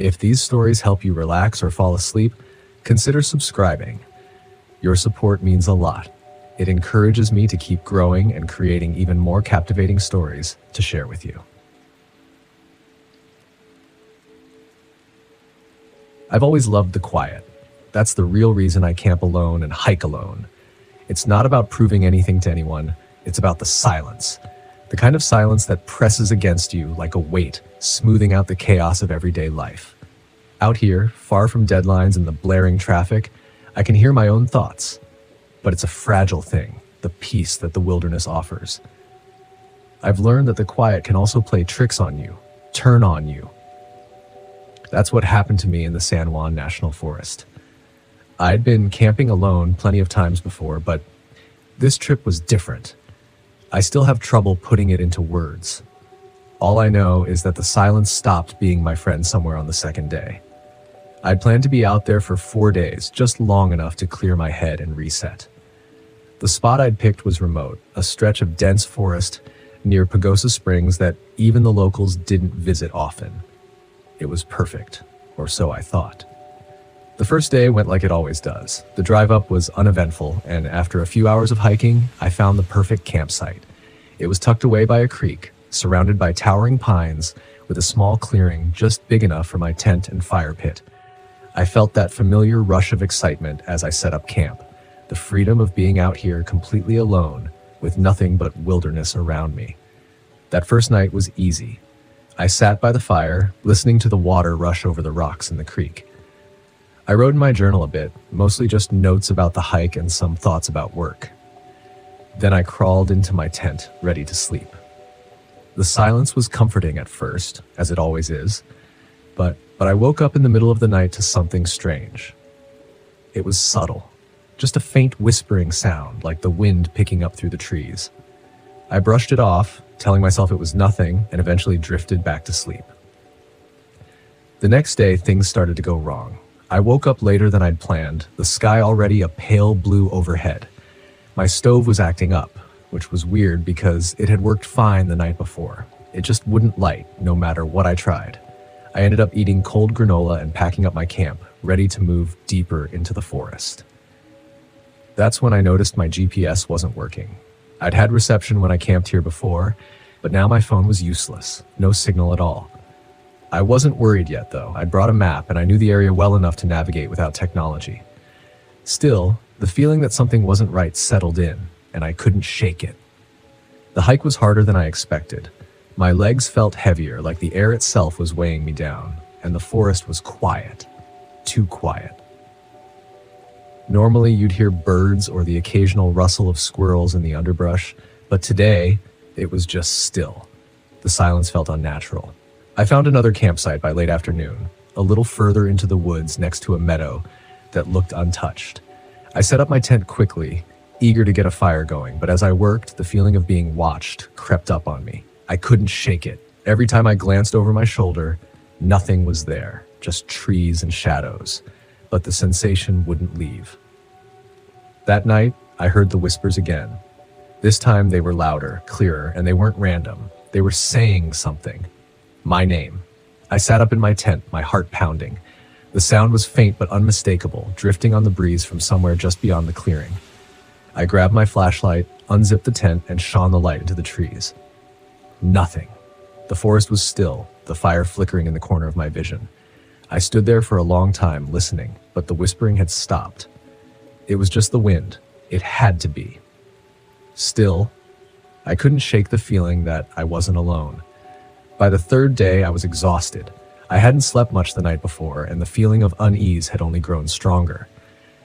If these stories help you relax or fall asleep, consider subscribing. Your support means a lot. It encourages me to keep growing and creating even more captivating stories to share with you. I've always loved the quiet. That's the real reason I camp alone and hike alone. It's not about proving anything to anyone, it's about the silence. The kind of silence that presses against you like a weight, smoothing out the chaos of everyday life. Out here, far from deadlines and the blaring traffic, I can hear my own thoughts. But it's a fragile thing, the peace that the wilderness offers. I've learned that the quiet can also play tricks on you, turn on you. That's what happened to me in the San Juan National Forest. I'd been camping alone plenty of times before, but this trip was different. I still have trouble putting it into words. All I know is that the silence stopped being my friend somewhere on the second day. I'd planned to be out there for 4 days, just long enough to clear my head and reset. The spot I'd picked was remote, a stretch of dense forest near Pagosa Springs that even the locals didn't visit often. It was perfect, or so I thought. The first day went like it always does. The drive up was uneventful, and after a few hours of hiking, I found the perfect campsite. It was tucked away by a creek, surrounded by towering pines, with a small clearing just big enough for my tent and fire pit. I felt that familiar rush of excitement as I set up camp, the freedom of being out here completely alone, with nothing but wilderness around me. That first night was easy. I sat by the fire, listening to the water rush over the rocks in the creek. I wrote in my journal a bit, mostly just notes about the hike and some thoughts about work. Then I crawled into my tent, ready to sleep. The silence was comforting at first, as it always is, but I woke up in the middle of the night to something strange. It was subtle, just a faint whispering sound, like the wind picking up through the trees. I brushed it off, telling myself it was nothing, and eventually drifted back to sleep. The next day, things started to go wrong. I woke up later than I'd planned, the sky already a pale blue overhead. My stove was acting up, which was weird because it had worked fine the night before. It just wouldn't light, no matter what I tried. I ended up eating cold granola and packing up my camp, ready to move deeper into the forest. That's when I noticed my GPS wasn't working. I'd had reception when I camped here before, but now my phone was useless, no signal at all. I wasn't worried yet though. I'd brought a map and I knew the area well enough to navigate without technology. Still, the feeling that something wasn't right settled in, and I couldn't shake it. The hike was harder than I expected. My legs felt heavier, like the air itself was weighing me down, and the forest was quiet. Too quiet. Normally, you'd hear birds or the occasional rustle of squirrels in the underbrush, but today, it was just still. The silence felt unnatural. I found another campsite by late afternoon, a little further into the woods next to a meadow that looked untouched. I set up my tent quickly, eager to get a fire going, but as I worked, the feeling of being watched crept up on me. I couldn't shake it. Every time I glanced over my shoulder, nothing was there, just trees and shadows, but the sensation wouldn't leave. That night, I heard the whispers again. This time they were louder, clearer, and they weren't random. They were saying something. My name. I sat up in my tent, my heart pounding. The sound was faint but unmistakable, drifting on the breeze from somewhere just beyond the clearing. I grabbed my flashlight, unzipped the tent, and shone the light into the trees. Nothing. The forest was still, the fire flickering in the corner of my vision. I stood there for a long time, listening, but the whispering had stopped. It was just the wind. It had to be. Still, I couldn't shake the feeling that I wasn't alone. By the third day, I was exhausted. I hadn't slept much the night before, and the feeling of unease had only grown stronger.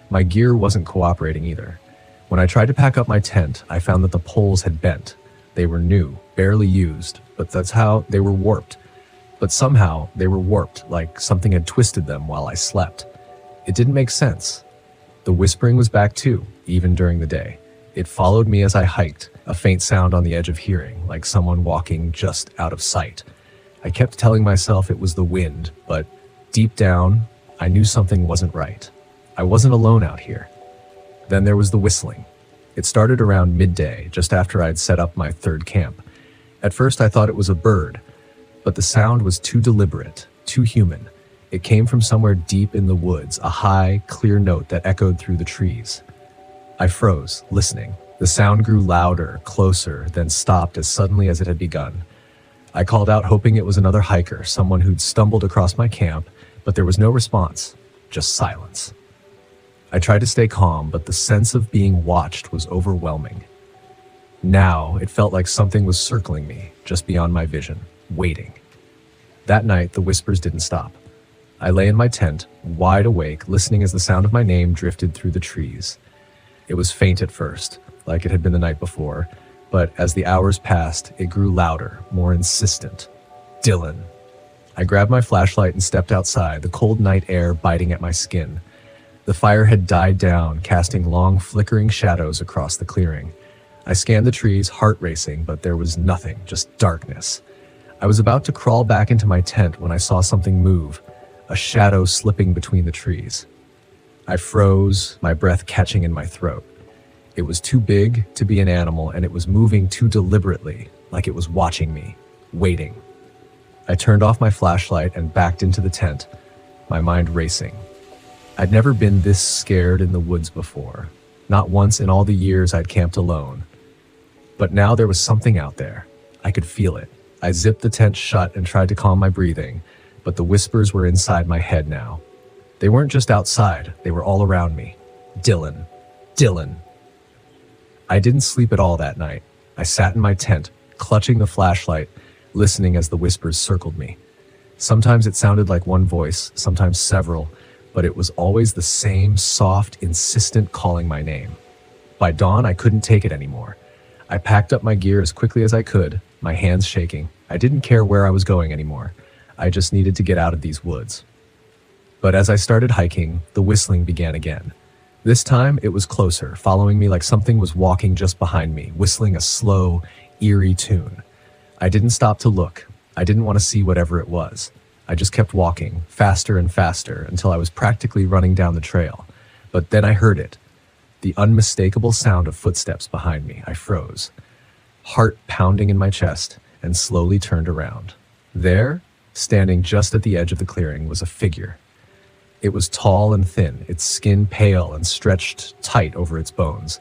My gear wasn't cooperating either. When I tried to pack up my tent, I found that the poles had bent. They were new, barely used, but that's how they were warped. But somehow, they were warped, like something had twisted them while I slept. It didn't make sense. The whispering was back too, even during the day. It followed me as I hiked, a faint sound on the edge of hearing, like someone walking just out of sight. I kept telling myself it was the wind, but deep down, I knew something wasn't right. I wasn't alone out here. Then there was the whistling. It started around midday, just after I'd set up my third camp. At first I thought it was a bird, but the sound was too deliberate, too human. It came from somewhere deep in the woods, a high, clear note that echoed through the trees. I froze, listening. The sound grew louder, closer, then stopped as suddenly as it had begun. I called out, hoping it was another hiker, someone who'd stumbled across my camp, but there was no response, just silence. I tried to stay calm, but the sense of being watched was overwhelming. Now, it felt like something was circling me, just beyond my vision, waiting. That night, the whispers didn't stop. I lay in my tent, wide awake, listening as the sound of my name drifted through the trees. It was faint at first, like it had been the night before, but as the hours passed, it grew louder, more insistent. Dylan. I grabbed my flashlight and stepped outside, the cold night air biting at my skin. The fire had died down, casting long, flickering shadows across the clearing. I scanned the trees, heart racing, but there was nothing, just darkness. I was about to crawl back into my tent when I saw something move, a shadow slipping between the trees. I froze, my breath catching in my throat. It was too big to be an animal, and it was moving too deliberately, like it was watching me, waiting. I turned off my flashlight and backed into the tent, my mind racing. I'd never been this scared in the woods before, not once in all the years I'd camped alone. But now there was something out there. I could feel it. I zipped the tent shut and tried to calm my breathing, but the whispers were inside my head now. They weren't just outside, they were all around me. Dylan. Dylan. I didn't sleep at all that night. I sat in my tent, clutching the flashlight, listening as the whispers circled me. Sometimes it sounded like one voice, sometimes several, but it was always the same soft, insistent calling my name. By dawn, I couldn't take it anymore. I packed up my gear as quickly as I could, my hands shaking. I didn't care where I was going anymore. I just needed to get out of these woods. But as I started hiking, the whistling began again. This time, it was closer, following me like something was walking just behind me, whistling a slow, eerie tune. I didn't stop to look. I didn't want to see whatever it was. I just kept walking, faster and faster, until I was practically running down the trail. But then I heard it. The unmistakable sound of footsteps behind me. I froze, heart pounding in my chest, and slowly turned around. There, standing just at the edge of the clearing, was a figure. It was tall and thin, its skin pale and stretched tight over its bones.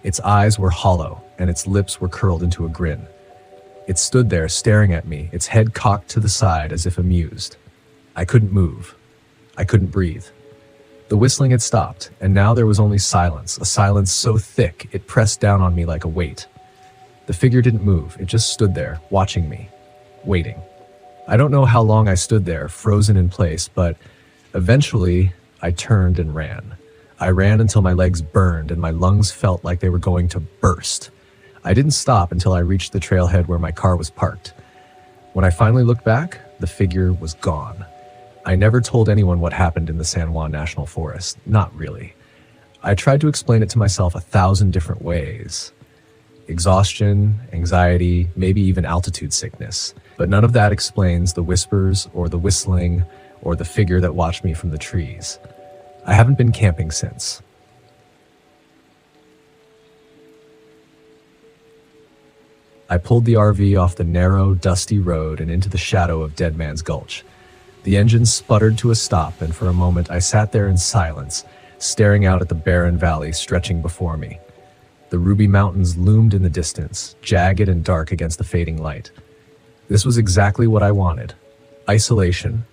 Its eyes were hollow, and its lips were curled into a grin. It stood there staring at me, its head cocked to the side as if amused. I couldn't move. I couldn't breathe. The whistling had stopped, and now there was only silence, a silence so thick it pressed down on me like a weight. The figure didn't move, it just stood there, watching me, waiting. I don't know how long I stood there, frozen in place, but eventually I turned and ran. I ran until my legs burned and my lungs felt like they were going to burst. I didn't stop until I reached the trailhead where my car was parked. When I finally looked back, the figure was gone. I never told anyone what happened in the San Juan National Forest, not really. I tried to explain it to myself 1,000 different ways. Exhaustion, anxiety, maybe even altitude sickness. But none of that explains the whispers or the whistling or the figure that watched me from the trees. I haven't been camping since. I pulled the RV off the narrow, dusty road and into the shadow of Dead Man's Gulch. The engine sputtered to a stop, and for a moment I sat there in silence, staring out at the barren valley stretching before me. The Ruby Mountains loomed in the distance, jagged and dark against the fading light. This was exactly what I wanted. Isolation,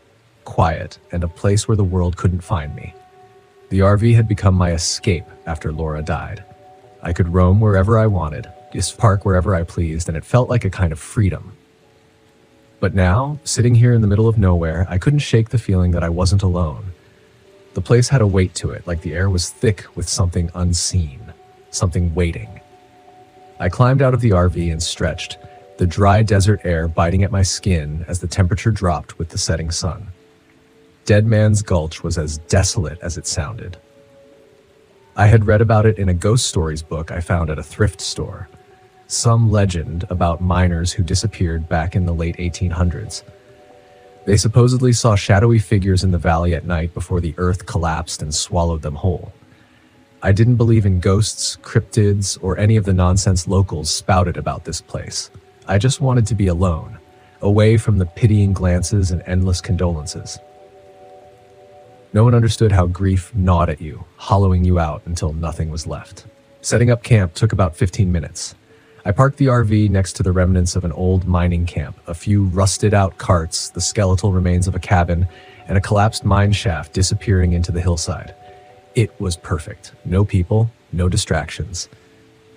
quiet, and a place where the world couldn't find me. The RV had become my escape after Laura died. I could roam wherever I wanted, just park wherever I pleased, and it felt like a kind of freedom. But now, sitting here in the middle of nowhere, I couldn't shake the feeling that I wasn't alone. The place had a weight to it, like the air was thick with something unseen, something waiting. I climbed out of the RV and stretched, the dry desert air biting at my skin as the temperature dropped with the setting sun. Dead Man's Gulch was as desolate as it sounded. I had read about it in a ghost stories book I found at a thrift store. Some legend about miners who disappeared back in the late 1800s. They supposedly saw shadowy figures in the valley at night before the earth collapsed and swallowed them whole. I didn't believe in ghosts, cryptids, or any of the nonsense locals spouted about this place. I just wanted to be alone, away from the pitying glances and endless condolences. No one understood how grief gnawed at you, hollowing you out until nothing was left. Setting up camp took about 15 minutes. I parked the RV next to the remnants of an old mining camp, a few rusted-out carts, the skeletal remains of a cabin, and a collapsed mine shaft disappearing into the hillside. It was perfect. No people, no distractions.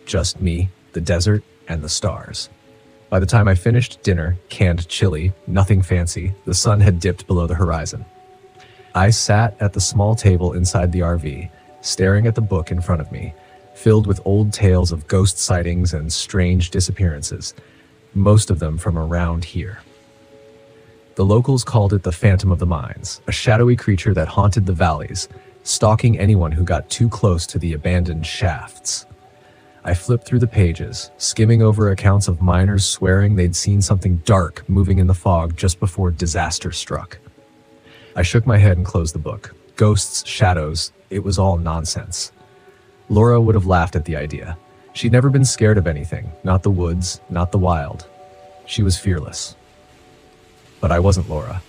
Just me, the desert, and the stars. By the time I finished dinner, canned chili, nothing fancy, the sun had dipped below the horizon. I sat at the small table inside the RV, staring at the book in front of me, filled with old tales of ghost sightings and strange disappearances, most of them from around here. The locals called it the Phantom of the Mines, a shadowy creature that haunted the valleys, stalking anyone who got too close to the abandoned shafts. I flipped through the pages, skimming over accounts of miners swearing they'd seen something dark moving in the fog just before disaster struck. I shook my head and closed the book. Ghosts, shadows, it was all nonsense. Laura would have laughed at the idea. She'd never been scared of anything, not the woods, not the wild. She was fearless. But I wasn't Laura.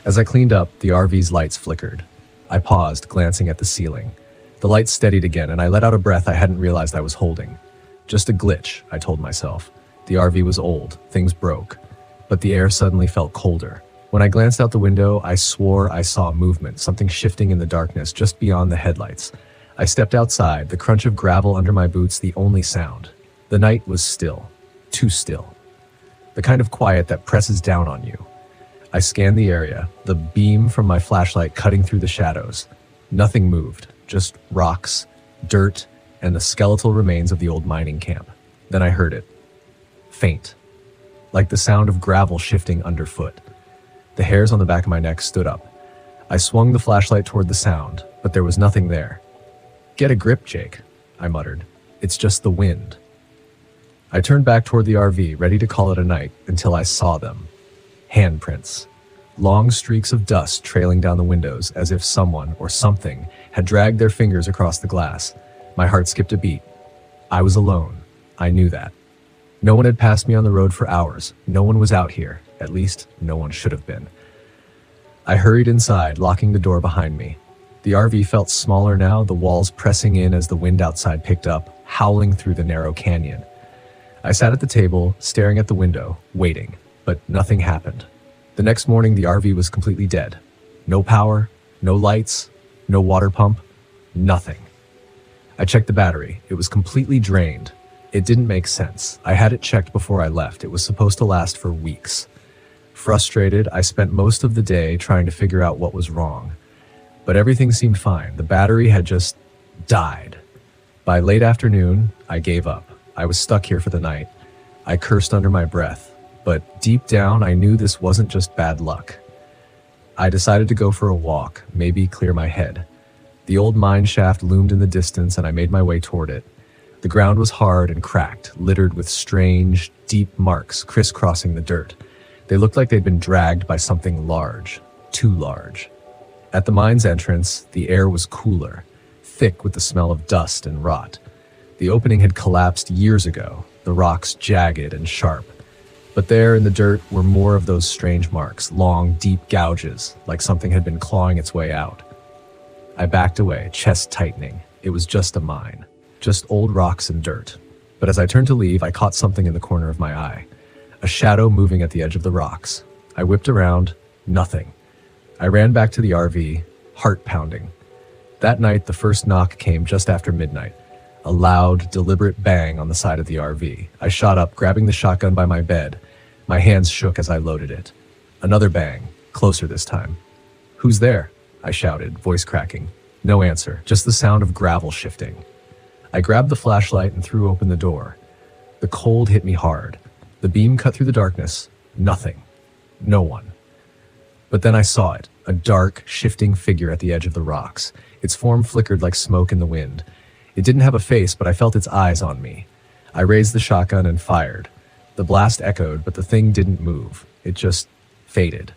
As I cleaned up, the RV's lights flickered. I paused, glancing at the ceiling. The lights steadied again, and I let out a breath I hadn't realized I was holding. Just a glitch, I told myself. The RV was old, things broke. But the air suddenly felt colder. When I glanced out the window, I swore I saw movement, something shifting in the darkness just beyond the headlights. I stepped outside, the crunch of gravel under my boots the only sound. The night was still. Too still. The kind of quiet that presses down on you. I scanned the area, the beam from my flashlight cutting through the shadows. Nothing moved, just rocks, dirt, and the skeletal remains of the old mining camp. Then I heard it. Faint. Like the sound of gravel shifting underfoot. The hairs on the back of my neck stood up. I swung the flashlight toward the sound, but there was nothing there. "Get a grip, Jake," I muttered. "It's just the wind." I turned back toward the RV, ready to call it a night, until I saw them. Handprints. Long streaks of dust trailing down the windows as if someone or something had dragged their fingers across the glass. My heart skipped a beat. I was alone. I knew that. No one had passed me on the road for hours. No one was out here. At least, no one should have been. I hurried inside, locking the door behind me. The RV felt smaller now, the walls pressing in as the wind outside picked up, howling through the narrow canyon. I sat at the table, staring at the window, waiting, but nothing happened. The next morning, the RV was completely dead. No power, no lights, no water pump, nothing. I checked the battery. It was completely drained. It didn't make sense. I had it checked before I left. It was supposed to last for weeks. Frustrated, I spent most of the day trying to figure out what was wrong. But everything seemed fine. The battery had just died. By late afternoon, I gave up. I was stuck here for the night. I cursed under my breath, but deep down I knew this wasn't just bad luck. I decided to go for a walk, maybe clear my head. The old mine shaft loomed in the distance and I made my way toward it. The ground was hard and cracked, littered with strange, deep marks crisscrossing the dirt. They looked like they'd been dragged by something large, too large. At the mine's entrance, the air was cooler, thick with the smell of dust and rot. The opening had collapsed years ago, the rocks jagged and sharp. But there in the dirt were more of those strange marks, long, deep gouges, like something had been clawing its way out. I backed away, chest tightening. It was just a mine, just old rocks and dirt. But as I turned to leave, I caught something in the corner of my eye. A shadow moving at the edge of the rocks. I whipped around, nothing. I ran back to the RV, heart pounding. That night, the first knock came just after midnight. A loud, deliberate bang on the side of the RV. I shot up, grabbing the shotgun by my bed. My hands shook as I loaded it. Another bang, closer this time. "Who's there?" I shouted, voice cracking. No answer, just the sound of gravel shifting. I grabbed the flashlight and threw open the door. The cold hit me hard. The beam cut through the darkness. Nothing. No one. But then I saw it, a dark, shifting figure at the edge of the rocks. Its form flickered like smoke in the wind. It didn't have a face, but I felt its eyes on me. I raised the shotgun and fired. The blast echoed, but the thing didn't move. It just faded.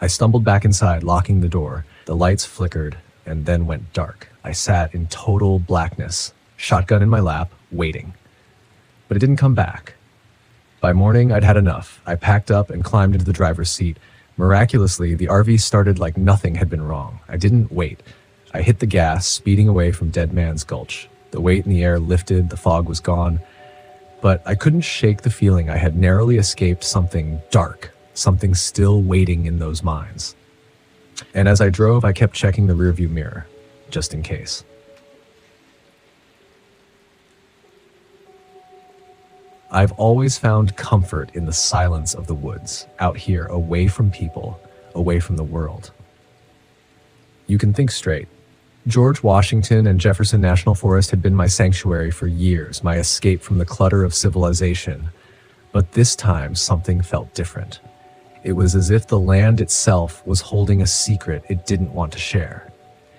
I stumbled back inside, locking the door. The lights flickered and then went dark. I sat in total blackness, shotgun in my lap, waiting. But it didn't come back. By morning, I'd had enough. I packed up and climbed into the driver's seat, Miraculously, the RV started like nothing had been wrong. I didn't wait. I hit the gas, speeding away from Dead Man's Gulch. The weight in the air lifted, the fog was gone, but I couldn't shake the feeling I had narrowly escaped something dark, something still waiting in those mines. And as I drove, I kept checking the rearview mirror, just in case. I've always found comfort in the silence of the woods, out here, away from people, away from the world. You can think straight. George Washington and Jefferson National Forest had been my sanctuary for years, my escape from the clutter of civilization. But this time, something felt different. It was as if the land itself was holding a secret it didn't want to share.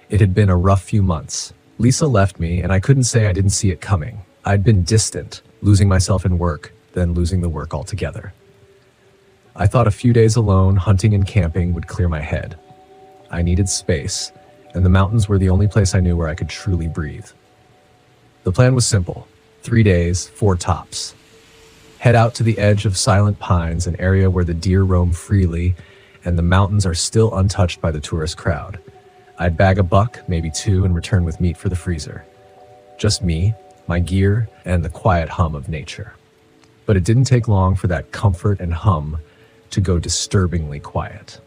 It had been a rough few months. Lisa left me, and I couldn't say I didn't see it coming. I'd been distant, losing myself in work, then losing the work altogether. I thought a few days alone, hunting and camping, would clear my head. I needed space, and the mountains were the only place I knew where I could truly breathe. The plan was simple. 3 days, 4 tops. Head out to the edge of Silent Pines, an area where the deer roam freely, and the mountains are still untouched by the tourist crowd. I'd bag a buck, maybe 2, and return with meat for the freezer. Just me, my gear, and the quiet hum of nature. But it didn't take long for that comfort and hum to go disturbingly quiet.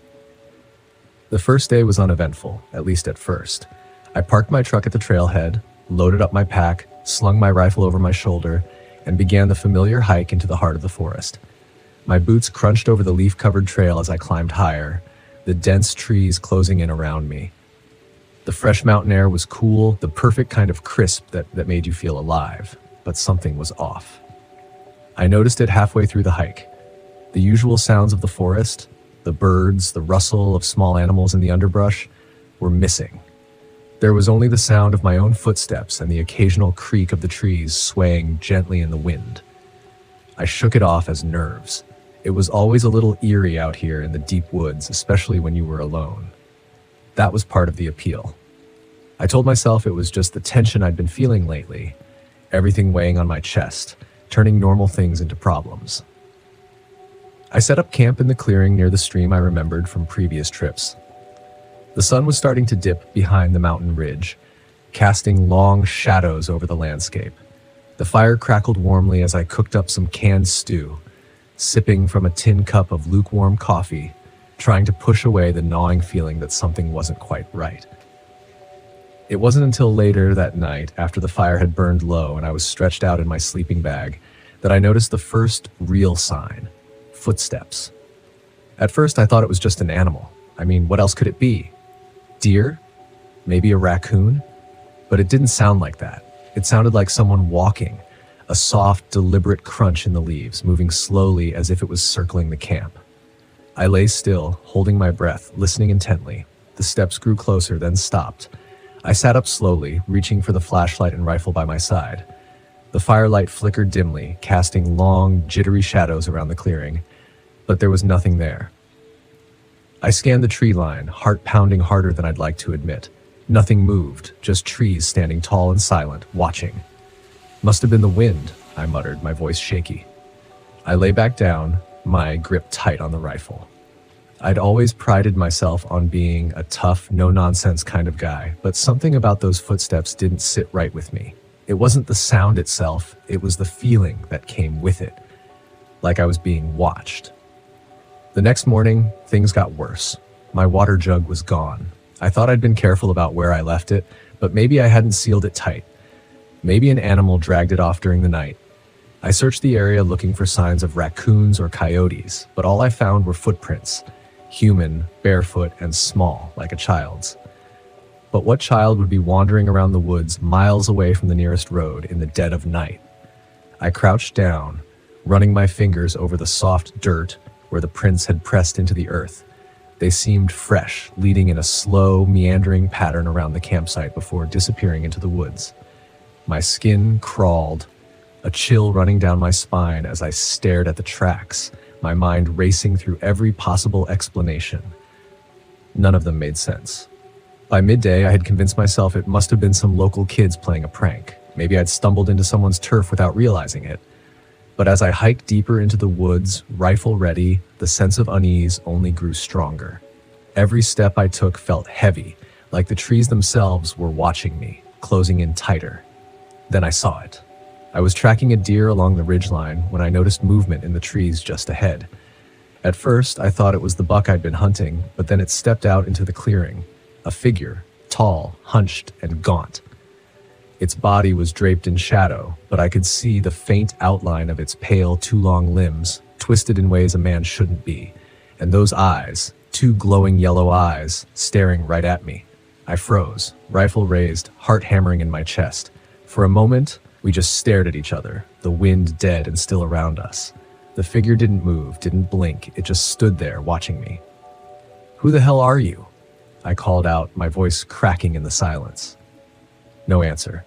The first day was uneventful, at least at first. I parked my truck at the trailhead, loaded up my pack, slung my rifle over my shoulder, and began the familiar hike into the heart of the forest. My boots crunched over the leaf-covered trail as I climbed higher, the dense trees closing in around me. The fresh mountain air was cool, the perfect kind of crisp that made you feel alive, but something was off. I noticed it halfway through the hike. The usual sounds of the forest, the birds, the rustle of small animals in the underbrush, were missing. There was only the sound of my own footsteps and the occasional creak of the trees swaying gently in the wind. I shook it off as nerves. It was always a little eerie out here in the deep woods, especially when you were alone. That was part of the appeal. I told myself it was just the tension I'd been feeling lately, everything weighing on my chest, turning normal things into problems. I set up camp in the clearing near the stream I remembered from previous trips. The sun was starting to dip behind the mountain ridge, casting long shadows over the landscape. The fire crackled warmly as I cooked up some canned stew, sipping from a tin cup of lukewarm coffee, trying to push away the gnawing feeling that something wasn't quite right. It wasn't until later that night, after the fire had burned low and I was stretched out in my sleeping bag, that I noticed the first real sign: footsteps. At first, I thought it was just an animal. I mean, what else could it be? Deer? Maybe a raccoon? But it didn't sound like that. It sounded like someone walking, a soft, deliberate crunch in the leaves, moving slowly as if it was circling the camp. I lay still, holding my breath, listening intently. The steps grew closer, then stopped. I sat up slowly, reaching for the flashlight and rifle by my side. The firelight flickered dimly, casting long, jittery shadows around the clearing, but there was nothing there. I scanned the tree line, heart pounding harder than I'd like to admit. Nothing moved, just trees standing tall and silent, watching. Must have been the wind, I muttered, my voice shaky. I lay back down, my grip tight on the rifle. I'd always prided myself on being a tough, no-nonsense kind of guy, but something about those footsteps didn't sit right with me. It wasn't the sound itself, it was the feeling that came with it, like I was being watched. The next morning, things got worse. My water jug was gone. I thought I'd been careful about where I left it, but maybe I hadn't sealed it tight. Maybe an animal dragged it off during the night. I searched the area looking for signs of raccoons or coyotes, but all I found were footprints, human, barefoot, and small, like a child's. But what child would be wandering around the woods miles away from the nearest road in the dead of night? I crouched down, running my fingers over the soft dirt where the prints had pressed into the earth. They seemed fresh, leading in a slow, meandering pattern around the campsite before disappearing into the woods. My skin crawled, a chill running down my spine as I stared at the tracks, my mind racing through every possible explanation. None of them made sense. By midday, I had convinced myself it must have been some local kids playing a prank. Maybe I'd stumbled into someone's turf without realizing it. But as I hiked deeper into the woods, rifle ready, the sense of unease only grew stronger. Every step I took felt heavy, like the trees themselves were watching me, closing in tighter. Then I saw it. I was tracking a deer along the ridgeline when I noticed movement in the trees just ahead. At first, I thought it was the buck I'd been hunting, but then it stepped out into the clearing. A figure, tall, hunched, and gaunt. Its body was draped in shadow, but I could see the faint outline of its pale, too long limbs, twisted in ways a man shouldn't be. And those eyes, two glowing yellow eyes, staring right at me. I froze, rifle raised, heart hammering in my chest. For a moment, we just stared at each other, the wind dead and still around us. The figure didn't move, didn't blink, it just stood there watching me. "Who the hell are you?" I called out, my voice cracking in the silence. No answer.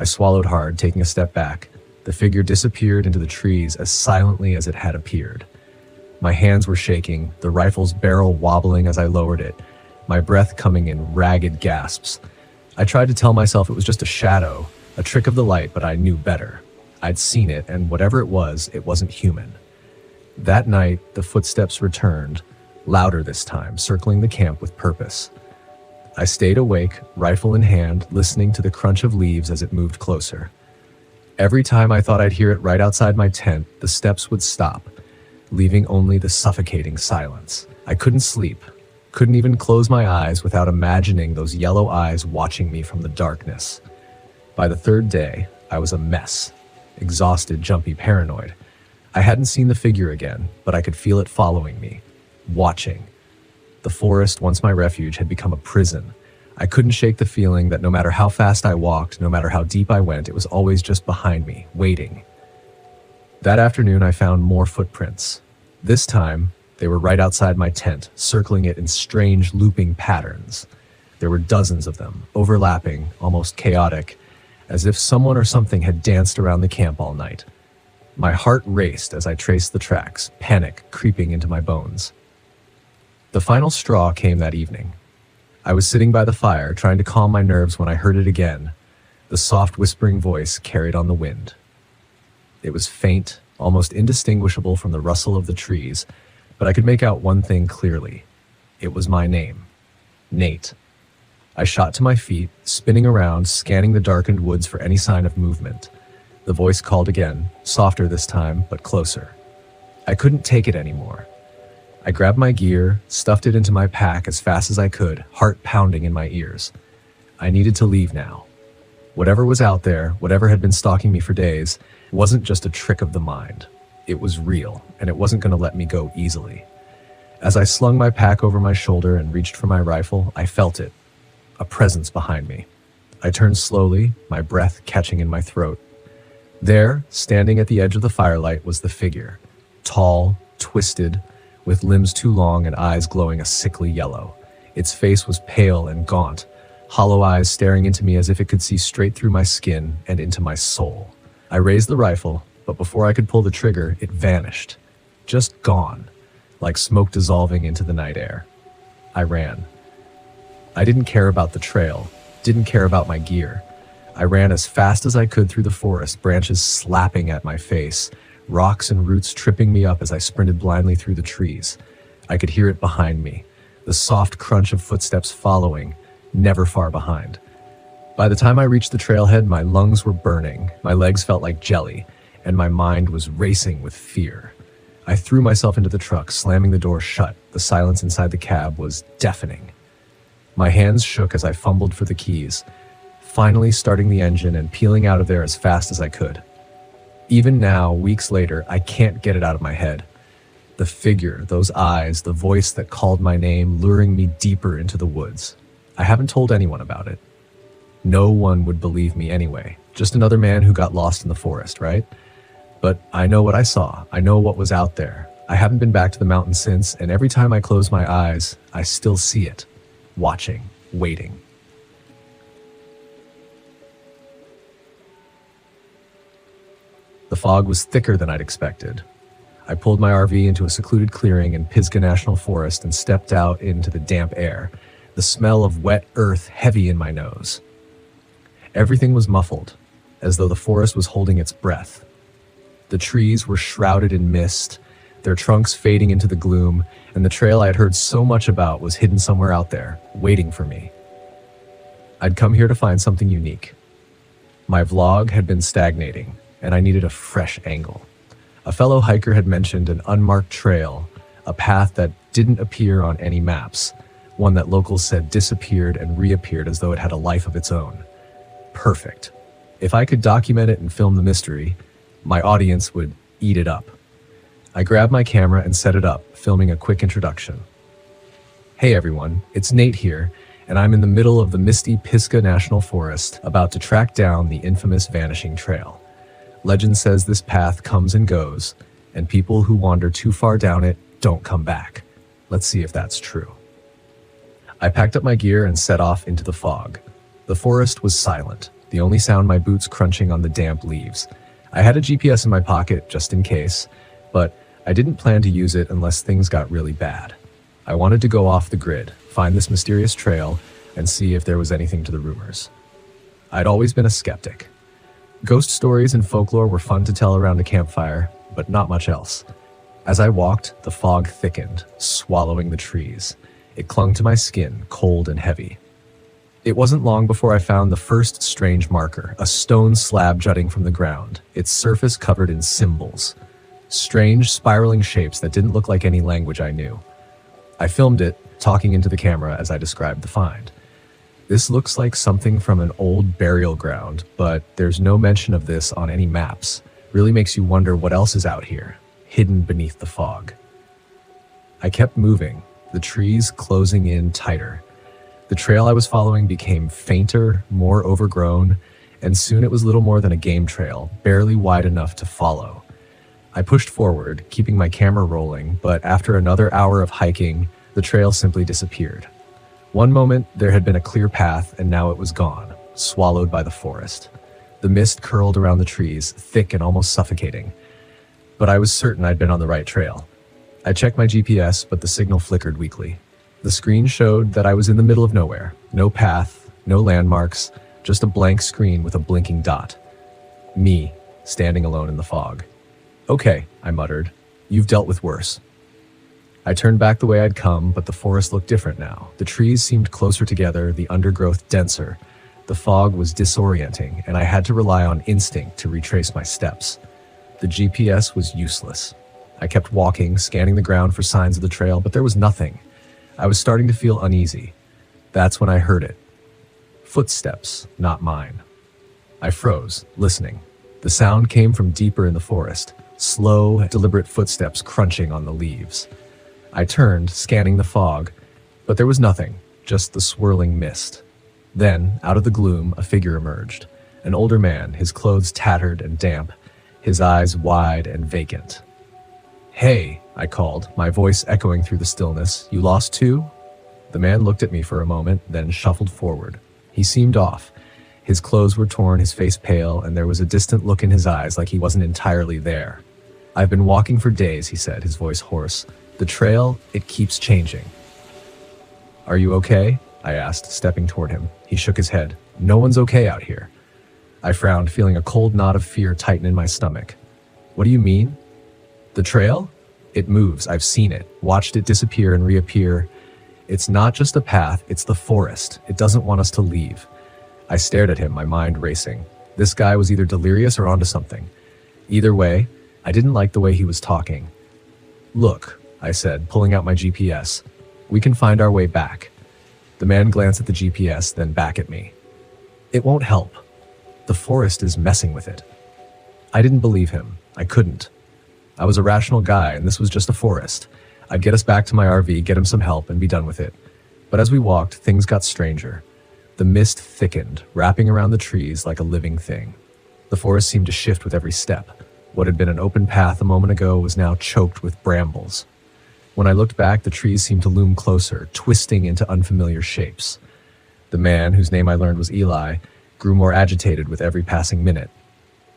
I swallowed hard, taking a step back. The figure disappeared into the trees as silently as it had appeared. My hands were shaking, the rifle's barrel wobbling as I lowered it, my breath coming in ragged gasps. I tried to tell myself it was just a shadow, a trick of the light, but I knew better. I'd seen it, and whatever it wasn't human. That night, the footsteps returned, louder this time, circling the camp with purpose. I stayed awake, rifle in hand, listening to the crunch of leaves as it moved closer. Every time I thought I'd hear it right outside my tent, the steps would stop, leaving only the suffocating silence. I couldn't sleep, couldn't even close my eyes without imagining those yellow eyes watching me from the darkness. By the third day, I was a mess. Exhausted, jumpy, paranoid. I hadn't seen the figure again, but I could feel it following me, watching. The forest, once my refuge, had become a prison. I couldn't shake the feeling that no matter how fast I walked, no matter how deep I went, it was always just behind me, waiting. That afternoon, I found more footprints. This time, they were right outside my tent, circling it in strange, looping patterns. There were dozens of them, overlapping, almost chaotic, as if someone or something had danced around the camp all night. My heart raced as I traced the tracks, panic creeping into my bones. The final straw came that evening. I was sitting by the fire, trying to calm my nerves when I heard it again. The soft whispering voice carried on the wind. It was faint, almost indistinguishable from the rustle of the trees, but I could make out one thing clearly. It was my name. Nate. I shot to my feet, spinning around, scanning the darkened woods for any sign of movement. The voice called again, softer this time, but closer. I couldn't take it anymore. I grabbed my gear, stuffed it into my pack as fast as I could, heart pounding in my ears. I needed to leave now. Whatever was out there, whatever had been stalking me for days, wasn't just a trick of the mind. It was real, and it wasn't going to let me go easily. As I slung my pack over my shoulder and reached for my rifle, I felt it. A presence behind me. I turned slowly, my breath catching in my throat. There, standing at the edge of the firelight, was the figure. Tall, twisted, with limbs too long and eyes glowing a sickly yellow. Its face was pale and gaunt, hollow eyes staring into me as if it could see straight through my skin and into my soul. I raised the rifle, but before I could pull the trigger, it vanished. Just gone, like smoke dissolving into the night air. I ran. I didn't care about the trail, didn't care about my gear. I ran as fast as I could through the forest, branches slapping at my face, rocks and roots tripping me up as I sprinted blindly through the trees. I could hear it behind me, the soft crunch of footsteps following, never far behind. By the time I reached the trailhead, my lungs were burning, my legs felt like jelly, and my mind was racing with fear. I threw myself into the truck, slamming the door shut. The silence inside the cab was deafening. My hands shook as I fumbled for the keys, finally starting the engine and peeling out of there as fast as I could. Even now, weeks later, I can't get it out of my head. The figure, those eyes, the voice that called my name, luring me deeper into the woods. I haven't told anyone about it. No one would believe me anyway. Just another man who got lost in the forest, right? But I know what I saw. I know what was out there. I haven't been back to the mountain since, and every time I close my eyes, I still see it. Watching, waiting. The fog was thicker than I'd expected. I pulled my RV into a secluded clearing in Pisgah National Forest and stepped out into the damp air, the smell of wet earth heavy in my nose. Everything was muffled, as though the forest was holding its breath. The trees were shrouded in mist, their trunks fading into the gloom, and the trail I had heard so much about was hidden somewhere out there, waiting for me. I'd come here to find something unique. My vlog had been stagnating, and I needed a fresh angle. A fellow hiker had mentioned an unmarked trail, a path that didn't appear on any maps, one that locals said disappeared and reappeared as though it had a life of its own. Perfect. If I could document it and film the mystery, my audience would eat it up. I grabbed my camera and set it up, filming a quick introduction. Hey everyone, it's Nate here, and I'm in the middle of the misty Pisgah National Forest, about to track down the infamous Vanishing Trail. Legend says this path comes and goes, and people who wander too far down it don't come back. Let's see if that's true. I packed up my gear and set off into the fog. The forest was silent, the only sound my boots crunching on the damp leaves. I had a GPS in my pocket just in case, but I didn't plan to use it unless things got really bad. I wanted to go off the grid, find this mysterious trail, and see if there was anything to the rumors. I'd always been a skeptic. Ghost stories and folklore were fun to tell around a campfire, but not much else. As I walked, the fog thickened, swallowing the trees. It clung to my skin, cold and heavy. It wasn't long before I found the first strange marker, a stone slab jutting from the ground, its surface covered in symbols. Strange, spiraling shapes that didn't look like any language I knew. I filmed it, talking into the camera as I described the find. This looks like something from an old burial ground, but there's no mention of this on any maps. Really makes you wonder what else is out here, hidden beneath the fog. I kept moving, the trees closing in tighter. The trail I was following became fainter, more overgrown, and soon it was little more than a game trail, barely wide enough to follow. I pushed forward, keeping my camera rolling, but after another hour of hiking, the trail simply disappeared. One moment, there had been a clear path, and now it was gone, swallowed by the forest. The mist curled around the trees, thick and almost suffocating. But I was certain I'd been on the right trail. I checked my GPS, but the signal flickered weakly. The screen showed that I was in the middle of nowhere. No path, no landmarks, just a blank screen with a blinking dot. Me, standing alone in the fog. Okay, I muttered. You've dealt with worse. I turned back the way I'd come, but the forest looked different now. The trees seemed closer together, the undergrowth denser. The fog was disorienting, and I had to rely on instinct to retrace my steps. The GPS was useless. I kept walking, scanning the ground for signs of the trail, but there was nothing. I was starting to feel uneasy. That's when I heard it. Footsteps, not mine. I froze, listening. The sound came from deeper in the forest, slow, deliberate footsteps crunching on the leaves. I turned, scanning the fog, but there was nothing, just the swirling mist. Then, out of the gloom, a figure emerged. An older man, his clothes tattered and damp, his eyes wide and vacant. Hey, I called, my voice echoing through the stillness. You lost too? The man looked at me for a moment, then shuffled forward. He seemed off. His clothes were torn, his face pale, and there was a distant look in his eyes like he wasn't entirely there. I've been walking for days, he said, his voice hoarse. The trail, it keeps changing. Are you okay? I asked, stepping toward him. He shook his head. No one's okay out here. I frowned, feeling a cold knot of fear tighten in my stomach. What do you mean? The trail? It moves. I've seen it, watched it disappear and reappear. It's not just a path, it's the forest. It doesn't want us to leave. I stared at him, my mind racing. This guy was either delirious or onto something. Either way, I didn't like the way he was talking. Look, I said, pulling out my GPS. We can find our way back. The man glanced at the GPS, then back at me. It won't help. The forest is messing with it. I didn't believe him. I couldn't. I was a rational guy, and this was just a forest. I'd get us back to my RV, get him some help, and be done with it. But as we walked, things got stranger. The mist thickened, wrapping around the trees like a living thing. The forest seemed to shift with every step. What had been an open path a moment ago was now choked with brambles. When I looked back, the trees seemed to loom closer, twisting into unfamiliar shapes. The man, whose name I learned was Eli, grew more agitated with every passing minute.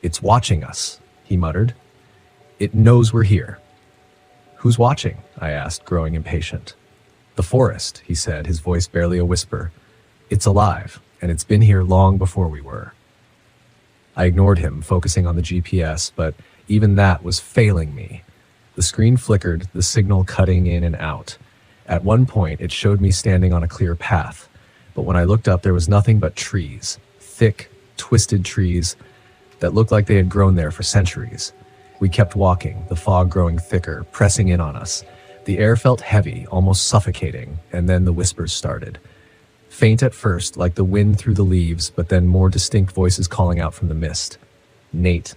It's watching us, he muttered. It knows we're here. Who's watching? I asked, growing impatient. The forest, he said, his voice barely a whisper. It's alive, and it's been here long before we were. I ignored him, focusing on the GPS, but Even that was failing me. The screen flickered, the signal cutting in and out. At one point, it showed me standing on a clear path, but when I looked up, there was nothing but trees. Thick, twisted trees that looked like they had grown there for centuries. We kept walking, the fog growing thicker, pressing in on us. The air felt heavy, almost suffocating, and then the whispers started. Faint at first, like the wind through the leaves, but then more distinct voices calling out from the mist. Nate.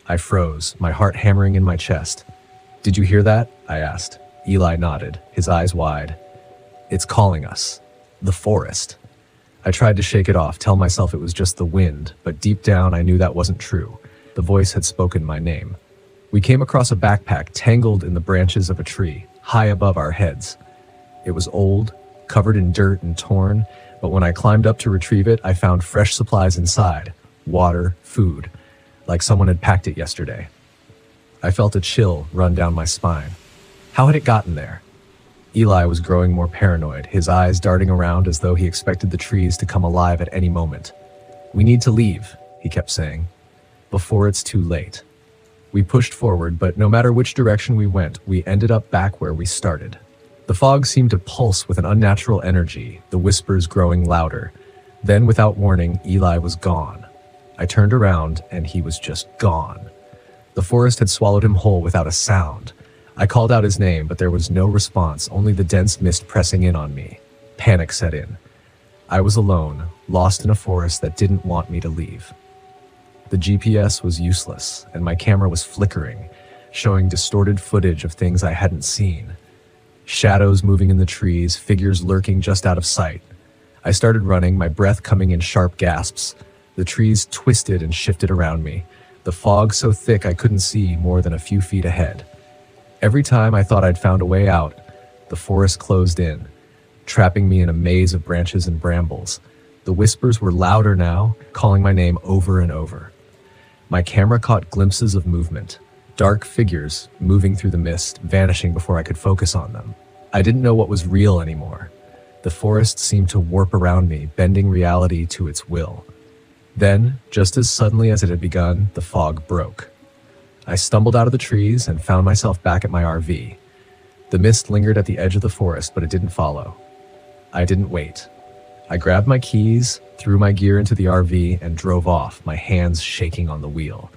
I froze, my heart hammering in my chest. Did you hear that? I asked. Eli nodded, his eyes wide. It's calling us. The forest. I tried to shake it off, tell myself it was just the wind, but deep down I knew that wasn't true. The voice had spoken my name. We came across a backpack tangled in the branches of a tree, high above our heads. It was old, covered in dirt and torn, but when I climbed up to retrieve it, I found fresh supplies inside. Water, food, like someone had packed it yesterday. I felt a chill run down my spine. How had it gotten there? Eli was growing more paranoid, his eyes darting around as though he expected the trees to come alive at any moment. We need to leave, he kept saying, before it's too late. We pushed forward, but no matter which direction we went, we ended up back where we started. The fog seemed to pulse with an unnatural energy, the whispers growing louder. Then, without warning, Eli was gone. I turned around, and he was just gone. The forest had swallowed him whole without a sound. I called out his name, but there was no response, only the dense mist pressing in on me. Panic set in. I was alone, lost in a forest that didn't want me to leave. The GPS was useless, and my camera was flickering, showing distorted footage of things I hadn't seen. Shadows moving in the trees, figures lurking just out of sight. I started running, my breath coming in sharp gasps. The trees twisted and shifted around me, the fog so thick I couldn't see more than a few feet ahead. Every time I thought I'd found a way out, the forest closed in, trapping me in a maze of branches and brambles. The whispers were louder now, calling my name over and over. My camera caught glimpses of movement, dark figures moving through the mist, vanishing before I could focus on them. I didn't know what was real anymore. The forest seemed to warp around me, bending reality to its will. Then, just as suddenly as it had begun, the fog broke. I stumbled out of the trees and found myself back at my RV. The mist lingered at the edge of the forest, but it didn't follow. I didn't wait. I grabbed my keys, threw my gear into the RV, and drove off, my hands shaking on the wheel.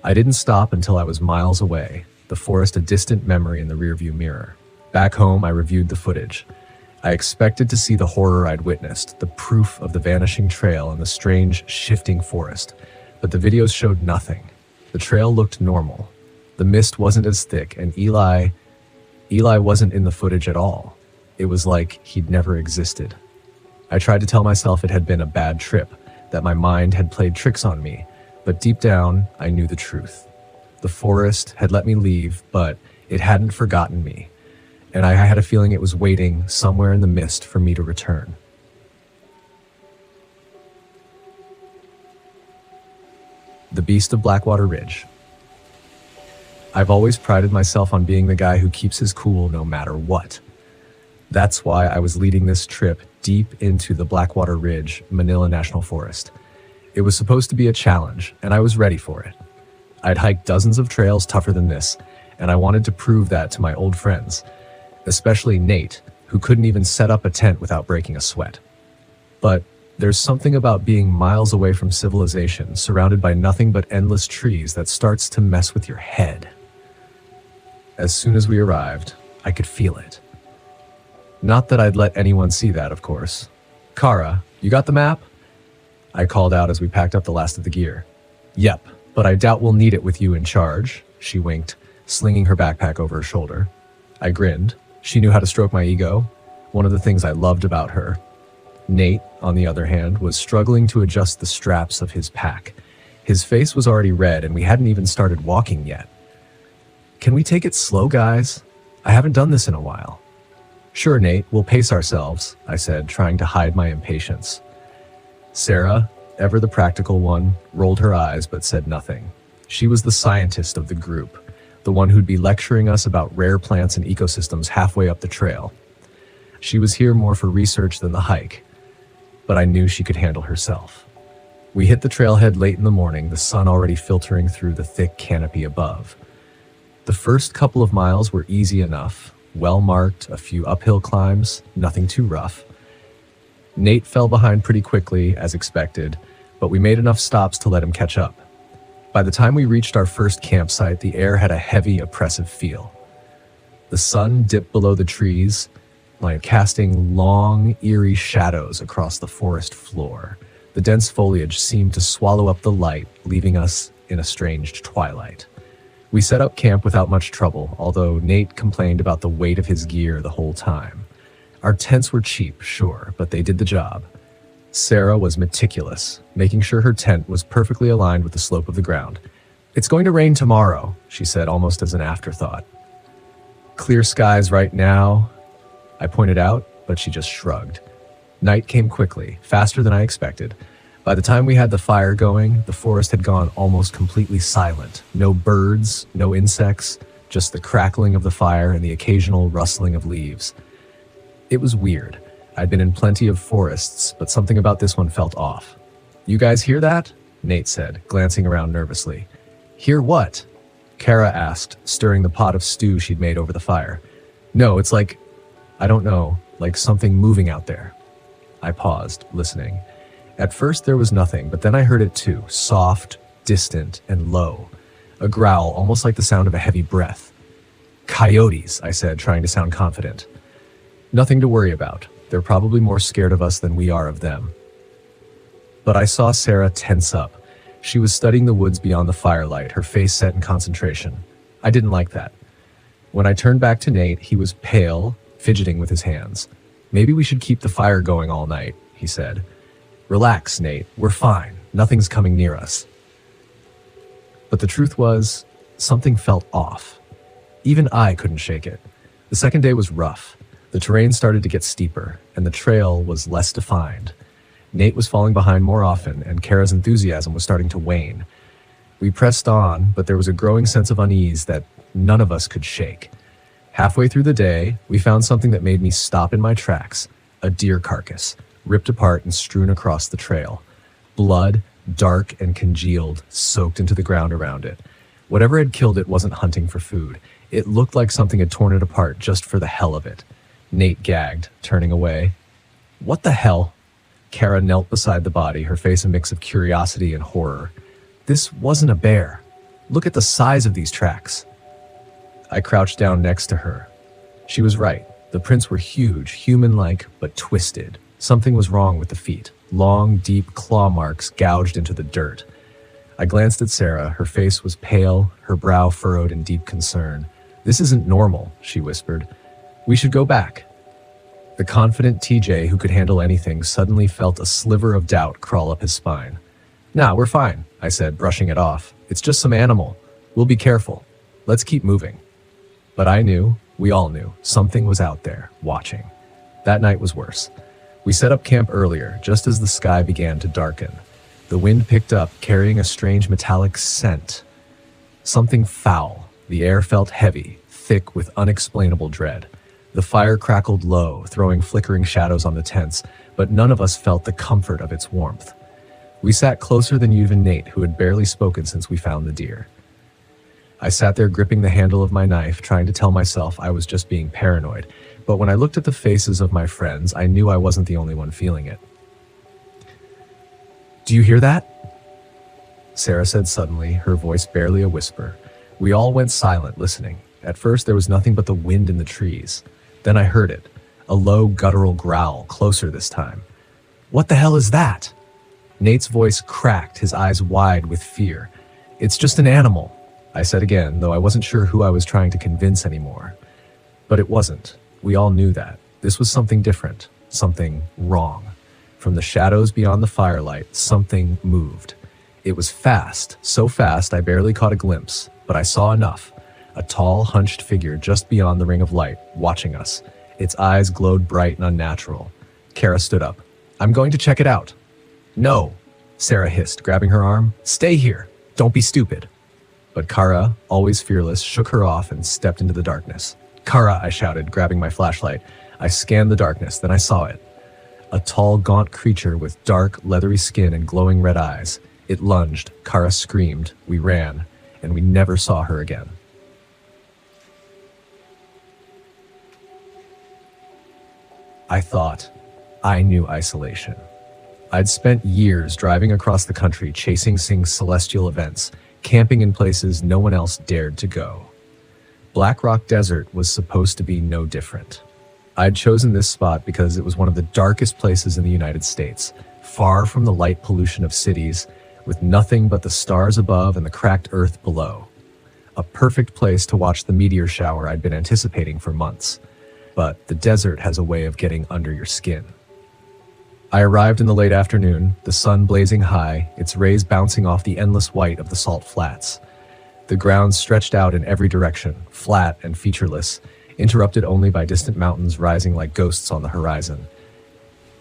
I didn't stop until I was miles away, the forest a distant memory in the rearview mirror. Back home, I reviewed the footage. I expected to see the horror I'd witnessed, the proof of the vanishing trail and the strange, shifting forest, but the videos showed nothing. The trail looked normal. The mist wasn't as thick, and Eli wasn't in the footage at all. It was like he'd never existed. I tried to tell myself it had been a bad trip, that my mind had played tricks on me, but deep down, I knew the truth. The forest had let me leave, but it hadn't forgotten me, and I had a feeling it was waiting somewhere in the mist for me to return. The Beast of Blackwater Ridge. I've always prided myself on being the guy who keeps his cool no matter what. That's why I was leading this trip deep into the Blackwater Ridge, Manila National Forest. It was supposed to be a challenge, and I was ready for it. I'd hiked dozens of trails tougher than this, and I wanted to prove that to my old friends, especially Nate, who couldn't even set up a tent without breaking a sweat. But there's something about being miles away from civilization, surrounded by nothing but endless trees, that starts to mess with your head. As soon as we arrived, I could feel it. Not that I'd let anyone see that, of course. Kara, you got the map? I called out as we packed up the last of the gear. Yep, but I doubt we'll need it with you in charge, she winked, slinging her backpack over her shoulder. I grinned. She knew how to stroke my ego, one of the things I loved about her. Nate, on the other hand, was struggling to adjust the straps of his pack. His face was already red, and we hadn't even started walking yet. Can we take it slow, guys? I haven't done this in a while. Sure, Nate, we'll pace ourselves, I said, trying to hide my impatience. Sarah, ever the practical one, rolled her eyes but said nothing. She was the scientist of the group, the one who'd be lecturing us about rare plants and ecosystems halfway up the trail. She was here more for research than the hike, but I knew she could handle herself. We hit the trailhead late in the morning, the sun already filtering through the thick canopy above. The first couple of miles were easy enough, well marked, a few uphill climbs, nothing too rough. Nate fell behind pretty quickly, as expected, but we made enough stops to let him catch up. By the time we reached our first campsite, the air had a heavy, oppressive feel. The sun dipped below the trees, like casting long, eerie shadows across the forest floor. The dense foliage seemed to swallow up the light, leaving us in a strange twilight. We set up camp without much trouble, although Nate complained about the weight of his gear the whole time. Our tents were cheap, sure, but they did the job. Sarah was meticulous, making sure her tent was perfectly aligned with the slope of the ground. "It's going to rain tomorrow," she said almost as an afterthought. "Clear skies right now," I pointed out, but she just shrugged. Night came quickly, faster than I expected. By the time we had the fire going, the forest had gone almost completely silent. No birds, no insects, just the crackling of the fire and the occasional rustling of leaves. It was weird. I'd been in plenty of forests, but something about this one felt off. "You guys hear that?" Nate said, glancing around nervously. "Hear what?" Kara asked, stirring the pot of stew she'd made over the fire. "No, it's like, I don't know, like something moving out there." I paused, listening. At first there was nothing, but then I heard it too, soft, distant, and low. A growl, almost like the sound of a heavy breath. "Coyotes," I said, trying to sound confident. "Nothing to worry about. They're probably more scared of us than we are of them." But I saw Sarah tense up. She was studying the woods beyond the firelight, her face set in concentration. I didn't like that. When I turned back to Nate, he was pale, fidgeting with his hands. "Maybe we should keep the fire going all night," he said. "Relax, Nate. We're fine. Nothing's coming near us." But the truth was, something felt off. Even I couldn't shake it. The second day was rough. The terrain started to get steeper, and the trail was less defined. Nate was falling behind more often, and Kara's enthusiasm was starting to wane. We pressed on, but there was a growing sense of unease that none of us could shake. Halfway through the day, we found something that made me stop in my tracks. A deer carcass, ripped apart and strewn across the trail. Blood, dark and congealed, soaked into the ground around it. Whatever had killed it wasn't hunting for food. It looked like something had torn it apart just for the hell of it. Nate gagged, turning away. "What the hell?" Kara knelt beside the body, her face a mix of curiosity and horror. "This wasn't a bear. Look at the size of these tracks." I crouched down next to her. She was right. The prints were huge, human-like, but twisted. Something was wrong with the feet. Long, deep claw marks gouged into the dirt. I glanced at Sarah. Her face was pale, her brow furrowed in deep concern. "This isn't normal," she whispered. "We should go back." The confident TJ, who could handle anything, suddenly felt a sliver of doubt crawl up his spine. "Nah, we're fine," I said, brushing it off. "It's just some animal. We'll be careful. Let's keep moving." But I knew, we all knew, something was out there, watching. That night was worse. We set up camp earlier, just as the sky began to darken. The wind picked up, carrying a strange metallic scent. Something foul. The air felt heavy, thick with unexplainable dread. The fire crackled low, throwing flickering shadows on the tents, but none of us felt the comfort of its warmth. We sat closer than even Nate, who had barely spoken since we found the deer. I sat there gripping the handle of my knife, trying to tell myself I was just being paranoid, but when I looked at the faces of my friends, I knew I wasn't the only one feeling it. "Do you hear that?" Sarah said suddenly, her voice barely a whisper. We all went silent, listening. At first, there was nothing but the wind in the trees. Then I heard it, a low, guttural growl, closer this time. "What the hell is that?" Nate's voice cracked, his eyes wide with fear. "It's just an animal," I said again, though I wasn't sure who I was trying to convince anymore. But it wasn't. We all knew that. This was something different, something wrong. From the shadows beyond the firelight, something moved. It was fast, so fast I barely caught a glimpse, but I saw enough. A tall, hunched figure just beyond the ring of light, watching us. Its eyes glowed bright and unnatural. Kara stood up. "I'm going to check it out." "No," Sarah hissed, grabbing her arm. "Stay here. Don't be stupid." But Kara, always fearless, shook her off and stepped into the darkness. "Kara," I shouted, grabbing my flashlight. I scanned the darkness, then I saw it. A tall, gaunt creature with dark, leathery skin and glowing red eyes. It lunged, Kara screamed, we ran, and we never saw her again. I thought I knew isolation. I'd spent years driving across the country chasing celestial events, camping in places no one else dared to go. Black Rock Desert was supposed to be no different. I'd chosen this spot because it was one of the darkest places in the United States, far from the light pollution of cities, with nothing but the stars above and the cracked earth below. A perfect place to watch the meteor shower I'd been anticipating for months. But the desert has a way of getting under your skin. I arrived in the late afternoon, the sun blazing high, its rays bouncing off the endless white of the salt flats. The ground stretched out in every direction, flat and featureless, interrupted only by distant mountains rising like ghosts on the horizon.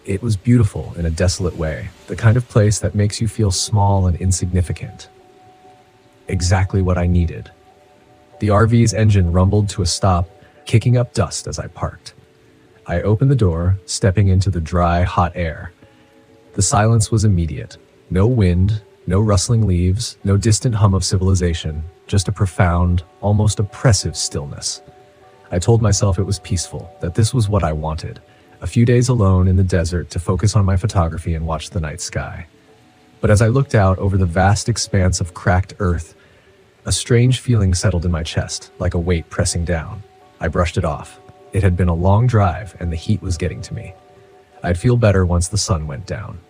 It was beautiful in a desolate way, the kind of place that makes you feel small and insignificant. Exactly what I needed. The RV's engine rumbled to a stop, kicking up dust as I parked. I opened the door, stepping into the dry, hot air. The silence was immediate. No wind, no rustling leaves, no distant hum of civilization, just a profound, almost oppressive stillness. I told myself it was peaceful, that this was what I wanted. A few days alone in the desert to focus on my photography and watch the night sky. But as I looked out over the vast expanse of cracked earth, a strange feeling settled in my chest, like a weight pressing down. I brushed it off. It had been a long drive and the heat was getting to me. I'd feel better once the sun went down.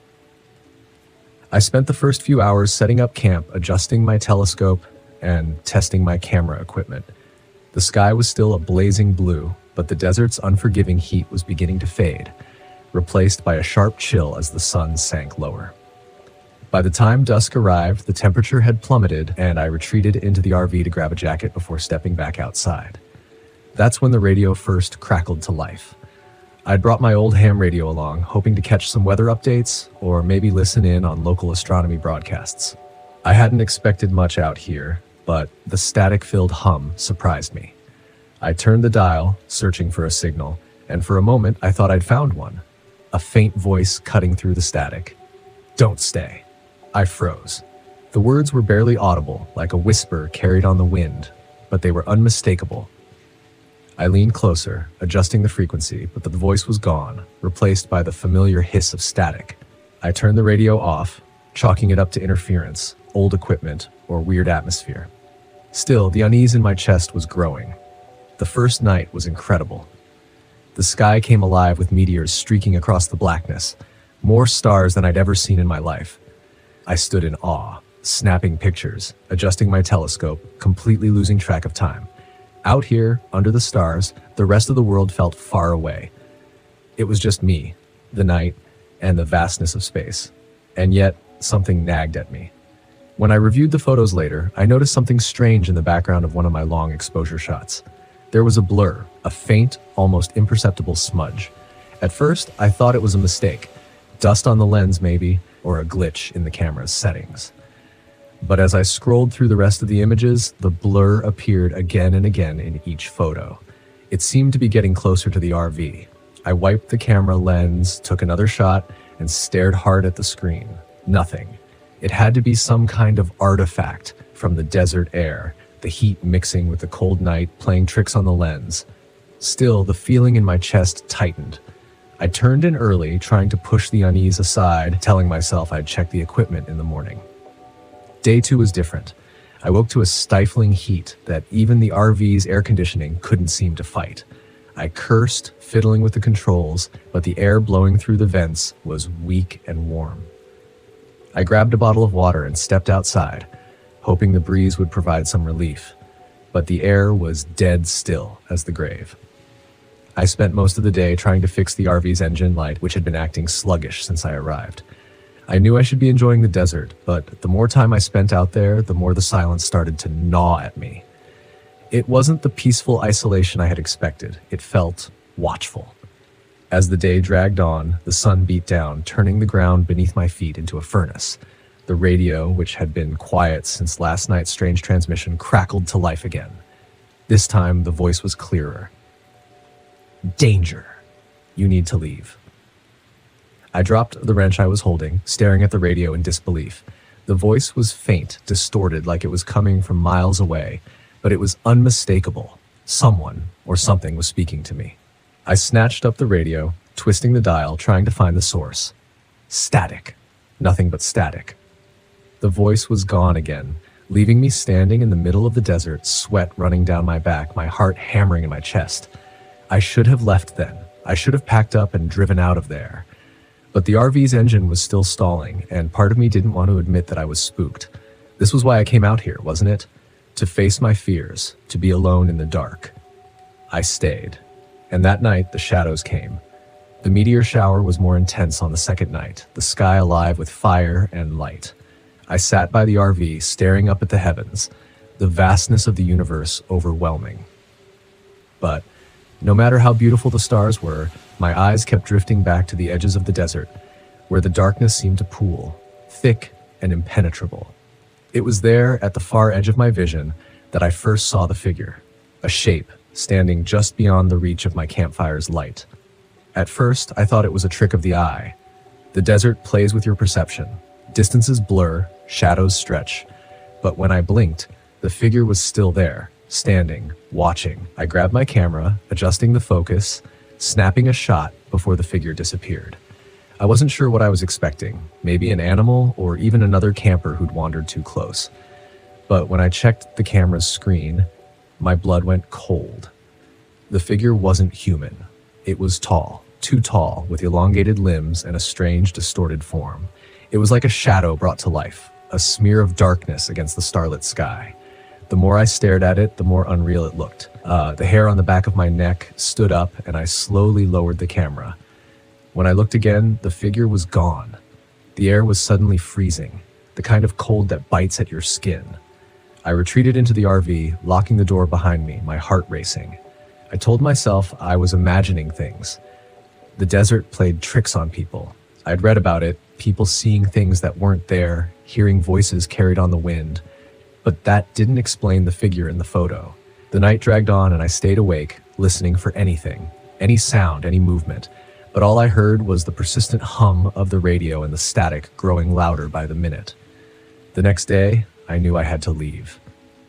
I spent the first few hours setting up camp, adjusting my telescope and testing my camera equipment. The sky was still a blazing blue, but the desert's unforgiving heat was beginning to fade, replaced by a sharp chill as the sun sank lower. By the time dusk arrived, the temperature had plummeted and I retreated into the RV to grab a jacket before stepping back outside. That's when the radio first crackled to life. I'd brought my old ham radio along, hoping to catch some weather updates or maybe listen in on local astronomy broadcasts. I hadn't expected much out here, but the static-filled hum surprised me. I turned the dial, searching for a signal, and for a moment I thought I'd found one. A faint voice cutting through the static. "Don't stay." I froze. The words were barely audible, like a whisper carried on the wind, but they were unmistakable. I leaned closer, adjusting the frequency, but the voice was gone, replaced by the familiar hiss of static. I turned the radio off, chalking it up to interference, old equipment, or weird atmosphere. Still, the unease in my chest was growing. The first night was incredible. The sky came alive with meteors streaking across the blackness, more stars than I'd ever seen in my life. I stood in awe, snapping pictures, adjusting my telescope, completely losing track of time. Out here, under the stars, the rest of the world felt far away. It was just me, the night, and the vastness of space. And yet, something nagged at me. When I reviewed the photos later, I noticed something strange in the background of one of my long exposure shots. There was a blur, a faint, almost imperceptible smudge. At first, I thought it was a mistake. Dust on the lens, maybe, or a glitch in the camera's settings. But as I scrolled through the rest of the images, the blur appeared again and again in each photo. It seemed to be getting closer to the RV. I wiped the camera lens, took another shot, and stared hard at the screen. Nothing. It had to be some kind of artifact from the desert air, the heat mixing with the cold night, playing tricks on the lens. Still, the feeling in my chest tightened. I turned in early, trying to push the unease aside, telling myself I'd check the equipment in the morning. Day 2 was different. I woke to a stifling heat that even the RV's air conditioning couldn't seem to fight. I cursed, fiddling with the controls, but the air blowing through the vents was weak and warm. I grabbed a bottle of water and stepped outside, hoping the breeze would provide some relief. But the air was dead still as the grave. I spent most of the day trying to fix the RV's engine light, which had been acting sluggish since I arrived. I knew I should be enjoying the desert, but the more time I spent out there, the more the silence started to gnaw at me. It wasn't the peaceful isolation I had expected. It felt watchful. As the day dragged on, the sun beat down, turning the ground beneath my feet into a furnace. The radio, which had been quiet since last night's strange transmission, crackled to life again. This time, the voice was clearer. "Danger. You need to leave." I dropped the wrench I was holding, staring at the radio in disbelief. The voice was faint, distorted, like it was coming from miles away, but it was unmistakable. Someone or something was speaking to me. I snatched up the radio, twisting the dial, trying to find the source. Static. Nothing but static. The voice was gone again, leaving me standing in the middle of the desert, sweat running down my back, my heart hammering in my chest. I should have left then. I should have packed up and driven out of there. But the RV's engine was still stalling, and part of me didn't want to admit that I was spooked. This was why I came out here, wasn't it? To face my fears, to be alone in the dark. I stayed. And that night, the shadows came. The meteor shower was more intense on the second night, the sky alive with fire and light. I sat by the RV, staring up at the heavens, the vastness of the universe overwhelming. But no matter how beautiful the stars were, my eyes kept drifting back to the edges of the desert, where the darkness seemed to pool, thick and impenetrable. It was there, at the far edge of my vision, that I first saw the figure, a shape standing just beyond the reach of my campfire's light. At first, I thought it was a trick of the eye. The desert plays with your perception. Distances blur, shadows stretch. But when I blinked, the figure was still there, standing, watching. I grabbed my camera, adjusting the focus, snapping a shot before the figure disappeared. I wasn't sure what I was expecting, maybe an animal or even another camper who'd wandered too close. But when I checked the camera's screen, my blood went cold. The figure wasn't human. It was tall, too tall, with elongated limbs and a strange, distorted form. It was like a shadow brought to life, a smear of darkness against the starlit sky. The more I stared at it, the more unreal it looked. The hair on the back of my neck stood up, and I slowly lowered the camera. When I looked again, the figure was gone. The air was suddenly freezing, the kind of cold that bites at your skin. I retreated into the RV, locking the door behind me, my heart racing. I told myself I was imagining things. The desert played tricks on people. I'd read about it, people seeing things that weren't there, hearing voices carried on the wind. But that didn't explain the figure in the photo. The night dragged on and I stayed awake, listening for anything, any sound, any movement. But all I heard was the persistent hum of the radio and the static growing louder by the minute. The next day, I knew I had to leave.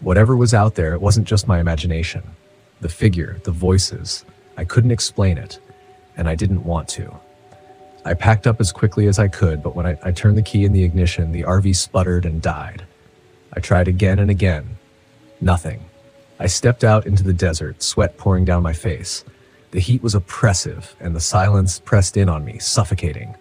Whatever was out there, it wasn't just my imagination. The figure, the voices, I couldn't explain it, and I didn't want to. I packed up as quickly as I could, but when I turned the key in the ignition, the RV sputtered and died. I tried again and again. Nothing. I stepped out into the desert, sweat pouring down my face. The heat was oppressive, and the silence pressed in on me, suffocating.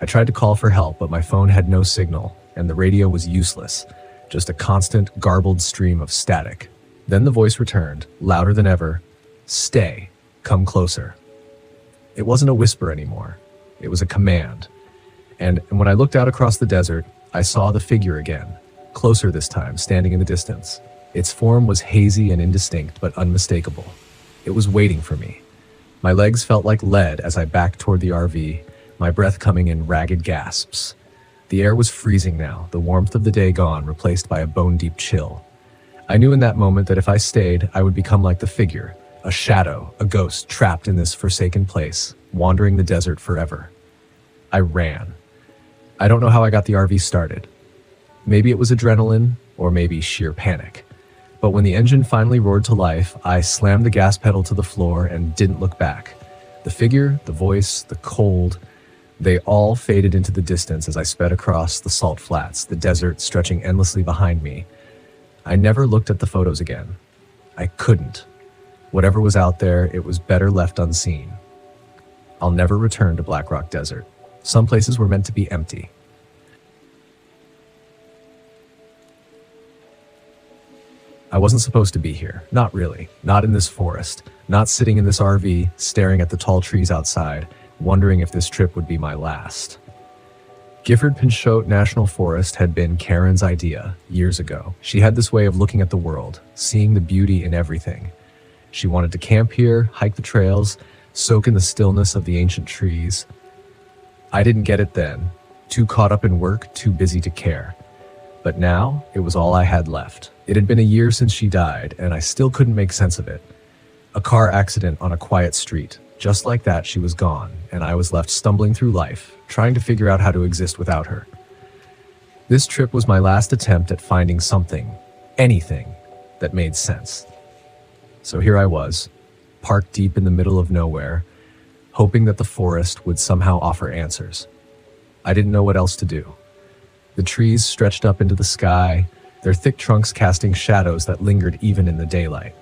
I tried to call for help, but my phone had no signal, and the radio was useless, just a constant, garbled stream of static. Then the voice returned, louder than ever. Stay. Come closer. It wasn't a whisper anymore. It was a command. And when I looked out across the desert, I saw the figure again, closer this time, standing in the distance. Its form was hazy and indistinct, but unmistakable. It was waiting for me. My legs felt like lead as I backed toward the RV, my breath coming in ragged gasps. The air was freezing now, the warmth of the day gone, replaced by a bone-deep chill. I knew in that moment that if I stayed, I would become like the figure, a shadow, a ghost trapped in this forsaken place, wandering the desert forever. I ran. I don't know how I got the RV started. Maybe it was adrenaline, or maybe sheer panic. But when the engine finally roared to life, I slammed the gas pedal to the floor and didn't look back. The figure, the voice, the cold, they all faded into the distance as I sped across the salt flats, the desert stretching endlessly behind me. I never looked at the photos again. I couldn't. Whatever was out there, it was better left unseen. I'll never return to Black Rock Desert. Some places were meant to be empty. I wasn't supposed to be here. Not really. Not in this forest. Not sitting in this RV, staring at the tall trees outside, wondering if this trip would be my last. Gifford Pinchot National Forest had been Karen's idea years ago. She had this way of looking at the world, seeing the beauty in everything. She wanted to camp here, hike the trails, soak in the stillness of the ancient trees. I didn't get it then. Too caught up in work, too busy to care. But now, it was all I had left. It had been a year since she died, and I still couldn't make sense of it. A car accident on a quiet street, Just like that, she was gone, and I was left stumbling through life, trying to figure out how to exist without her. This trip was my last attempt at finding something, anything, that made sense. So here I was, parked deep in the middle of nowhere, hoping that the forest would somehow offer answers. I didn't know what else to do. The trees stretched up into the sky, their thick trunks casting shadows that lingered even in the daylight.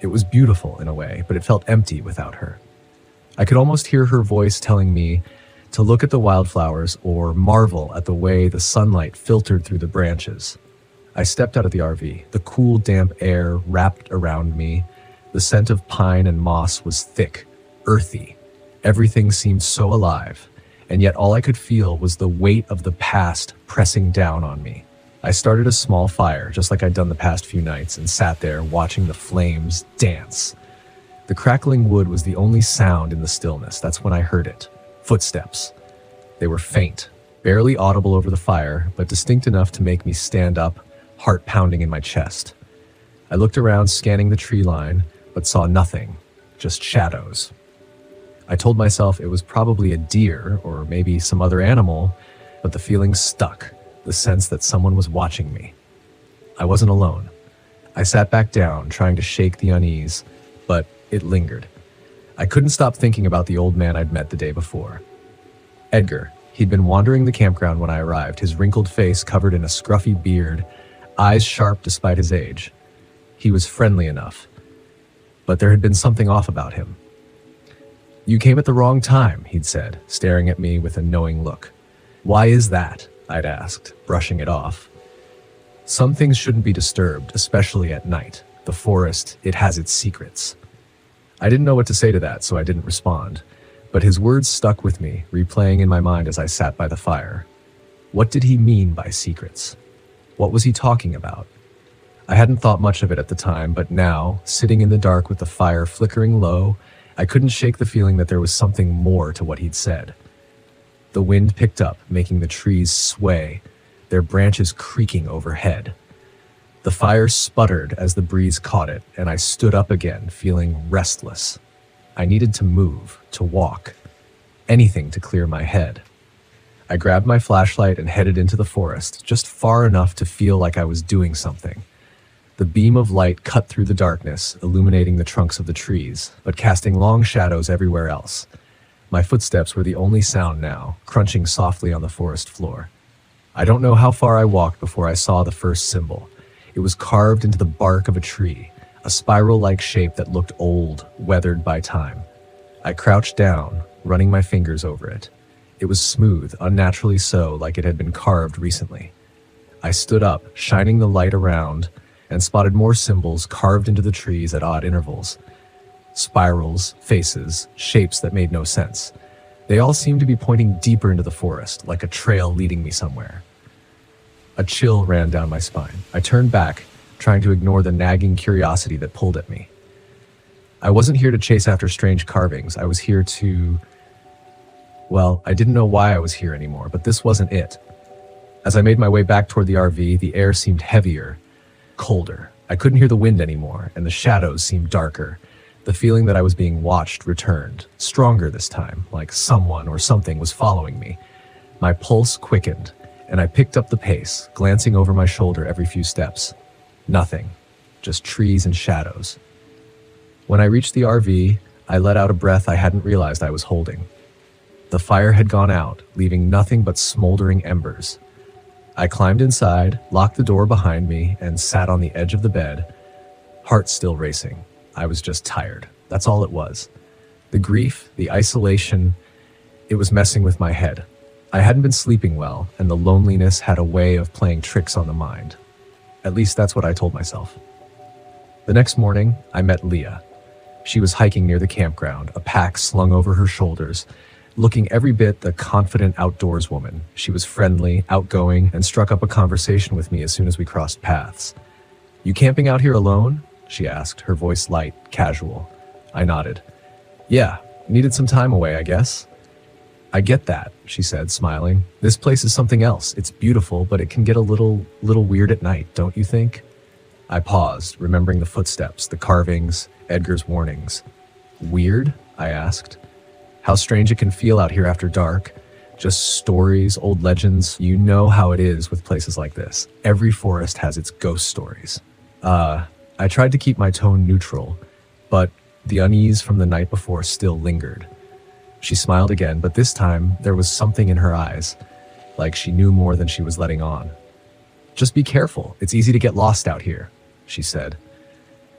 It was beautiful in a way, but it felt empty without her. I could almost hear her voice telling me to look at the wildflowers or marvel at the way the sunlight filtered through the branches. I stepped out of the RV. The cool, damp air wrapped around me. The scent of pine and moss was thick, earthy. Everything seemed so alive, and yet all I could feel was the weight of the past pressing down on me. I started a small fire, just like I'd done the past few nights, and sat there watching the flames dance. The crackling wood was the only sound in the stillness. That's when I heard it. Footsteps. They were faint, barely audible over the fire, but distinct enough to make me stand up, heart pounding in my chest. I looked around, scanning the tree line, but saw nothing, just shadows. I told myself it was probably a deer or maybe some other animal, but the feeling stuck, the sense that someone was watching me. I wasn't alone. I sat back down, trying to shake the unease, but it lingered. I couldn't stop thinking about the old man I'd met the day before. Edgar. He'd been wandering the campground when I arrived, his wrinkled face covered in a scruffy beard, eyes sharp despite his age. He was friendly enough, but there had been something off about him. "You came at the wrong time," he'd said, staring at me with a knowing look. "Why is that?" I'd asked, brushing it off. "Some things shouldn't be disturbed, especially at night. The forest, it has its secrets." I didn't know what to say to that, so I didn't respond, but his words stuck with me, replaying in my mind as I sat by the fire. What did he mean by secrets? What was he talking about? I hadn't thought much of it at the time, but now, sitting in the dark with the fire flickering low, I couldn't shake the feeling that there was something more to what he'd said. The wind picked up, making the trees sway, their branches creaking overhead. The fire sputtered as the breeze caught it, and I stood up again, feeling restless. I needed to move, to walk, anything to clear my head. I grabbed my flashlight and headed into the forest, just far enough to feel like I was doing something. The beam of light cut through the darkness, illuminating the trunks of the trees, but casting long shadows everywhere else. My footsteps were the only sound now, crunching softly on the forest floor. I don't know how far I walked before I saw the first symbol. It was carved into the bark of a tree, a spiral-like shape that looked old, weathered by time. I crouched down, running my fingers over it. It was smooth, unnaturally so, like it had been carved recently. I stood up, shining the light around, and spotted more symbols carved into the trees at odd intervals. Spirals, faces, shapes that made no sense. They all seemed to be pointing deeper into the forest, like a trail leading me somewhere. A chill ran down my spine. I turned back, trying to ignore the nagging curiosity that pulled at me. I wasn't here to chase after strange carvings. I was here to... Well, I didn't know why I was here anymore, but this wasn't it. As I made my way back toward the RV, the air seemed heavier, colder. I couldn't hear the wind anymore, and the shadows seemed darker. The feeling that I was being watched returned, stronger this time, like someone or something was following me. My pulse quickened, and I picked up the pace, glancing over my shoulder every few steps. Nothing, just trees and shadows. When I reached the RV, I let out a breath I hadn't realized I was holding. The fire had gone out, leaving nothing but smoldering embers. I climbed inside, locked the door behind me, and sat on the edge of the bed, heart still racing. I was just tired. That's all it was. The grief, the isolation, it was messing with my head. I hadn't been sleeping well, and the loneliness had a way of playing tricks on the mind. At least that's what I told myself. The next morning, I met Leah. She was hiking near the campground, a pack slung over her shoulders, looking every bit the confident outdoors woman. She was friendly, outgoing, and struck up a conversation with me as soon as we crossed paths. "You camping out here alone?" she asked, her voice light, casual. I nodded. "Yeah, needed some time away, I guess." "I get that," she said, smiling. "This place is something else. It's beautiful, but it can get a little weird at night, don't you think?" I paused, remembering the footsteps, the carvings, Edgar's warnings. Weird? I asked. How strange it can feel out here after dark. Just stories, old legends. You know how it is with places like this. Every forest has its ghost stories. I tried to keep my tone neutral, but the unease from the night before still lingered. She smiled again, but this time there was something in her eyes, like she knew more than she was letting on. Just be careful. It's easy to get lost out here, she said.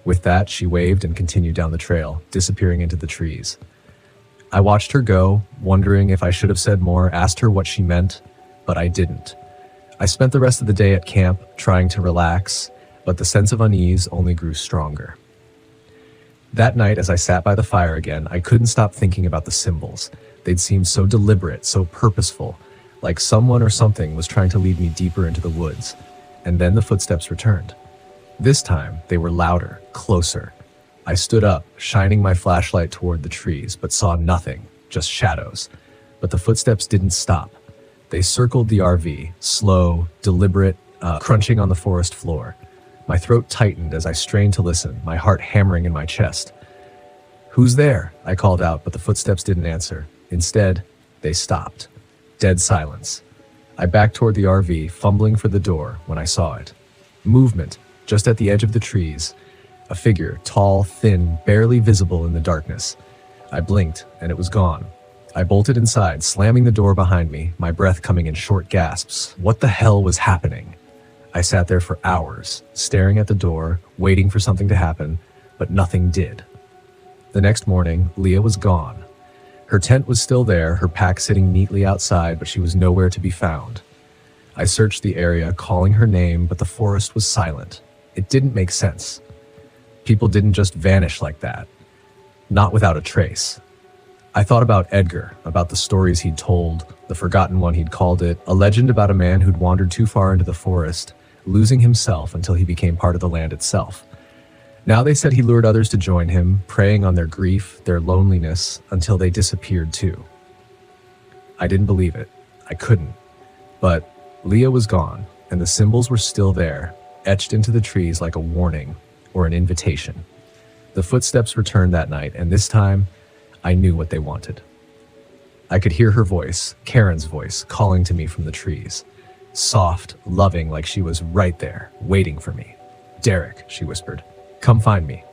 With that, she waved and continued down the trail, disappearing into the trees. I watched her go, wondering if I should have said more, asked her what she meant, but I didn't. I spent the rest of the day at camp, trying to relax, but the sense of unease only grew stronger. That night, as I sat by the fire again, I couldn't stop thinking about the symbols. They'd seemed so deliberate, so purposeful, like someone or something was trying to lead me deeper into the woods. And then the footsteps returned. This time, they were louder, closer. I stood up, shining my flashlight toward the trees, but saw nothing, just shadows. But the footsteps didn't stop. They circled the RV, slow, deliberate, crunching on the forest floor. My throat tightened as I strained to listen, my heart hammering in my chest. "Who's there?" I called out, but the footsteps didn't answer. Instead, they stopped. Dead silence. I backed toward the RV, fumbling for the door when I saw it. Movement, just at the edge of the trees. A figure, tall, thin, barely visible in the darkness. I blinked, and it was gone. I bolted inside, slamming the door behind me, my breath coming in short gasps. What the hell was happening? I sat there for hours, staring at the door, waiting for something to happen, but nothing did. The next morning, Leah was gone. Her tent was still there, her pack sitting neatly outside, but she was nowhere to be found. I searched the area, calling her name, but the forest was silent. It didn't make sense. People didn't just vanish like that. Not without a trace. I thought about Edgar, about the stories he'd told, the forgotten one he'd called it, a legend about a man who'd wandered too far into the forest, losing himself until he became part of the land itself. Now they said he lured others to join him, preying on their grief, their loneliness, until they disappeared too. I didn't believe it. I couldn't. But Leah was gone, and the symbols were still there, etched into the trees like a warning or an invitation. The footsteps returned that night, and this time, I knew what they wanted. I could hear her voice, Karen's voice, calling to me from the trees. Soft, loving, like she was right there, waiting for me. "Derek," she whispered, "come find me."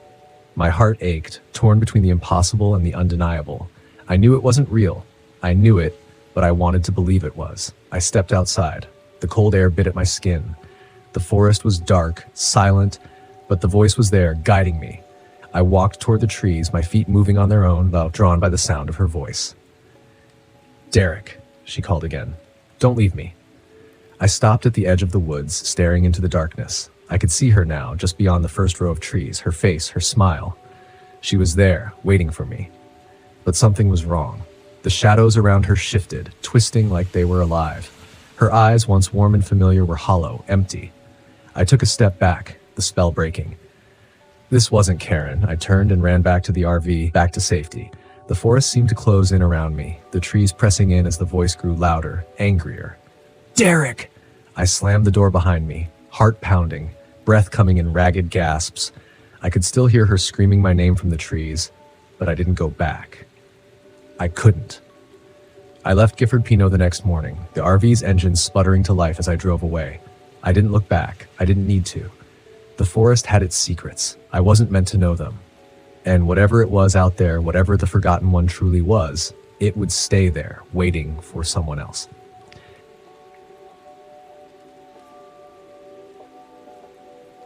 My heart ached, torn between the impossible and the undeniable. I knew it wasn't real. I knew it, but I wanted to believe it was. I stepped outside. The cold air bit at my skin. The forest was dark, silent, but the voice was there, guiding me. I walked toward the trees, my feet moving on their own, though drawn by the sound of her voice. "Derek," she called again, "don't leave me." I stopped at the edge of the woods, staring into the darkness. I could see her now, just beyond the first row of trees, her face, her smile. She was there, waiting for me. But something was wrong. The shadows around her shifted, twisting like they were alive. Her eyes, once warm and familiar, were hollow, empty. I took a step back, the spell breaking. This wasn't Karen. I turned and ran back to the RV, back to safety. The forest seemed to close in around me, the trees pressing in as the voice grew louder, angrier. "Derek!" I slammed the door behind me, heart pounding, breath coming in ragged gasps. I could still hear her screaming my name from the trees, but I didn't go back. I couldn't. I left Gifford Pinot the next morning, the RV's engine sputtering to life as I drove away. I didn't look back. I didn't need to. The forest had its secrets. I wasn't meant to know them. And whatever it was out there, whatever the forgotten one truly was, it would stay there, waiting for someone else.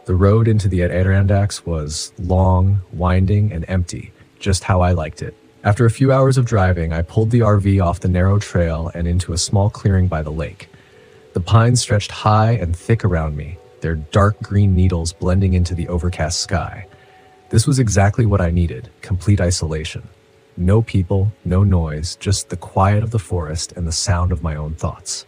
The road into the Adirondacks was long, winding, and empty, just how I liked it. After a few hours of driving, I pulled the RV off the narrow trail and into a small clearing by the lake. The pines stretched high and thick around me, their dark green needles blending into the overcast sky. This was exactly what I needed, complete isolation. No people, no noise, just the quiet of the forest and the sound of my own thoughts.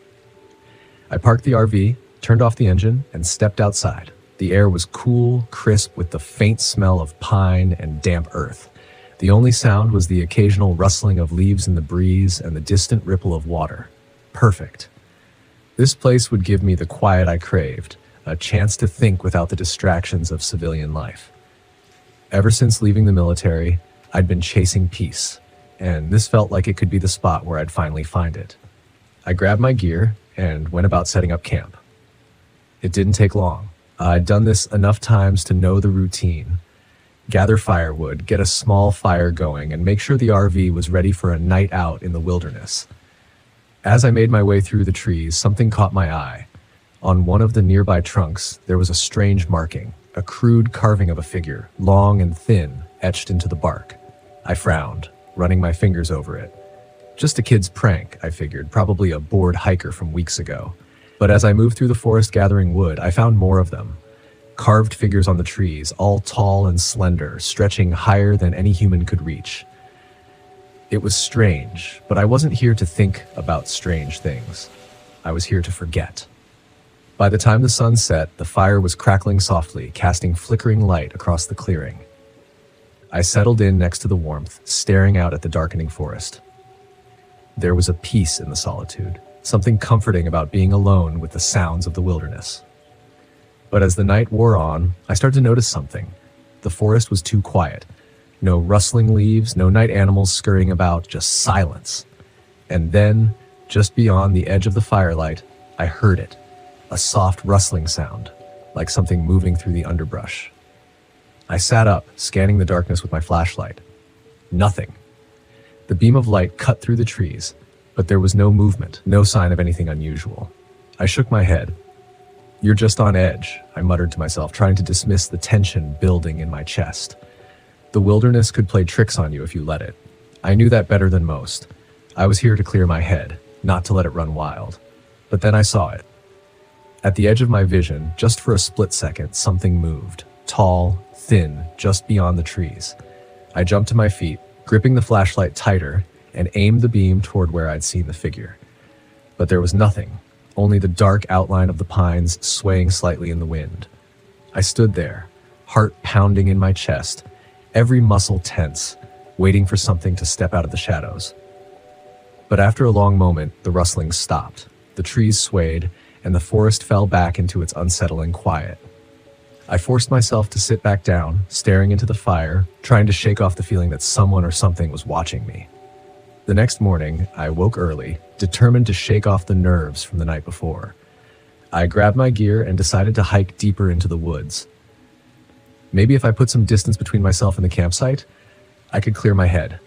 I parked the RV, turned off the engine, and stepped outside. The air was cool, crisp, with the faint smell of pine and damp earth. The only sound was the occasional rustling of leaves in the breeze and the distant ripple of water. Perfect. This place would give me the quiet I craved, a chance to think without the distractions of civilian life. Ever since leaving the military, I'd been chasing peace, and this felt like it could be the spot where I'd finally find it. I grabbed my gear and went about setting up camp. It didn't take long. I'd done this enough times to know the routine. Gather firewood, get a small fire going, and make sure the RV was ready for a night out in the wilderness. As I made my way through the trees, something caught my eye. On one of the nearby trunks, there was a strange marking, a crude carving of a figure, long and thin, etched into the bark. I frowned, running my fingers over it. Just a kid's prank, I figured, probably a bored hiker from weeks ago. But as I moved through the forest gathering wood, I found more of them. Carved figures on the trees, all tall and slender, stretching higher than any human could reach. It was strange, but I wasn't here to think about strange things. I was here to forget. By the time the sun set, the fire was crackling softly, casting flickering light across the clearing. I settled in next to the warmth, staring out at the darkening forest. There was a peace in the solitude, something comforting about being alone with the sounds of the wilderness. But as the night wore on, I started to notice something. The forest was too quiet. No rustling leaves, no night animals scurrying about, just silence. And then, just beyond the edge of the firelight, I heard it. A soft rustling sound, like something moving through the underbrush. I sat up, scanning the darkness with my flashlight. Nothing. The beam of light cut through the trees, but there was no movement, no sign of anything unusual. I shook my head. "You're just on edge," I muttered to myself, trying to dismiss the tension building in my chest. The wilderness could play tricks on you if you let it. I knew that better than most. I was here to clear my head, not to let it run wild. But then I saw it. At the edge of my vision, just for a split second, something moved. Tall, thin, just beyond the trees. I jumped to my feet, gripping the flashlight tighter, and aimed the beam toward where I'd seen the figure. But there was nothing. Only the dark outline of the pines swaying slightly in the wind. I stood there, heart pounding in my chest, every muscle tense, waiting for something to step out of the shadows. But after a long moment, the rustling stopped. The trees swayed, and the forest fell back into its unsettling quiet. I forced myself to sit back down, staring into the fire, trying to shake off the feeling that someone or something was watching me. The next morning, I woke early, determined to shake off the nerves from the night before. I grabbed my gear and decided to hike deeper into the woods. Maybe if I put some distance between myself and the campsite, I could clear my head.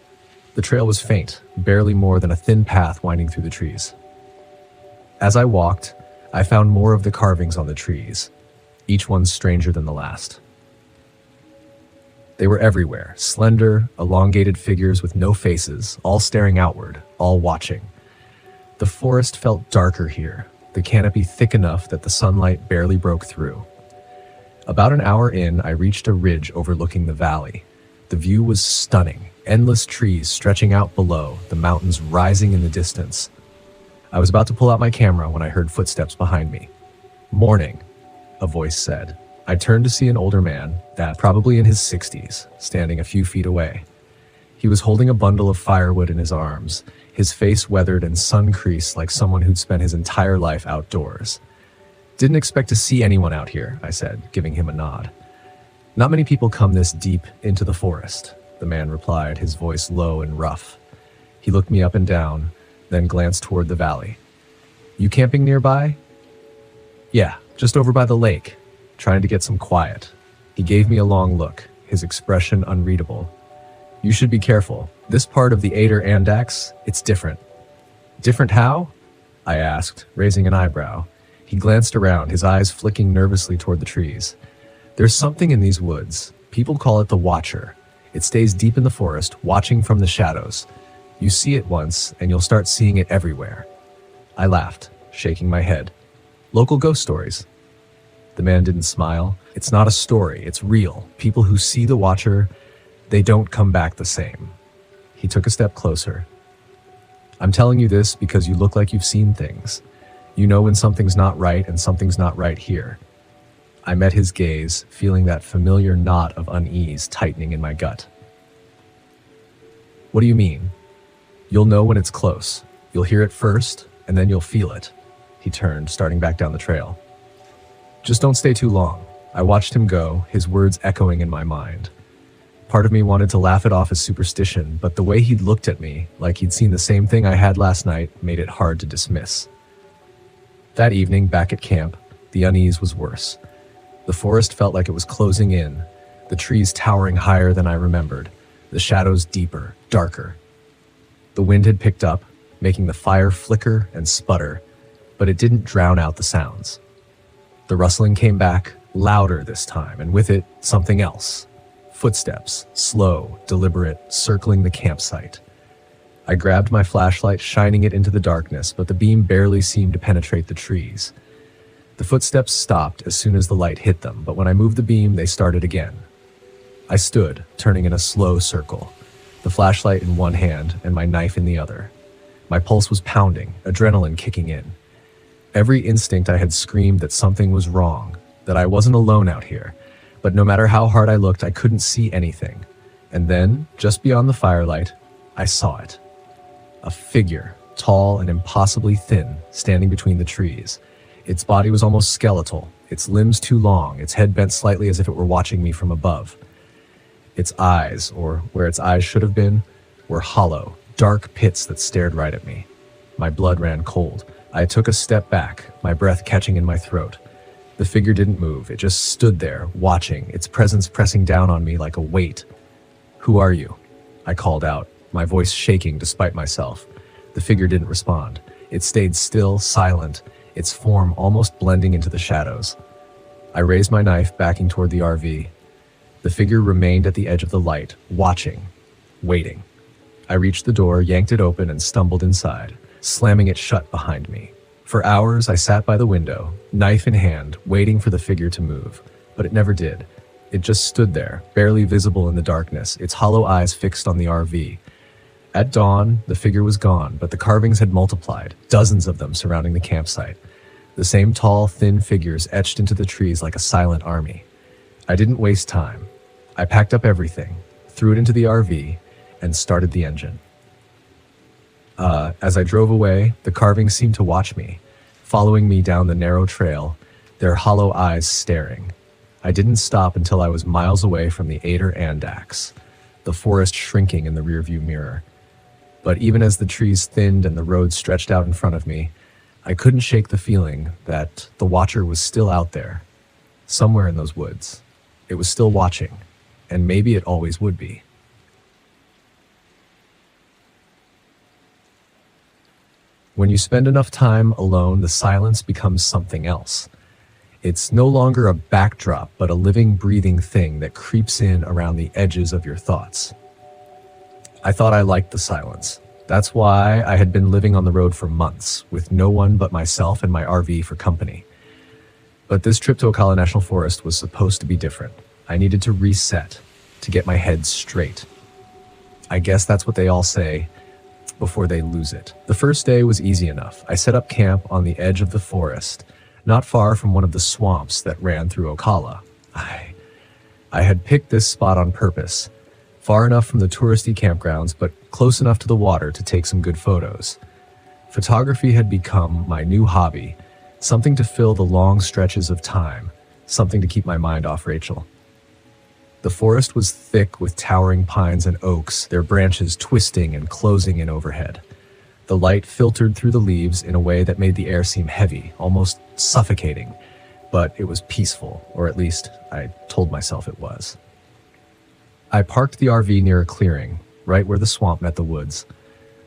The trail was faint, barely more than a thin path winding through the trees. As I walked, I found more of the carvings on the trees, each one stranger than the last. They were everywhere, slender, elongated figures with no faces, all staring outward, all watching. The forest felt darker here, the canopy thick enough that the sunlight barely broke through. About an hour in, I reached a ridge overlooking the valley. The view was stunning, endless trees stretching out below, the mountains rising in the distance. I was about to pull out my camera when I heard footsteps behind me. "Morning," a voice said. I turned to see an older man, probably in his 60s, standing a few feet away. He was holding a bundle of firewood in his arms, his face weathered and sun-creased like someone who'd spent his entire life outdoors. "Didn't expect to see anyone out here," I said, giving him a nod. "Not many people come this deep into the forest," the man replied, his voice low and rough. He looked me up and down, then glanced toward the valley. "You camping nearby?" "Yeah, just over by the lake, trying to get some quiet." He gave me a long look, his expression unreadable. "You should be careful. This part of the Ader Andax, it's different." "Different how?" I asked, raising an eyebrow. He glanced around, his eyes flicking nervously toward the trees. "There's something in these woods. People call it the Watcher. It stays deep in the forest, watching from the shadows. You see it once, and you'll start seeing it everywhere." I laughed, shaking my head. "Local ghost stories." The man didn't smile. "It's not a story, it's real. People who see the Watcher, they don't come back the same." He took a step closer. "I'm telling you this because you look like you've seen things. You know when something's not right and something's not right here." I met his gaze, feeling that familiar knot of unease tightening in my gut. "What do you mean?" "You'll know when it's close. You'll hear it first, and then you'll feel it." He turned, starting back down the trail. "Just don't stay too long." I watched him go, his words echoing in my mind. Part of me wanted to laugh it off as superstition, but the way he'd looked at me, like he'd seen the same thing I had last night, made it hard to dismiss. That evening, back at camp, the unease was worse. The forest felt like it was closing in, the trees towering higher than I remembered, the shadows deeper, darker. The wind had picked up, making the fire flicker and sputter, but it didn't drown out the sounds. The rustling came back, louder this time, and with it, something else. Footsteps, slow, deliberate, circling the campsite. I grabbed my flashlight, shining it into the darkness, but the beam barely seemed to penetrate the trees. The footsteps stopped as soon as the light hit them, but when I moved the beam, they started again. I stood, turning in a slow circle, the flashlight in one hand and my knife in the other. My pulse was pounding, adrenaline kicking in. Every instinct I had screamed that something was wrong, that I wasn't alone out here, but no matter how hard I looked, I couldn't see anything. And then, just beyond the firelight, I saw it. A figure, tall and impossibly thin, standing between the trees. Its body was almost skeletal, its limbs too long, its head bent slightly as if it were watching me from above. Its eyes, or where its eyes should have been, were hollow, dark pits that stared right at me. My blood ran cold. I took a step back, my breath catching in my throat. The figure didn't move, it just stood there, watching, its presence pressing down on me like a weight. "Who are you?" I called out, my voice shaking despite myself. The figure didn't respond. It stayed still, silent, its form almost blending into the shadows. I raised my knife, backing toward the RV. The figure remained at the edge of the light, watching, waiting. I reached the door, yanked it open, and stumbled inside, slamming it shut behind me. For hours, I sat by the window, knife in hand, waiting for the figure to move, but it never did. It just stood there, barely visible in the darkness, its hollow eyes fixed on the RV. At dawn, the figure was gone, but the carvings had multiplied, dozens of them surrounding the campsite. The same tall, thin figures etched into the trees like a silent army. I didn't waste time. I packed up everything, threw it into the RV, and started the engine. As I drove away, the carvings seemed to watch me, following me down the narrow trail, their hollow eyes staring. I didn't stop until I was miles away from the Ader Andax, the forest shrinking in the rearview mirror. But even as the trees thinned and the road stretched out in front of me, I couldn't shake the feeling that the Watcher was still out there, somewhere in those woods. It was still watching, and maybe it always would be. When you spend enough time alone, the silence becomes something else. It's no longer a backdrop, but a living, breathing thing that creeps in around the edges of your thoughts. I thought I liked the silence. That's why I had been living on the road for months, with no one but myself and my RV for company. But this trip to Ocala National Forest was supposed to be different. I needed to reset, to get my head straight. I guess that's what they all say before they lose it. The first day was easy enough. I set up camp on the edge of the forest, not far from one of the swamps that ran through Ocala. I had picked this spot on purpose, far enough from the touristy campgrounds, but close enough to the water to take some good photos. Photography had become my new hobby, something to fill the long stretches of time, something to keep my mind off Rachel. The forest was thick with towering pines and oaks, their branches twisting and closing in overhead. The light filtered through the leaves in a way that made the air seem heavy, almost suffocating, but it was peaceful, or at least I told myself it was. I parked the RV near a clearing, right where the swamp met the woods.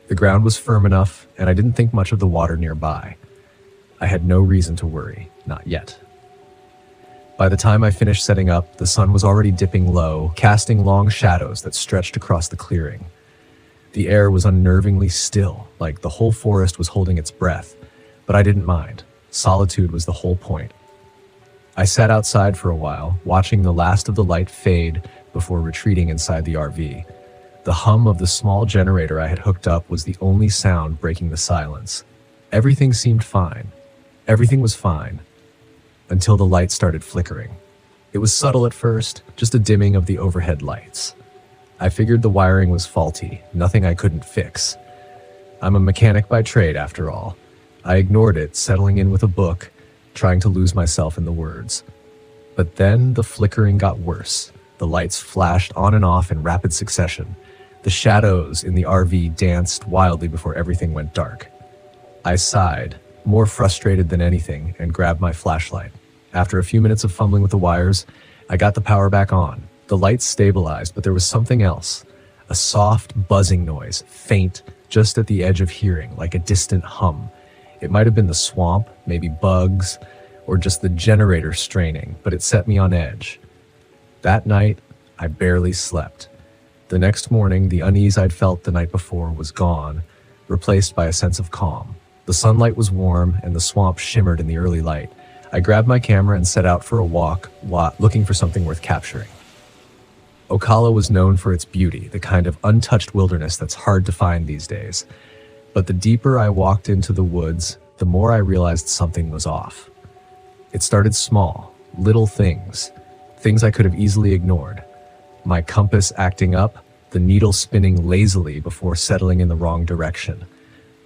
The ground was firm enough, and I didn't think much of the water nearby. I had no reason to worry, not yet. By the time I finished setting up, the sun was already dipping low, casting long shadows that stretched across the clearing. The air was unnervingly still, like the whole forest was holding its breath, but I didn't mind. Solitude was the whole point. I sat outside for a while, watching the last of the light fade before retreating inside the RV. The hum of the small generator I had hooked up was the only sound breaking the silence. Everything seemed fine. Everything was fine, until the light started flickering. It was subtle at first, just a dimming of the overhead lights. I figured the wiring was faulty, nothing I couldn't fix. I'm a mechanic by trade, after all. I ignored it, settling in with a book, trying to lose myself in the words. But then the flickering got worse. The lights flashed on and off in rapid succession. The shadows in the RV danced wildly before everything went dark. I sighed, more frustrated than anything, and grabbed my flashlight. After a few minutes of fumbling with the wires, I got the power back on. The lights stabilized, but there was something else. A soft, buzzing noise, faint, just at the edge of hearing, like a distant hum. It might have been the swamp, maybe bugs, or just the generator straining, but it set me on edge. That night, I barely slept. The next morning, the unease I'd felt the night before was gone, replaced by a sense of calm. The sunlight was warm, and the swamp shimmered in the early light. I grabbed my camera and set out for a walk, looking for something worth capturing. Ocala was known for its beauty, the kind of untouched wilderness that's hard to find these days. But the deeper I walked into the woods, the more I realized something was off. It started small, little things I could have easily ignored. My compass acting up, the needle spinning lazily before settling in the wrong direction.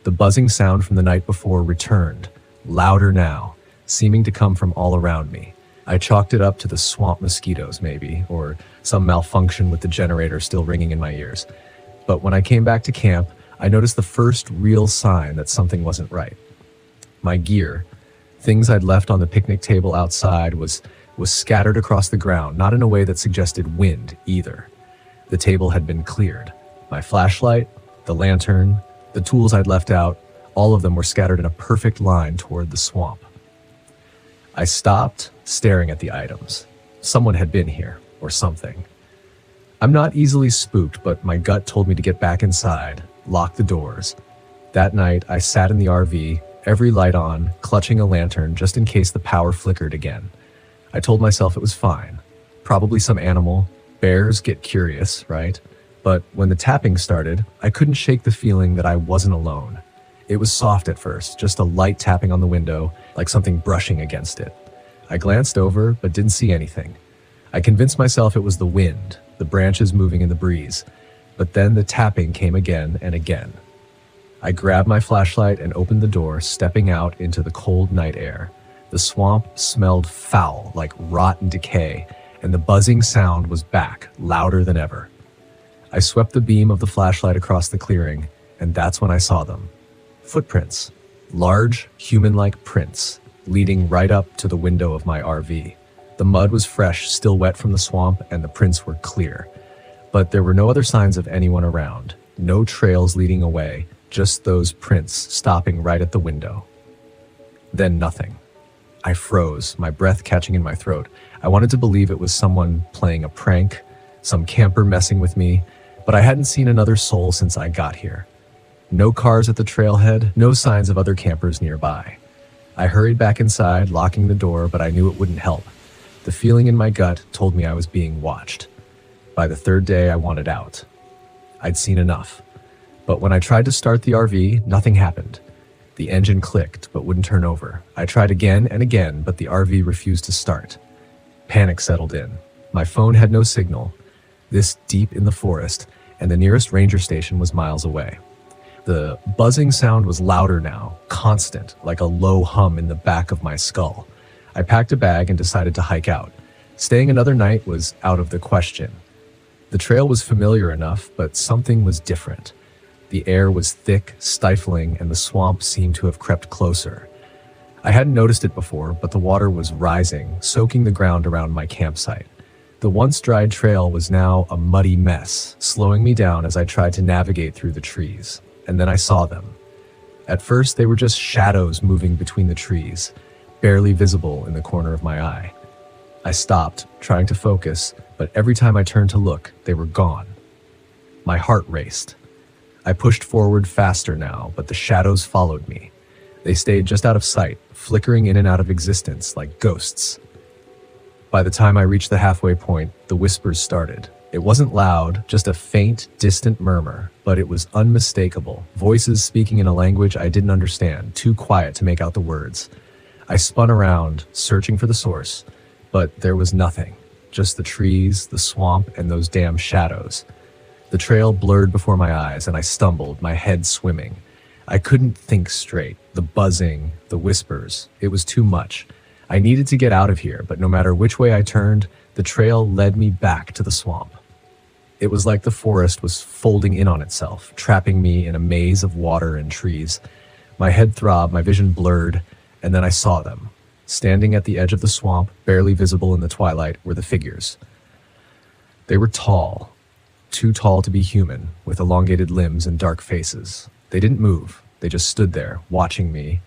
The buzzing sound from the night before returned, louder now, seeming to come from all around me. I chalked it up to the swamp mosquitoes maybe, or some malfunction with the generator still ringing in my ears. But when I came back to camp, I noticed the first real sign that something wasn't right. My gear, things I'd left on the picnic table outside, was scattered across the ground, not in a way that suggested wind either. The table had been cleared. My flashlight, the lantern, the tools I'd left out, all of them were scattered in a perfect line toward the swamp. I stopped, staring at the items. Someone had been here, or something. I'm not easily spooked, but my gut told me to get back inside, lock the doors. That night, I sat in the RV, every light on, clutching a lantern just in case the power flickered again. I told myself it was fine. Probably some animal. Bears get curious, right? But when the tapping started, I couldn't shake the feeling that I wasn't alone. It was soft at first, just a light tapping on the window, like something brushing against it. I glanced over, but didn't see anything. I convinced myself it was the wind, the branches moving in the breeze. But then the tapping came again and again. I grabbed my flashlight and opened the door, stepping out into the cold night air. The swamp smelled foul, like rot and decay, and the buzzing sound was back, louder than ever. I swept the beam of the flashlight across the clearing, and that's when I saw them. Footprints. Large, human-like prints, leading right up to the window of my RV. The mud was fresh, still wet from the swamp, and the prints were clear. But there were no other signs of anyone around. No trails leading away, just those prints stopping right at the window. Then nothing. I froze, my breath catching in my throat. I wanted to believe it was someone playing a prank, some camper messing with me, but I hadn't seen another soul since I got here. No cars at the trailhead, no signs of other campers nearby. I hurried back inside, locking the door, but I knew it wouldn't help. The feeling in my gut told me I was being watched. By the third day, I wanted out. I'd seen enough. But when I tried to start the RV, nothing happened. The engine clicked, but wouldn't turn over. I tried again and again, but the RV refused to start. Panic settled in. My phone had no signal, this deep in the forest, and the nearest ranger station was miles away. The buzzing sound was louder now, constant, like a low hum in the back of my skull. I packed a bag and decided to hike out. Staying another night was out of the question. The trail was familiar enough, but something was different. The air was thick, stifling, and the swamp seemed to have crept closer. I hadn't noticed it before, but the water was rising, soaking the ground around my campsite. The once dried trail was now a muddy mess, slowing me down as I tried to navigate through the trees. And then I saw them. At first, they were just shadows moving between the trees, barely visible in the corner of my eye. I stopped, trying to focus, but every time I turned to look, they were gone. My heart raced. I pushed forward faster now, but the shadows followed me. They stayed just out of sight, flickering in and out of existence like ghosts. By the time I reached the halfway point, the whispers started. It wasn't loud, just a faint, distant murmur, but it was unmistakable. Voices speaking in a language I didn't understand, too quiet to make out the words. I spun around, searching for the source, but there was nothing. Just the trees, the swamp, and those damn shadows. The trail blurred before my eyes, and I stumbled, my head swimming. I couldn't think straight. The buzzing, the whispers, it was too much. I needed to get out of here, but no matter which way I turned, The trail led me back to the swamp. It was like the forest was folding in on itself, trapping me in a maze of water and trees. My head throbbed, my vision blurred, and then I saw them. Standing at the edge of the swamp, barely visible in the twilight, were the figures. They were tall, too tall to be human, with elongated limbs and dark faces. They didn't move. They just stood there, watching me,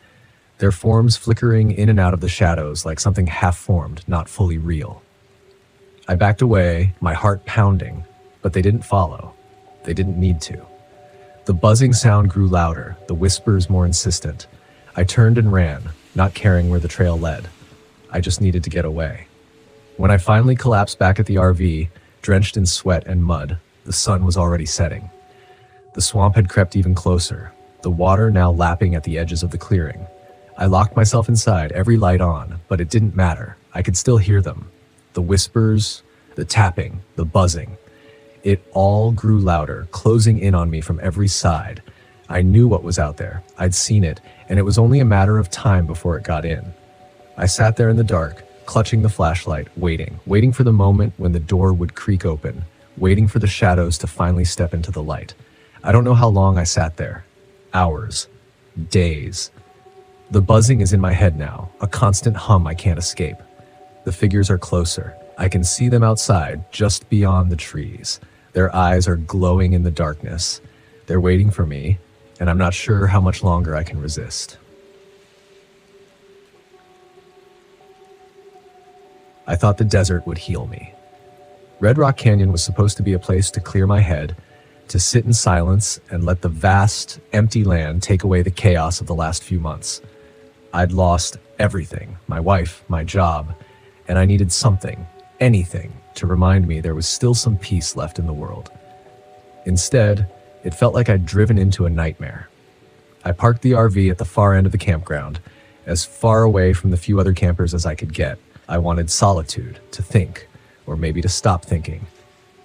their forms flickering in and out of the shadows like something half-formed, not fully real. I backed away, my heart pounding, but they didn't follow. They didn't need to. The buzzing sound grew louder, the whispers more insistent. I turned and ran, not caring where the trail led. I just needed to get away. When I finally collapsed back at the RV, drenched in sweat and mud, the sun was already setting. The swamp had crept even closer, the water now lapping at the edges of the clearing. I locked myself inside, every light on, but it didn't matter. I could still hear them. The whispers, the tapping, the buzzing. It all grew louder, closing in on me from every side. I knew what was out there. I'd seen it, and it was only a matter of time before it got in. I sat there in the dark, clutching the flashlight, waiting for the moment when the door would creak open, waiting for the shadows to finally step into the light. I don't know how long I sat there. Hours. Days. The buzzing is in my head now, a constant hum I can't escape. The figures are closer. I can see them outside, just beyond the trees. Their eyes are glowing in the darkness. They're waiting for me, and I'm not sure how much longer I can resist. I thought the desert would heal me. Red Rock Canyon was supposed to be a place to clear my head, to sit in silence and let the vast, empty land take away the chaos of the last few months. I'd lost everything, my wife, my job, and I needed something, anything, to remind me there was still some peace left in the world. Instead, it felt like I'd driven into a nightmare. I parked the RV at the far end of the campground, as far away from the few other campers as I could get. I wanted solitude, to think, or maybe to stop thinking.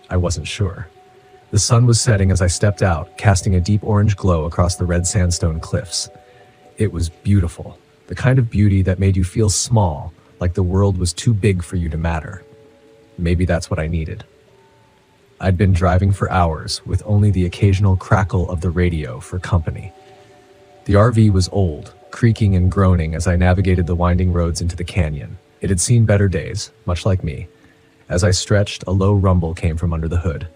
I wasn't sure. The sun was setting as I stepped out, casting a deep orange glow across the red sandstone cliffs. It was beautiful, the kind of beauty that made you feel small, like the world was too big for you to matter. Maybe that's what I needed. I'd been driving for hours, with only the occasional crackle of the radio for company. The RV was old, creaking and groaning as I navigated the winding roads into the canyon. It had seen better days, much like me. As I stretched, a low rumble came from under the hood.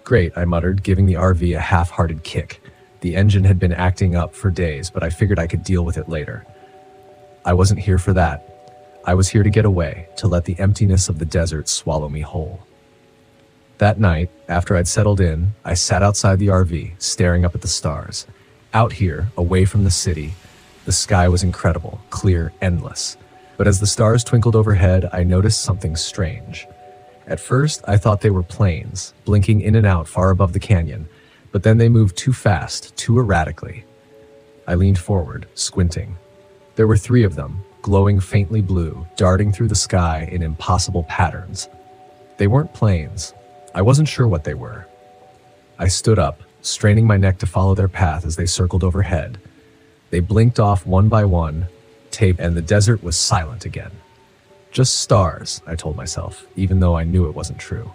Great, I muttered, giving the RV a half-hearted kick. The engine had been acting up for days, but I figured I could deal with it later. I wasn't here for that. I was here to get away, to let the emptiness of the desert swallow me whole. That night, after I'd settled in, I sat outside the RV, staring up at the stars. Out here, away from the city, the sky was incredible, clear, endless. But as the stars twinkled overhead, I noticed something strange. At first, I thought they were planes, blinking in and out far above the canyon, but then they moved too fast, too erratically. I leaned forward, squinting. There were 3 of them, glowing faintly blue, darting through the sky in impossible patterns. They weren't planes. I wasn't sure what they were. I stood up, straining my neck to follow their path as they circled overhead. They blinked off one by one, and the desert was silent again. Just stars, I told myself, even though I knew it wasn't true.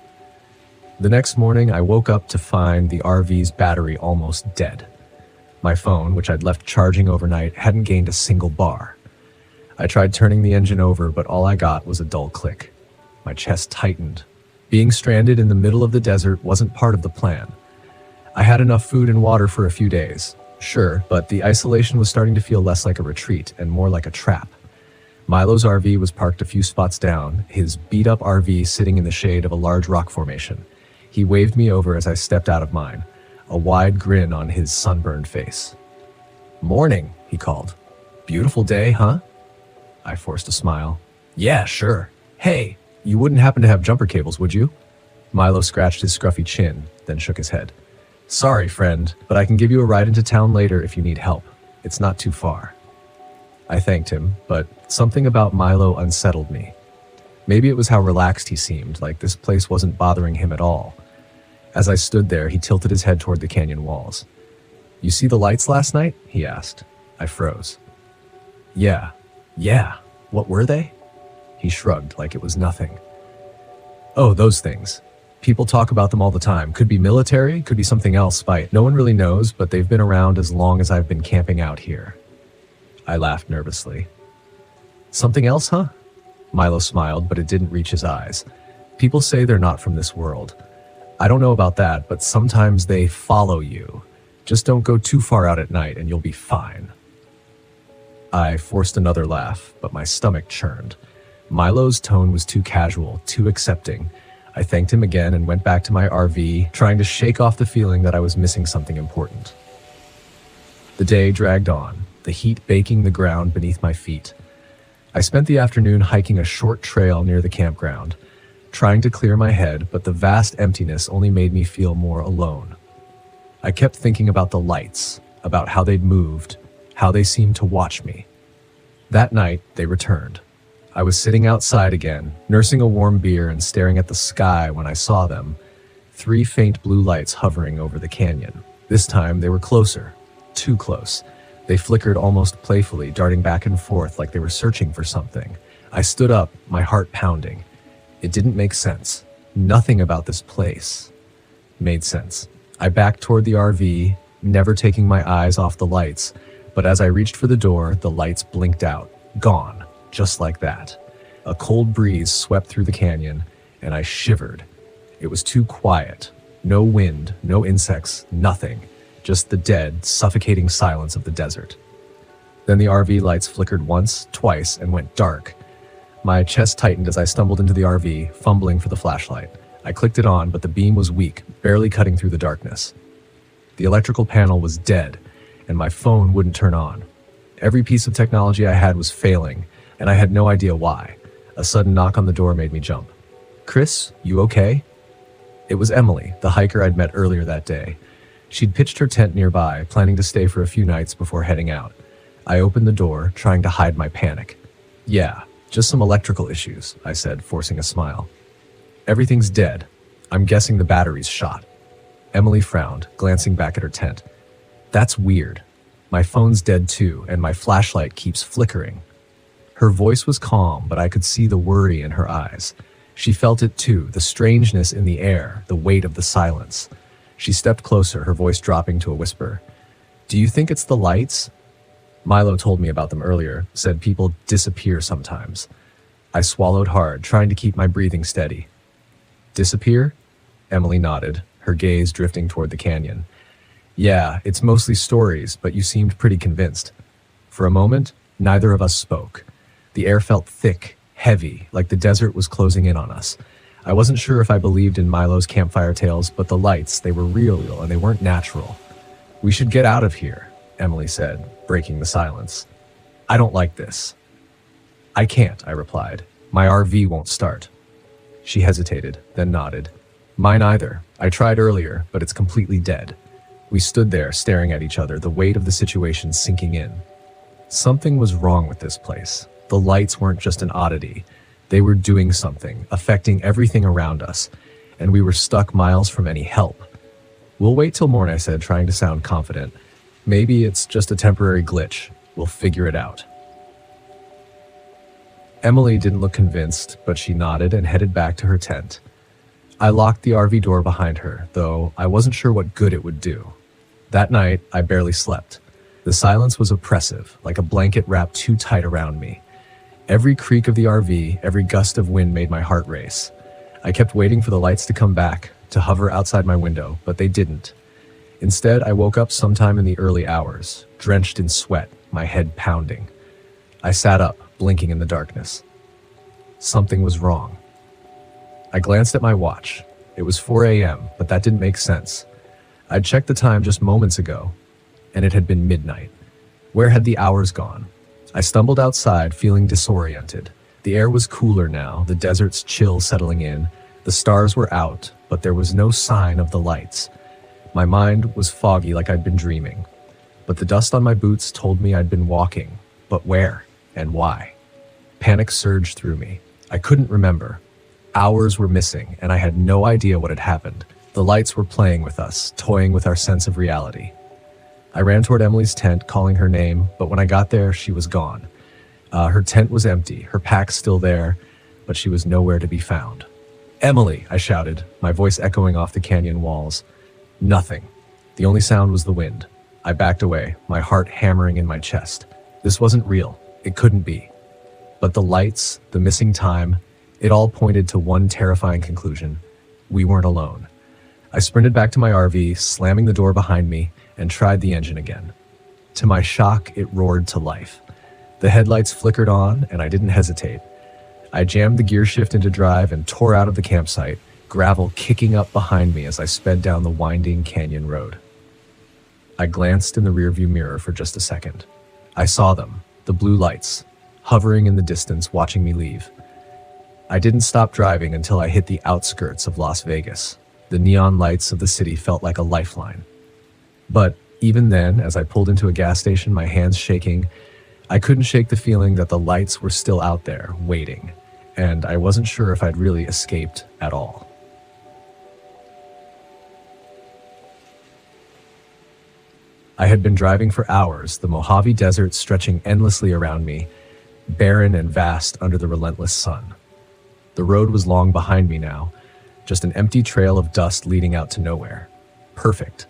The next morning, I woke up to find the RV's battery almost dead. My phone, which I'd left charging overnight, hadn't gained a single bar. I tried turning the engine over, but all I got was a dull click. My chest tightened. Being stranded in the middle of the desert wasn't part of the plan. I had enough food and water for a few days, sure, but the isolation was starting to feel less like a retreat and more like a trap. Milo's RV was parked a few spots down, his beat-up RV sitting in the shade of a large rock formation. He waved me over as I stepped out of mine, a wide grin on his sunburned face. "Morning," he called. "Beautiful day, huh?" I forced a smile. "Yeah, sure. Hey, you wouldn't happen to have jumper cables, would you?" Milo scratched his scruffy chin, then shook his head. "Sorry, friend, but I can give you a ride into town later if you need help. It's not too far." I thanked him, but something about Milo unsettled me. Maybe it was how relaxed he seemed, like this place wasn't bothering him at all. As I stood there, he tilted his head toward the canyon walls. "You see the lights last night?" he asked. I froze. Yeah. What were they?" He shrugged like it was nothing. Oh, those things. People talk about them all the time. Could be military, could be something else, spite. No one really knows, but they've been around as long as I've been camping out here. I laughed nervously. Something else, huh? Milo smiled, but it didn't reach his eyes. People say they're not from this world. I don't know about that, but sometimes they follow you. Just don't go too far out at night and you'll be fine. I forced another laugh, but my stomach churned. Milo's tone was too casual, too accepting. I thanked him again and went back to my RV, trying to shake off the feeling that I was missing something important. The day dragged on, the heat baking the ground beneath my feet. I spent the afternoon hiking a short trail near the campground, trying to clear my head, but the vast emptiness only made me feel more alone. I kept thinking about the lights, about how they'd moved, how they seemed to watch me. That night, they returned. I was sitting outside again, nursing a warm beer and staring at the sky when I saw them, 3 faint blue lights hovering over the canyon. This time, they were closer, too close. They flickered almost playfully, darting back and forth like they were searching for something. I stood up, my heart pounding. It didn't make sense. Nothing about this place made sense. I backed toward the RV, never taking my eyes off the lights, but as I reached for the door, the lights blinked out, gone, just like that. A cold breeze swept through the canyon, and I shivered. It was too quiet. No wind, no insects, nothing. Just the dead, suffocating silence of the desert. Then the RV lights flickered once, twice, and went dark. My chest tightened as I stumbled into the RV, fumbling for the flashlight. I clicked it on, but the beam was weak, barely cutting through the darkness. The electrical panel was dead, and my phone wouldn't turn on. Every piece of technology I had was failing, and I had no idea why. A sudden knock on the door made me jump. "Chris, you okay?" It was Emily, the hiker I'd met earlier that day. She'd pitched her tent nearby, planning to stay for a few nights before heading out. I opened the door, trying to hide my panic. "Yeah, just some electrical issues," I said, forcing a smile. "Everything's dead. I'm guessing the battery's shot." Emily frowned, glancing back at her tent. "That's weird. My phone's dead too, and my flashlight keeps flickering." Her voice was calm, but I could see the worry in her eyes. She felt it too, the strangeness in the air, the weight of the silence. She stepped closer, her voice dropping to a whisper. "Do you think it's the lights?" Milo told me about them earlier, said people disappear sometimes. I swallowed hard, trying to keep my breathing steady. "Disappear?" Emily nodded, her gaze drifting toward the canyon. "Yeah, it's mostly stories, but you seemed pretty convinced." For a moment, neither of us spoke. The air felt thick, heavy, like the desert was closing in on us. I wasn't sure if I believed in Milo's campfire tales, but the lights, they were real, and they weren't natural. "We should get out of here," Emily said, breaking the silence. "I don't like this." "I can't," I replied. "My RV won't start." She hesitated, then nodded. "Mine either. I tried earlier, but it's completely dead." We stood there, staring at each other, the weight of the situation sinking in. Something was wrong with this place. The lights weren't just an oddity. They were doing something, affecting everything around us, and we were stuck miles from any help. "We'll wait till morning," I said, trying to sound confident. "Maybe it's just a temporary glitch. We'll figure it out." Emily didn't look convinced, but she nodded and headed back to her tent. I locked the RV door behind her, though I wasn't sure what good it would do. That night, I barely slept. The silence was oppressive, like a blanket wrapped too tight around me. Every creak of the RV, every gust of wind made my heart race. I kept waiting for the lights to come back, to hover outside my window, but they didn't. Instead, I woke up sometime in the early hours, drenched in sweat, my head pounding. I sat up, blinking in the darkness. Something was wrong. I glanced at my watch. It was 4 a.m., but that didn't make sense. I'd checked the time just moments ago, and it had been midnight. Where had the hours gone? I stumbled outside, feeling disoriented. The air was cooler now, the desert's chill settling in. The stars were out, but there was no sign of the lights. My mind was foggy like I'd been dreaming. But the dust on my boots told me I'd been walking. But where and why? Panic surged through me. I couldn't remember. Hours were missing, and I had no idea what had happened. The lights were playing with us, toying with our sense of reality. I ran toward Emily's tent, calling her name, but when I got there, she was gone. Her tent was empty, her pack still there, but she was nowhere to be found. "Emily!" I shouted, my voice echoing off the canyon walls. Nothing. The only sound was the wind. I backed away, my heart hammering in my chest. This wasn't real. It couldn't be. But the lights, the missing time, it all pointed to one terrifying conclusion. We weren't alone. I sprinted back to my RV, slamming the door behind me, and tried the engine again. To my shock, it roared to life. The headlights flickered on, and I didn't hesitate. I jammed the gear shift into drive and tore out of the campsite, gravel kicking up behind me as I sped down the winding canyon road. I glanced in the rearview mirror for just a second. I saw them, the blue lights, hovering in the distance, watching me leave. I didn't stop driving until I hit the outskirts of Las Vegas. The neon lights of the city felt like a lifeline. But even then, as I pulled into a gas station, my hands shaking, I couldn't shake the feeling that the lights were still out there, waiting, and I wasn't sure if I'd really escaped at all. I had been driving for hours, the Mojave Desert stretching endlessly around me, barren and vast under the relentless sun. The road was long behind me now, just an empty trail of dust leading out to nowhere. Perfect.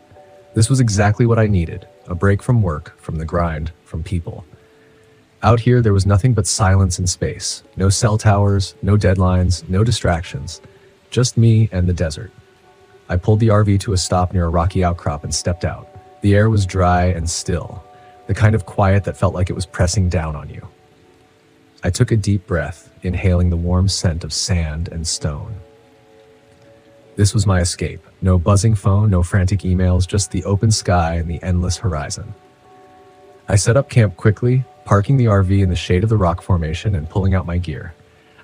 This was exactly what I needed, a break from work, from the grind, from people. Out here, there was nothing but silence and space. No cell towers, no deadlines, no distractions. Just me and the desert. I pulled the RV to a stop near a rocky outcrop and stepped out. The air was dry and still, the kind of quiet that felt like it was pressing down on you. I took a deep breath, inhaling the warm scent of sand and stone. This was my escape. No buzzing phone, no frantic emails, just the open sky and the endless horizon. I set up camp quickly, parking the RV in the shade of the rock formation and pulling out my gear.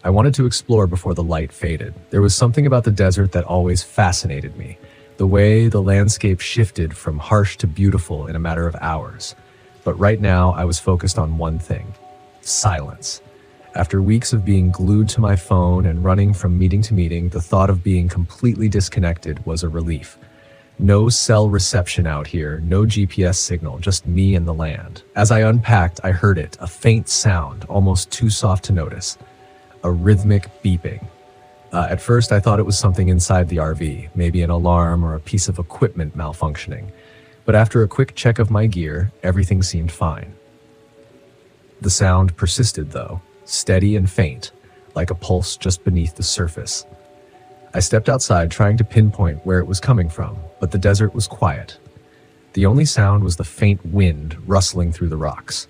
I wanted to explore before the light faded. There was something about the desert that always fascinated me. The way the landscape shifted from harsh to beautiful in a matter of hours. But right now, I was focused on one thing: silence. After weeks of being glued to my phone and running from meeting to meeting, the thought of being completely disconnected was a relief. No cell reception out here, no GPS signal, just me and the land. As I unpacked, I heard it, a faint sound, almost too soft to notice. A rhythmic beeping. At first, I thought it was something inside the RV, maybe an alarm or a piece of equipment malfunctioning. But after a quick check of my gear, everything seemed fine. The sound persisted though, steady and faint, like a pulse just beneath the surface. I stepped outside trying to pinpoint where it was coming from, but the desert was quiet. The only sound was the faint wind rustling through the rocks.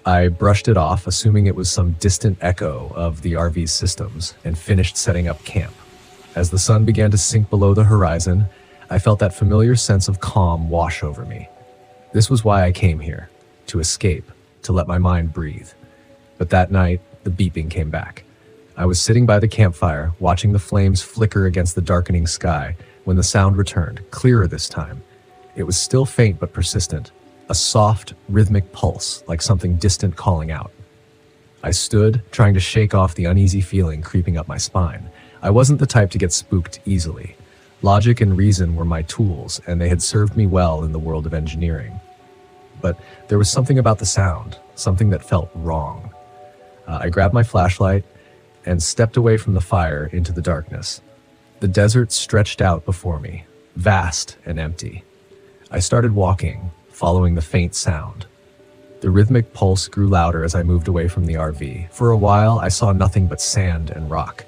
I brushed it off, assuming it was some distant echo of the RV's systems, and finished setting up camp. As the sun began to sink below the horizon, I felt that familiar sense of calm wash over me. This was why I came here, to escape, to let my mind breathe. But that night, the beeping came back. I was sitting by the campfire, watching the flames flicker against the darkening sky, when the sound returned, clearer this time. It was still faint but persistent. A soft, rhythmic pulse, like something distant calling out. I stood, trying to shake off the uneasy feeling creeping up my spine. I wasn't the type to get spooked easily. Logic and reason were my tools, and they had served me well in the world of engineering. But there was something about the sound, something that felt wrong. I grabbed my flashlight and stepped away from the fire into the darkness. The desert stretched out before me, vast and empty. I started walking, following the faint sound. The rhythmic pulse grew louder as I moved away from the RV. For a while, I saw nothing but sand and rock.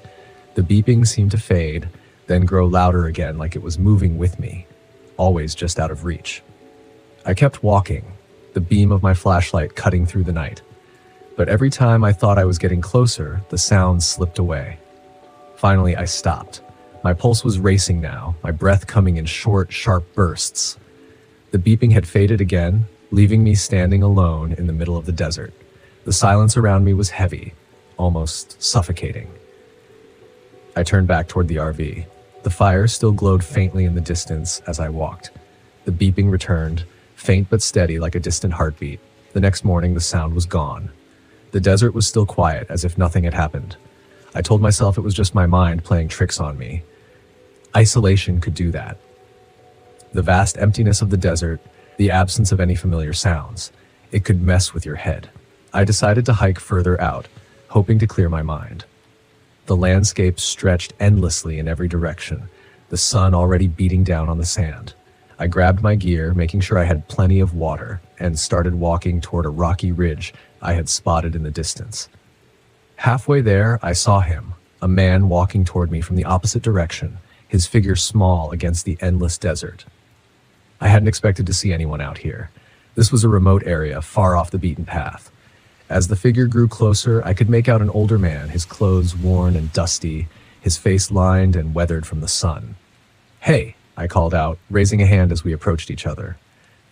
The beeping seemed to fade, then grow louder again like it was moving with me, always just out of reach. I kept walking, the beam of my flashlight cutting through the night. But every time I thought I was getting closer, the sound slipped away. Finally, I stopped. My pulse was racing now, my breath coming in short, sharp bursts. The beeping had faded again, leaving me standing alone in the middle of the desert. The silence around me was heavy, almost suffocating. I turned back toward the RV. The fire still glowed faintly in the distance as I walked. The beeping returned, faint but steady like a distant heartbeat. The next morning, the sound was gone. The desert was still quiet, as if nothing had happened. I told myself it was just my mind playing tricks on me. Isolation could do that. The vast emptiness of the desert, the absence of any familiar sounds, it could mess with your head. I decided to hike further out, hoping to clear my mind. The landscape stretched endlessly in every direction, the sun already beating down on the sand. I grabbed my gear, making sure I had plenty of water, and started walking toward a rocky ridge I had spotted in the distance. Halfway there, I saw him, a man walking toward me from the opposite direction, his figure small against the endless desert. I hadn't expected to see anyone out here. This was a remote area, far off the beaten path. As the figure grew closer, I could make out an older man, his clothes worn and dusty, his face lined and weathered from the sun. "Hey," I called out, raising a hand as we approached each other.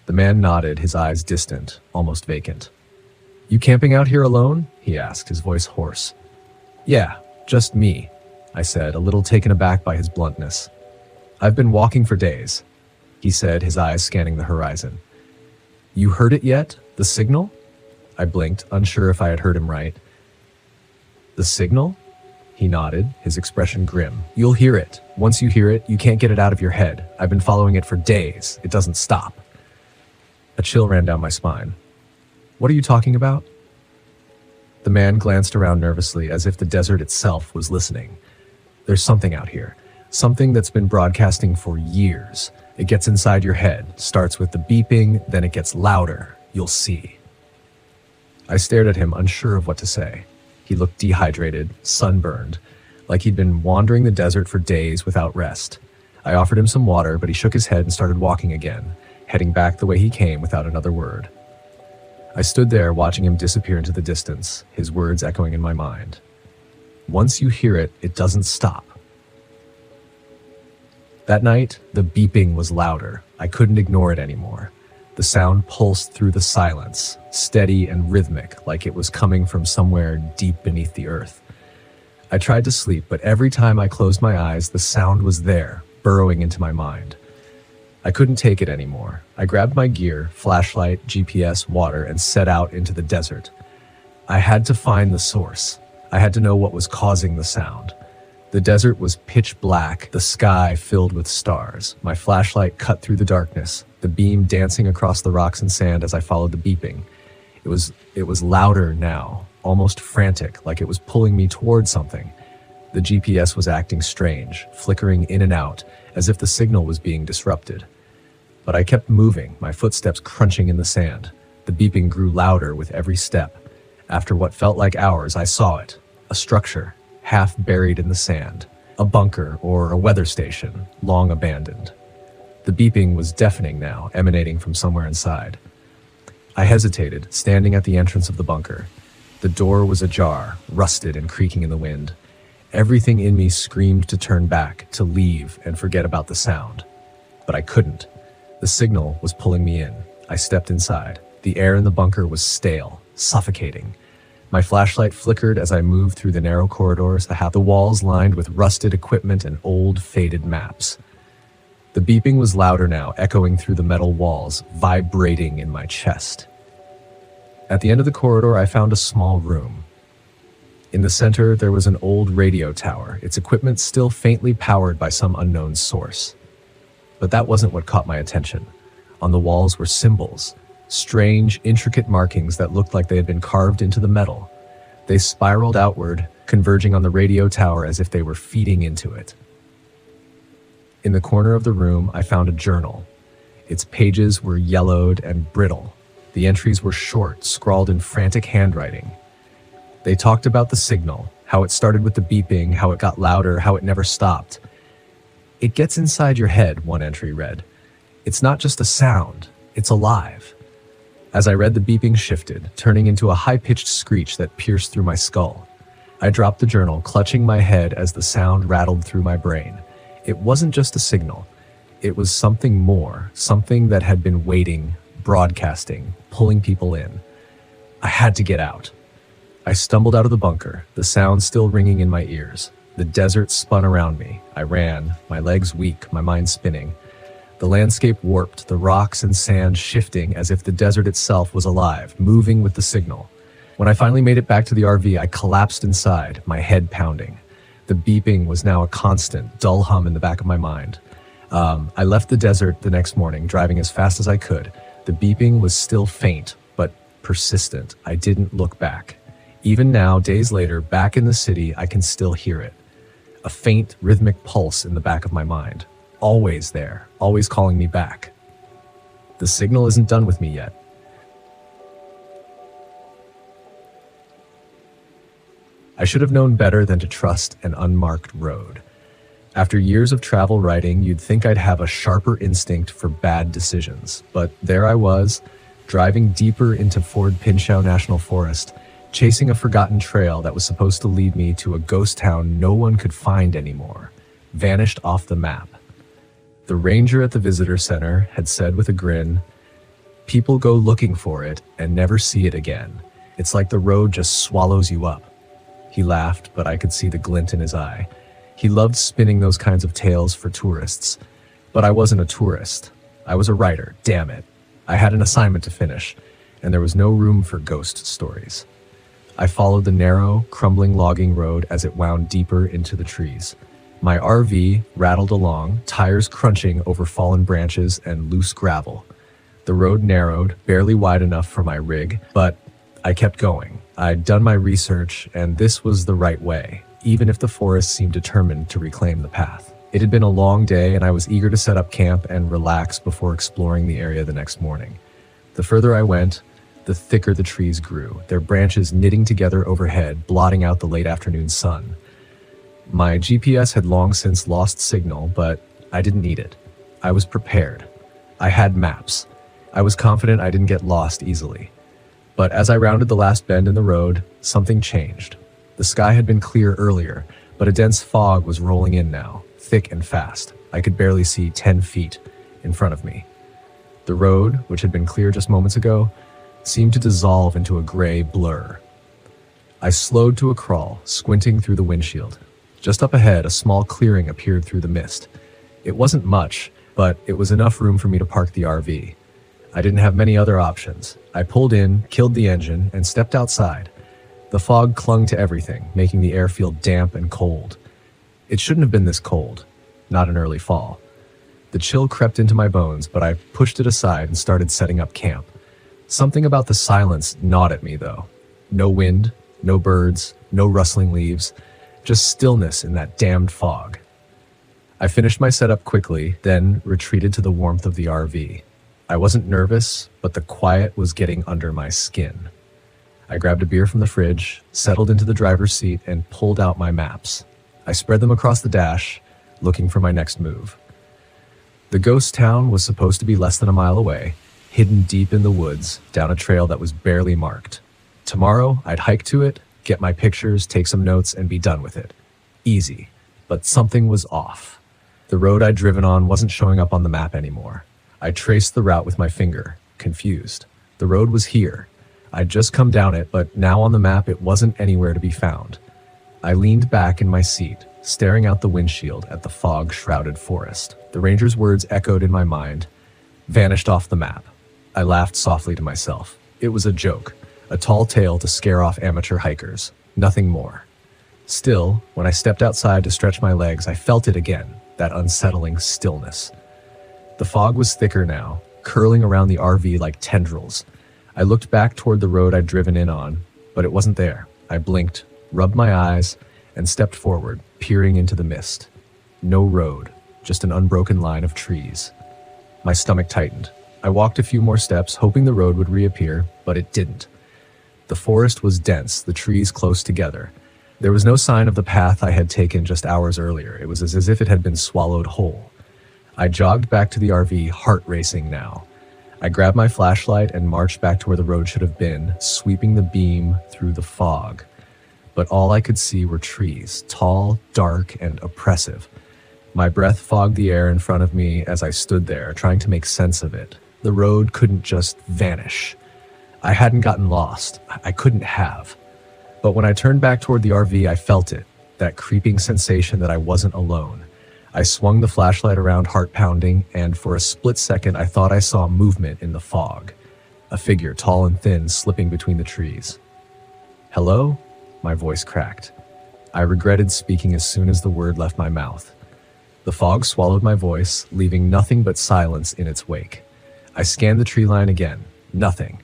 The man nodded, his eyes distant, almost vacant. "You camping out here alone?" he asked, his voice hoarse. "Yeah, just me," I said, a little taken aback by his bluntness. "I've been walking for days," he said, his eyes scanning the horizon. "You heard it yet? The signal?" I blinked, unsure if I had heard him right. "The signal?" He nodded, his expression grim. "You'll hear it. Once you hear it, you can't get it out of your head. I've been following it for days. It doesn't stop." A chill ran down my spine. "What are you talking about?" The man glanced around nervously, as if the desert itself was listening. "There's something out here. Something that's been broadcasting for years. It gets inside your head, starts with the beeping, then it gets louder. You'll see." I stared at him, unsure of what to say. He looked dehydrated, sunburned, like he'd been wandering the desert for days without rest. I offered him some water, but he shook his head and started walking again, heading back the way he came without another word. I stood there watching him disappear into the distance, his words echoing in my mind. "Once you hear it, it doesn't stop." That night, the beeping was louder. I couldn't ignore it anymore. The sound pulsed through the silence, steady and rhythmic, like it was coming from somewhere deep beneath the earth. I tried to sleep, but every time I closed my eyes, the sound was there, burrowing into my mind. I couldn't take it anymore. I grabbed my gear, flashlight, GPS, water, and set out into the desert. I had to find the source. I had to know what was causing the sound. The desert was pitch black, the sky filled with stars. My flashlight cut through the darkness, the beam dancing across the rocks and sand as I followed the beeping. It was louder now, almost frantic, like it was pulling me toward something. The GPS was acting strange, flickering in and out, as if the signal was being disrupted. But I kept moving, my footsteps crunching in the sand. The beeping grew louder with every step. After what felt like hours, I saw it. A structure, half buried in the sand. A bunker or a weather station, long abandoned. The beeping was deafening now, emanating from somewhere inside. I hesitated, standing at the entrance of the bunker. The door was ajar, rusted and creaking in the wind. Everything in me screamed to turn back, to leave and forget about the sound. But I couldn't. The signal was pulling me in. I stepped inside. The air in the bunker was stale, suffocating. My flashlight flickered as I moved through the narrow corridors, the walls lined with rusted equipment and old, faded maps. The beeping was louder now, echoing through the metal walls, vibrating in my chest. At the end of the corridor, I found a small room. In the center, there was an old radio tower, its equipment still faintly powered by some unknown source. But that wasn't what caught my attention. On the walls were symbols, strange, intricate markings that looked like they had been carved into the metal. They spiraled outward, converging on the radio tower as if they were feeding into it. In the corner of the room, I found a journal. Its pages were yellowed and brittle. The entries were short, scrawled in frantic handwriting. They talked about the signal, how it started with the beeping, how it got louder, how it never stopped. "It gets inside your head," one entry read. "It's not just a sound, it's alive." As I read, the beeping shifted, turning into a high-pitched screech that pierced through my skull. I dropped the journal, clutching my head as the sound rattled through my brain. It wasn't just a signal. It was something more, something that had been waiting, broadcasting, pulling people in. I had to get out. I stumbled out of the bunker, the sound still ringing in my ears. The desert spun around me. I ran, my legs weak, my mind spinning. The landscape warped, the rocks and sand shifting as if the desert itself was alive, moving with the signal. When I finally made it back to the RV, I collapsed inside, my head pounding. The beeping was now a constant, dull hum in the back of my mind. I left the desert the next morning, driving as fast as I could. The beeping was still faint, but persistent. I didn't look back. Even now, days later, back in the city, I can still hear it. A faint, rhythmic pulse in the back of my mind. Always there, always calling me back. The signal isn't done with me yet. I should have known better than to trust an unmarked road. After years of travel writing, you'd think I'd have a sharper instinct for bad decisions. But there I was, driving deeper into Fort Pinchot National Forest, chasing a forgotten trail that was supposed to lead me to a ghost town no one could find anymore, vanished off the map. The ranger at the visitor center had said with a grin, "People go looking for it and never see it again. It's like the road just swallows you up." He laughed, but I could see the glint in his eye. He loved spinning those kinds of tales for tourists. But I wasn't a tourist. I was a writer, damn it. I had an assignment to finish, and there was no room for ghost stories. I followed the narrow, crumbling logging road as it wound deeper into the trees. My RV rattled along, tires crunching over fallen branches and loose gravel. The road narrowed, barely wide enough for my rig, but I kept going. I'd done my research, and this was the right way, even if the forest seemed determined to reclaim the path. It had been a long day, and I was eager to set up camp and relax before exploring the area the next morning. The further I went, the thicker the trees grew, their branches knitting together overhead, blotting out the late afternoon sun. My GPS had long since lost signal, but I didn't need it. I was prepared. I had maps. I was confident I didn't get lost easily. But as I rounded the last bend in the road, something changed. The sky had been clear earlier, but a dense fog was rolling in now, thick and fast. I could barely see 10 feet in front of me. The road, which had been clear just moments ago, seemed to dissolve into a gray blur. I slowed to a crawl, squinting through the windshield. Just up ahead, a small clearing appeared through the mist. It wasn't much, but it was enough room for me to park the RV. I didn't have many other options. I pulled in, killed the engine, and stepped outside. The fog clung to everything, making the air feel damp and cold. It shouldn't have been this cold, not in early fall. The chill crept into my bones, but I pushed it aside and started setting up camp. Something about the silence gnawed at me, though. No wind, no birds, no rustling leaves, just stillness in that damned fog. I finished my setup quickly, then retreated to the warmth of the RV. I wasn't nervous, but the quiet was getting under my skin. I grabbed a beer from the fridge, settled into the driver's seat, and pulled out my maps. I spread them across the dash, looking for my next move. The ghost town was supposed to be less than a mile away, hidden deep in the woods, down a trail that was barely marked. Tomorrow, I'd hike to it, get my pictures, take some notes, and be done with it. Easy. But something was off. The road I'd driven on wasn't showing up on the map anymore. I traced the route with my finger, confused. The road was here. I'd just come down it, but now on the map it wasn't anywhere to be found. I leaned back in my seat, staring out the windshield at the fog-shrouded forest. The ranger's words echoed in my mind, vanished off the map. I laughed softly to myself. It was a joke, a tall tale to scare off amateur hikers, nothing more. Still, when I stepped outside to stretch my legs, I felt it again, that unsettling stillness. The fog was thicker now, curling around the RV like tendrils. I looked back toward the road I'd driven in on, but it wasn't there. I blinked, rubbed my eyes, and stepped forward, peering into the mist. No road, just an unbroken line of trees. My stomach tightened. I walked a few more steps, hoping the road would reappear, but it didn't. The forest was dense, the trees close together. There was no sign of the path I had taken just hours earlier. It was as if it had been swallowed whole. I jogged back to the RV, heart racing now. I grabbed my flashlight and marched back to where the road should have been, sweeping the beam through the fog. But all I could see were trees, tall, dark, and oppressive. My breath fogged the air in front of me as I stood there, trying to make sense of it. The road couldn't just vanish. I hadn't gotten lost. I couldn't have. But when I turned back toward the RV, I felt it, that creeping sensation that I wasn't alone. I swung the flashlight around, heart pounding, and for a split second I thought I saw movement in the fog. A figure, tall and thin, slipping between the trees. "Hello?" My voice cracked. I regretted speaking as soon as the word left my mouth. The fog swallowed my voice, leaving nothing but silence in its wake. I scanned the tree line again. Nothing.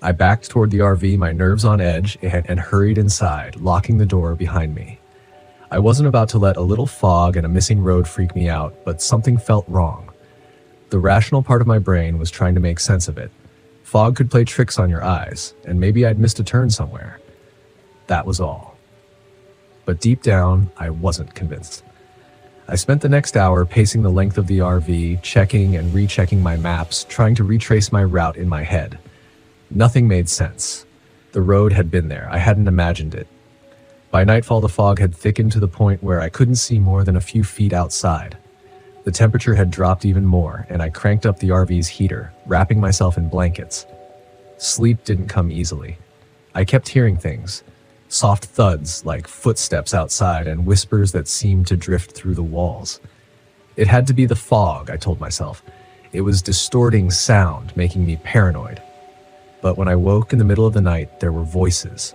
I backed toward the RV, my nerves on edge, and hurried inside, locking the door behind me. I wasn't about to let a little fog and a missing road freak me out, but something felt wrong. The rational part of my brain was trying to make sense of it. Fog could play tricks on your eyes, and maybe I'd missed a turn somewhere. That was all. But deep down, I wasn't convinced. I spent the next hour pacing the length of the RV, checking and rechecking my maps, trying to retrace my route in my head. Nothing made sense. The road had been there. I hadn't imagined it. By nightfall, the fog had thickened to the point where I couldn't see more than a few feet outside. The temperature had dropped even more, and I cranked up the RV's heater, wrapping myself in blankets. Sleep didn't come easily. I kept hearing things. Soft thuds like footsteps outside and whispers that seemed to drift through the walls. It had to be the fog, I told myself. It was distorting sound, making me paranoid. But when I woke in the middle of the night, there were voices.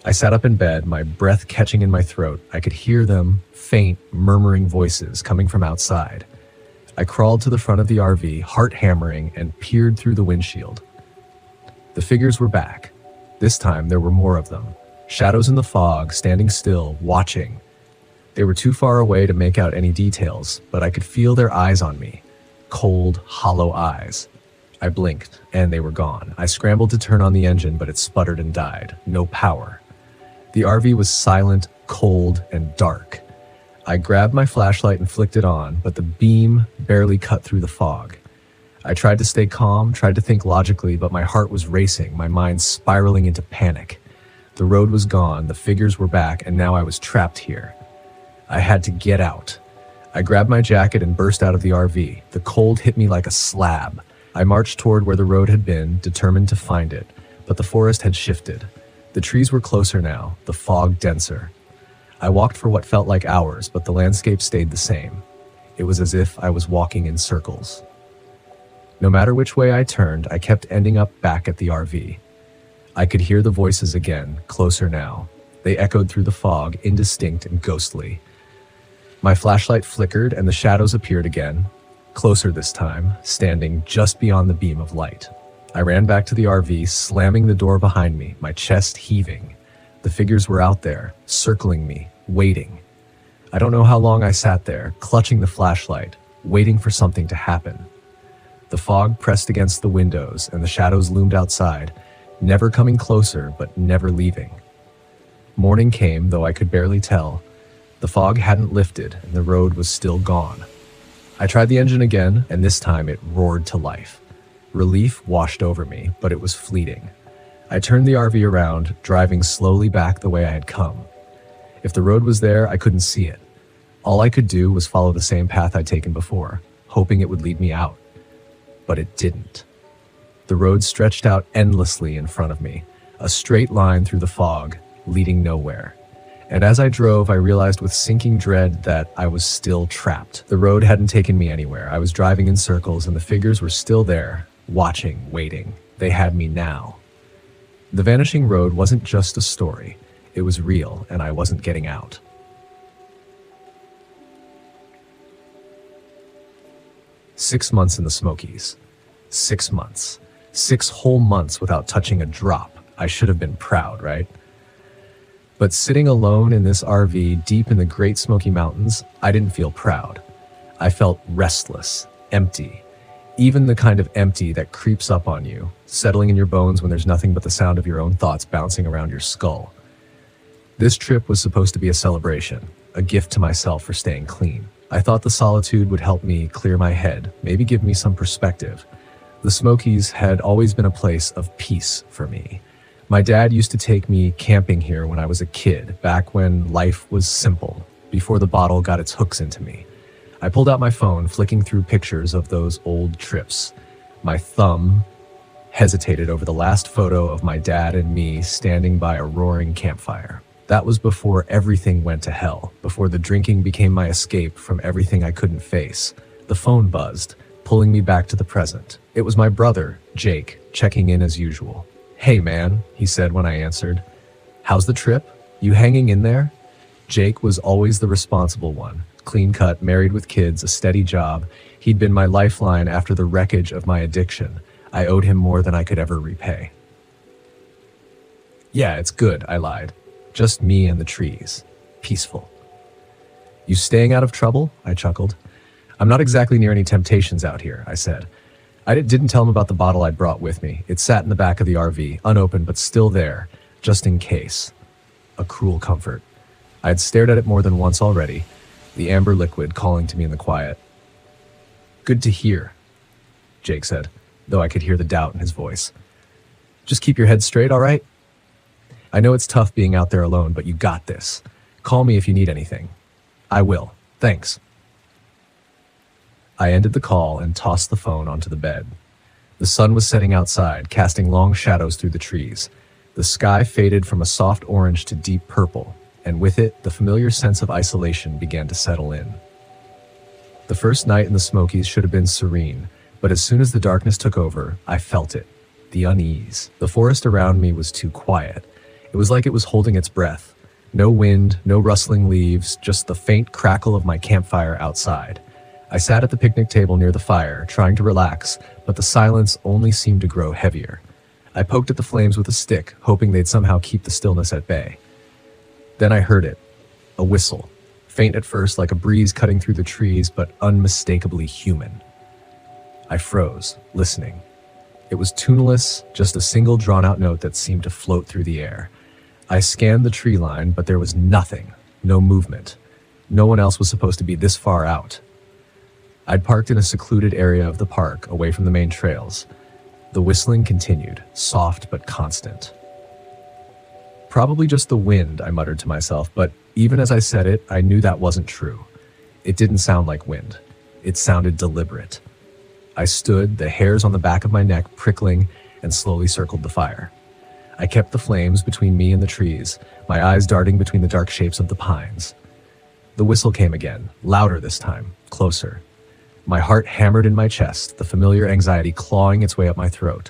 I sat up in bed, my breath catching in my throat. I could hear them, faint, murmuring voices coming from outside. I crawled to the front of the RV, heart hammering, and peered through the windshield. The figures were back. This time, there were more of them. Shadows in the fog, standing still, watching. They were too far away to make out any details, but I could feel their eyes on me. Cold, hollow eyes. I blinked, and they were gone. I scrambled to turn on the engine, but it sputtered and died. No power. The RV was silent, cold, and dark. I grabbed my flashlight and flicked it on, but the beam barely cut through the fog. I tried to stay calm, tried to think logically, but my heart was racing, my mind spiraling into panic. The road was gone, the figures were back, and now I was trapped here. I had to get out. I grabbed my jacket and burst out of the RV. The cold hit me like a slab. I marched toward where the road had been, determined to find it, but the forest had shifted. The trees were closer now, the fog denser. I walked for what felt like hours, but the landscape stayed the same. It was as if I was walking in circles. No matter which way I turned, I kept ending up back at the RV. I could hear the voices again, closer now. They echoed through the fog, indistinct and ghostly. My flashlight flickered and the shadows appeared again, closer this time, standing just beyond the beam of light. I ran back to the RV, slamming the door behind me, my chest heaving. The figures were out there, circling me, waiting. I don't know how long I sat there, clutching the flashlight, waiting for something to happen. The fog pressed against the windows and the shadows loomed outside, never coming closer but never leaving. Morning came, though I could barely tell. The fog hadn't lifted and the road was still gone. I tried the engine again, and this time it roared to life. Relief washed over me, but it was fleeting. I turned the RV around, driving slowly back the way I had come. If the road was there, I couldn't see it. All I could do was follow the same path I'd taken before, hoping it would lead me out. But it didn't. The road stretched out endlessly in front of me, a straight line through the fog, leading nowhere. And as I drove, I realized with sinking dread that I was still trapped. The road hadn't taken me anywhere. I was driving in circles and the figures were still there, watching, waiting. They had me now. The vanishing road wasn't just a story. It was real, and I wasn't getting out. Six months in the Smokies. 6 months. 6 whole months without touching a drop. I should have been proud, right? But sitting alone in this RV deep in the Great Smoky Mountains, I didn't feel proud. I felt restless, empty. Even the kind of empty that creeps up on you, settling in your bones when there's nothing but the sound of your own thoughts bouncing around your skull. This trip was supposed to be a celebration, a gift to myself for staying clean. I thought the solitude would help me clear my head, maybe give me some perspective. The Smokies had always been a place of peace for me. My dad used to take me camping here when I was a kid, back when life was simple, before the bottle got its hooks into me. I pulled out my phone, flicking through pictures of those old trips. My thumb hesitated over the last photo of my dad and me standing by a roaring campfire. That was before everything went to hell, before the drinking became my escape from everything I couldn't face. The phone buzzed, pulling me back to the present. It was my brother, Jake, checking in as usual. "Hey man," he said when I answered. "How's the trip? You hanging in there?" Jake was always the responsible one. Clean-cut, married with kids, a steady job. He'd been my lifeline after the wreckage of my addiction. I owed him more than I could ever repay. Yeah, it's good, I lied. Just me and the trees. Peaceful. You staying out of trouble? I chuckled. I'm not exactly near any temptations out here, I said. I didn't tell him about the bottle I'd brought with me. It sat in the back of the RV, unopened but still there, just in case. A cruel comfort. I had stared at it more than once already, the amber liquid calling to me in the quiet. Good to hear, Jake said, though I could hear the doubt in his voice. Just keep your head straight, all right? I know it's tough being out there alone, but you got this. Call me if you need anything. I will. Thanks. I ended the call and tossed the phone onto the bed. The sun was setting outside, casting long shadows through the trees. The sky faded from a soft orange to deep purple, and with it, the familiar sense of isolation began to settle in. The first night in the Smokies should have been serene, but as soon as the darkness took over, I felt it. The unease. The forest around me was too quiet. It was like it was holding its breath. No wind, no rustling leaves, just the faint crackle of my campfire outside. I sat at the picnic table near the fire, trying to relax, but the silence only seemed to grow heavier. I poked at the flames with a stick, hoping they'd somehow keep the stillness at bay. Then I heard it. A whistle. Faint at first, like a breeze cutting through the trees, but unmistakably human. I froze, listening. It was tuneless, just a single drawn-out note that seemed to float through the air. I scanned the tree line, but there was nothing, no movement. No one else was supposed to be this far out. I'd parked in a secluded area of the park, away from the main trails. The whistling continued, soft but constant. Probably just the wind, I muttered to myself, but even as I said it, I knew that wasn't true. It didn't sound like wind. It sounded deliberate. I stood, the hairs on the back of my neck prickling, and slowly circled the fire. I kept the flames between me and the trees, my eyes darting between the dark shapes of the pines. The whistle came again, louder this time, closer. My heart hammered in my chest, the familiar anxiety clawing its way up my throat.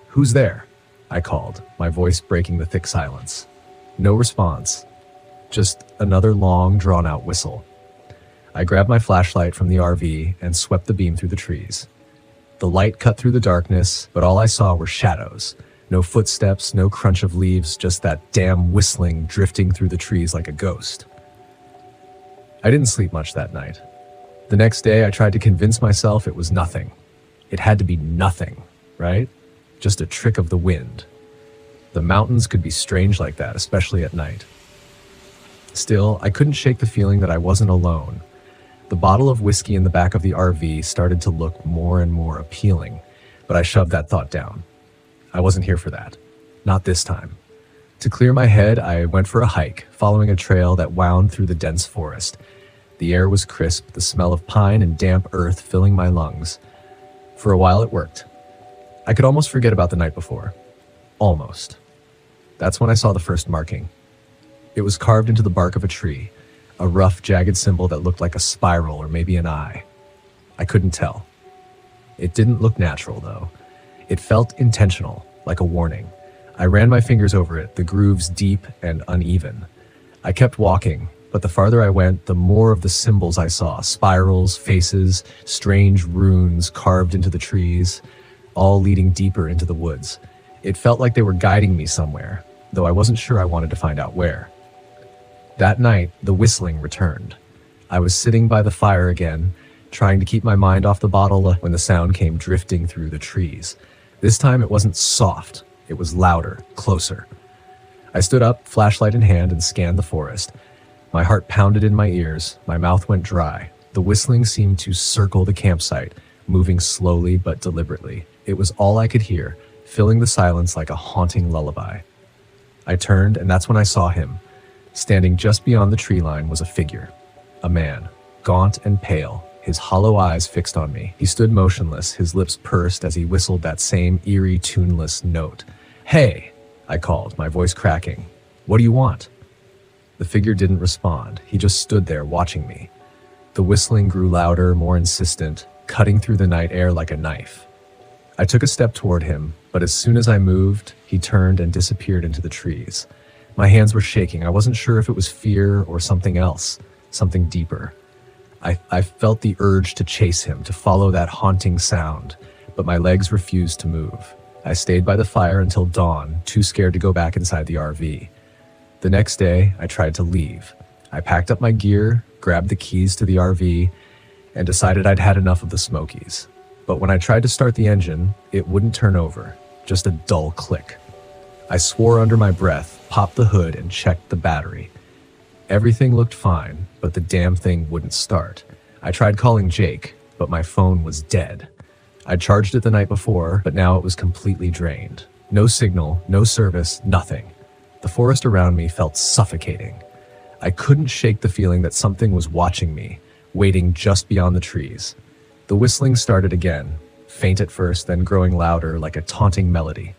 "Who's there?" I called, my voice breaking the thick silence. No response. Just another long, drawn-out whistle. I grabbed my flashlight from the RV and swept the beam through the trees. The light cut through the darkness, but all I saw were shadows. No footsteps, no crunch of leaves, just that damn whistling drifting through the trees like a ghost. I didn't sleep much that night. The next day, I tried to convince myself it was nothing. It had to be nothing, right? Just a trick of the wind. The mountains could be strange like that, especially at night. Still, I couldn't shake the feeling that I wasn't alone. The bottle of whiskey in the back of the RV started to look more and more appealing, but I shoved that thought down. I wasn't here for that. Not this time. To clear my head, I went for a hike, following a trail that wound through the dense forest. The air was crisp, the smell of pine and damp earth filling my lungs. For a while it worked. I could almost forget about the night before. Almost. That's when I saw the first marking. It was carved into the bark of a tree, a rough, jagged symbol that looked like a spiral or maybe an eye. I couldn't tell. It didn't look natural, though. It felt intentional, like a warning. I ran my fingers over it, the grooves deep and uneven. I kept walking, but the farther I went, the more of the symbols I saw, spirals, faces, strange runes carved into the trees, all leading deeper into the woods. It felt like they were guiding me somewhere, though I wasn't sure I wanted to find out where. That night, the whistling returned. I was sitting by the fire again, trying to keep my mind off the bottle when the sound came drifting through the trees. This time it wasn't soft, it was louder, closer. I stood up, flashlight in hand, and scanned the forest. My heart pounded in my ears, my mouth went dry. The whistling seemed to circle the campsite, moving slowly but deliberately. It was all I could hear, filling the silence like a haunting lullaby. I turned, and that's when I saw him. Standing just beyond the tree line was a figure. A man, gaunt and pale, his hollow eyes fixed on me. He stood motionless, his lips pursed as he whistled that same eerie, tuneless note. "Hey," I called, my voice cracking. "What do you want?" The figure didn't respond. He just stood there watching me. The whistling grew louder, more insistent, cutting through the night air like a knife. I took a step toward him, but as soon as I moved, he turned and disappeared into the trees. My hands were shaking. I wasn't sure if it was fear or something else, something deeper. I felt the urge to chase him, to follow that haunting sound, but my legs refused to move. I stayed by the fire until dawn, too scared to go back inside the RV. The next day, I tried to leave. I packed up my gear, grabbed the keys to the RV, and decided I'd had enough of the Smokies. But when I tried to start the engine, it wouldn't turn over, just a dull click. I swore under my breath, popped the hood, and checked the battery. Everything looked fine, but the damn thing wouldn't start. I tried calling Jake, but my phone was dead. I charged it the night before, but now it was completely drained. No signal, no service, nothing. The forest around me felt suffocating. I couldn't shake the feeling that something was watching me, waiting just beyond the trees. The whistling started again, faint at first, then growing louder like a taunting melody.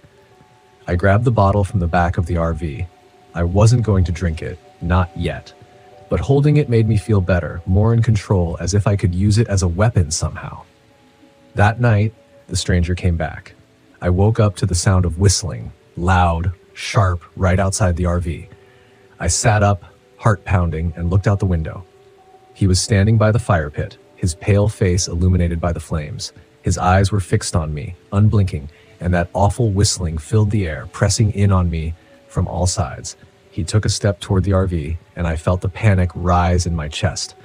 I grabbed the bottle from the back of the RV. I wasn't going to drink it, not yet. But holding it made me feel better, more in control, as if I could use it as a weapon somehow. That night, the stranger came back. I woke up to the sound of whistling, loud, sharp, right outside the RV. I sat up, heart pounding, and looked out the window. He was standing by the fire pit, his pale face illuminated by the flames. His eyes were fixed on me, unblinking, and that awful whistling filled the air, pressing in on me from all sides. He took a step toward the RV, and I felt the panic rise in my chest.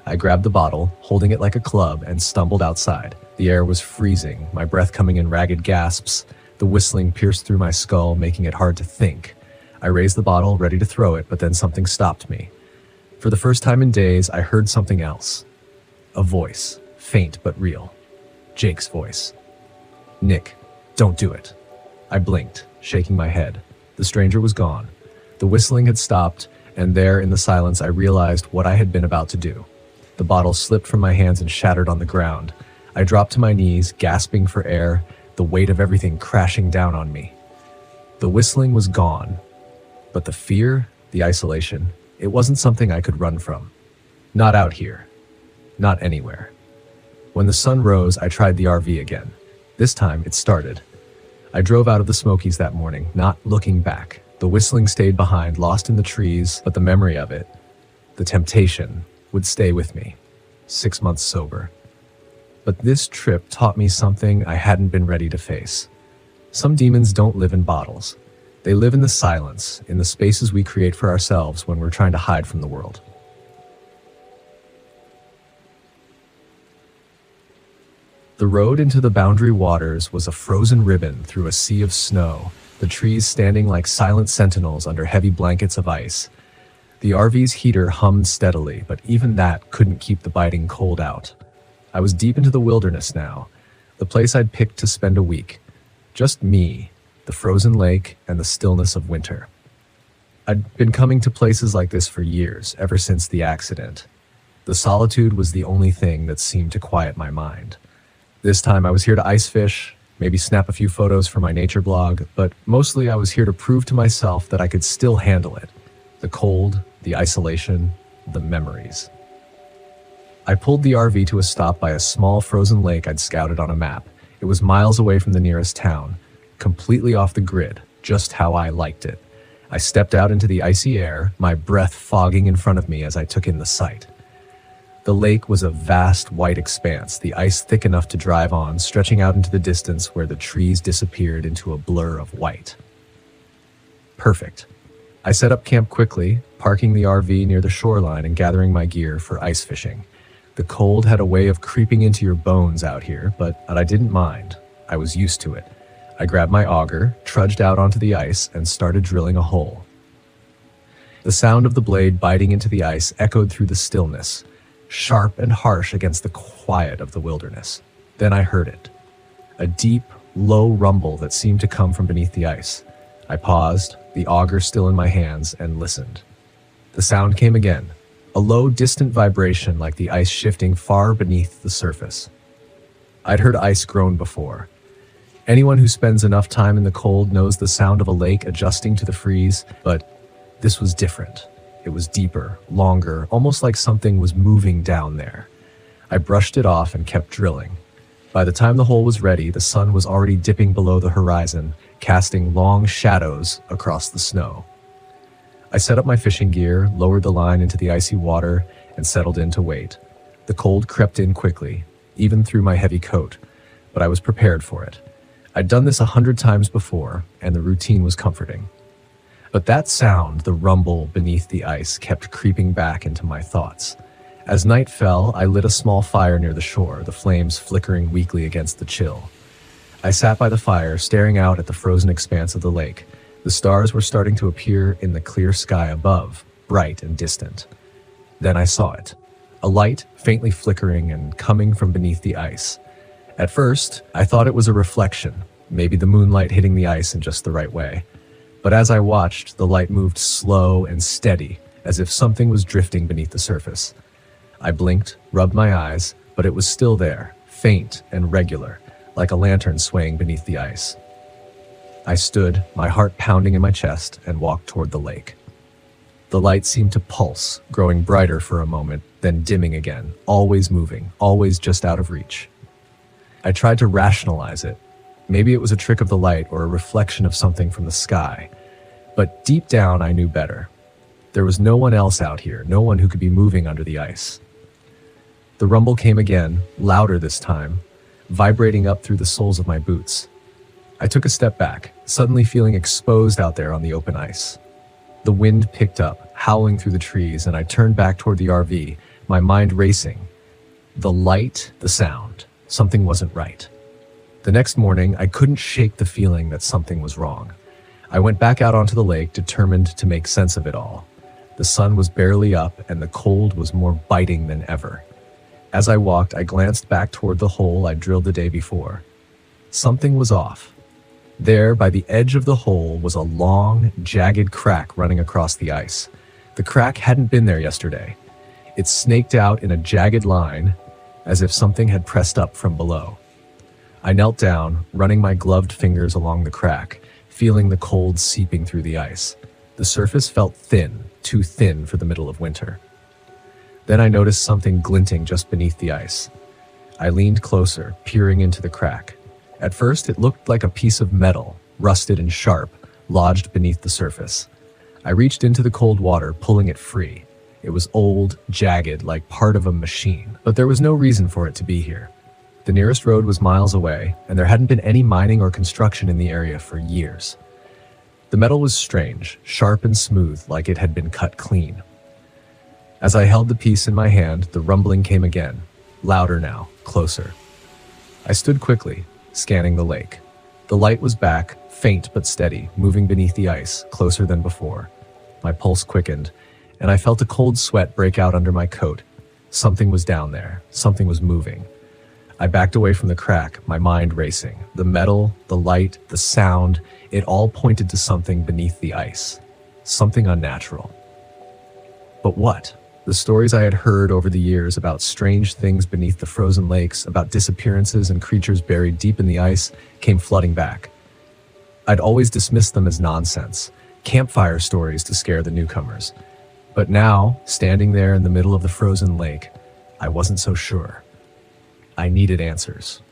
I grabbed the bottle, holding it like a club, and stumbled outside. The air was freezing, my breath coming in ragged gasps. The whistling pierced through my skull, making it hard to think. I raised the bottle, ready to throw it, but then something stopped me. For the first time in days, I heard something else. A voice, faint but real. Jake's voice. "Nick, don't do it." I blinked, shaking my head. The stranger was gone. The whistling had stopped, and there in the silence I realized what I had been about to do. The bottle slipped from my hands and shattered on the ground. I dropped to my knees, gasping for air, the weight of everything crashing down on me. The whistling was gone, but the fear, the isolation, it wasn't something I could run from. Not out here. Not anywhere. When the sun rose, I tried the RV again. This time, it started. I drove out of the Smokies that morning, not looking back. The whistling stayed behind, lost in the trees, but the memory of it, the temptation, would stay with me. 6 months sober. But this trip taught me something I hadn't been ready to face. Some demons don't live in bottles. They live in the silence, in the spaces we create for ourselves when we're trying to hide from the world. The road into the Boundary Waters was a frozen ribbon through a sea of snow, the trees standing like silent sentinels under heavy blankets of ice. The RV's heater hummed steadily, but even that couldn't keep the biting cold out. I was deep into the wilderness now, the place I'd picked to spend a week. Just me, the frozen lake, and the stillness of winter. I'd been coming to places like this for years, ever since the accident. The solitude was the only thing that seemed to quiet my mind. This time I was here to ice fish, maybe snap a few photos for my nature blog, but mostly I was here to prove to myself that I could still handle it. The cold, the isolation, the memories. I pulled the RV to a stop by a small frozen lake I'd scouted on a map. It was miles away from the nearest town, completely off the grid, just how I liked it. I stepped out into the icy air, my breath fogging in front of me as I took in the sight. The lake was a vast white expanse, the ice thick enough to drive on, stretching out into the distance where the trees disappeared into a blur of white. Perfect. I set up camp quickly, parking the RV near the shoreline and gathering my gear for ice fishing. The cold had a way of creeping into your bones out here, but I didn't mind. I was used to it. I grabbed my auger, trudged out onto the ice, and started drilling a hole. The sound of the blade biting into the ice echoed through the stillness, sharp and harsh against the quiet of the wilderness. Then I heard it. A deep, low rumble that seemed to come from beneath the ice. I paused, the auger still in my hands, and listened. The sound came again. A low, distant vibration like the ice shifting far beneath the surface. I'd heard ice groan before. Anyone who spends enough time in the cold knows the sound of a lake adjusting to the freeze, but this was different. It was deeper, longer, almost like something was moving down there. I brushed it off and kept drilling. By the time the hole was ready, the sun was already dipping below the horizon, casting long shadows across the snow. I set up my fishing gear, lowered the line into the icy water, and settled in to wait. The cold crept in quickly, even through my heavy coat, but I was prepared for it. I'd done this 100 times before, and the routine was comforting. But that sound, the rumble beneath the ice, kept creeping back into my thoughts. As night fell, I lit a small fire near the shore, the flames flickering weakly against the chill. I sat by the fire, staring out at the frozen expanse of the lake. The stars were starting to appear in the clear sky above, bright and distant. Then I saw it. A light, faintly flickering and coming from beneath the ice. At first, I thought it was a reflection, maybe the moonlight hitting the ice in just the right way. But as I watched, the light moved slow and steady, as if something was drifting beneath the surface. I blinked, rubbed my eyes, but it was still there, faint and regular, like a lantern swaying beneath the ice. I stood, my heart pounding in my chest, and walked toward the lake. The light seemed to pulse, growing brighter for a moment, then dimming again, always moving, always just out of reach. I tried to rationalize it. Maybe it was a trick of the light or a reflection of something from the sky. But deep down, I knew better. There was no one else out here, no one who could be moving under the ice. The rumble came again, louder this time, vibrating up through the soles of my boots. I took a step back, suddenly feeling exposed out there on the open ice. The wind picked up, howling through the trees, and I turned back toward the RV, my mind racing. The light, the sound. Something wasn't right. The next morning, I couldn't shake the feeling that something was wrong. I went back out onto the lake, determined to make sense of it all. The sun was barely up, and the cold was more biting than ever. As I walked, I glanced back toward the hole I'd drilled the day before. Something was off. There, by the edge of the hole, was a long, jagged crack running across the ice. The crack hadn't been there yesterday. It snaked out in a jagged line, as if something had pressed up from below. I knelt down, running my gloved fingers along the crack, feeling the cold seeping through the ice. The surface felt thin, too thin for the middle of winter. Then I noticed something glinting just beneath the ice. I leaned closer, peering into the crack. At first, it looked like a piece of metal, rusted and sharp, lodged beneath the surface. I reached into the cold water, pulling it free. It was old, jagged, like part of a machine, but there was no reason for it to be here. The nearest road was miles away, and there hadn't been any mining or construction in the area for years. The metal was strange, sharp and smooth, like it had been cut clean. As I held the piece in my hand, the rumbling came again, louder now, closer. I stood quickly, scanning the lake. The light was back, faint but steady, moving beneath the ice, closer than before. My pulse quickened, and I felt a cold sweat break out under my coat. Something was down there. Something was moving. I backed away from the crack, my mind racing. The metal, the light, the sound, it all pointed to something beneath the ice. Something unnatural. But what? The stories I had heard over the years about strange things beneath the frozen lakes, about disappearances and creatures buried deep in the ice, came flooding back. I'd always dismissed them as nonsense, campfire stories to scare the newcomers. But now, standing there in the middle of the frozen lake, I wasn't so sure. I needed answers.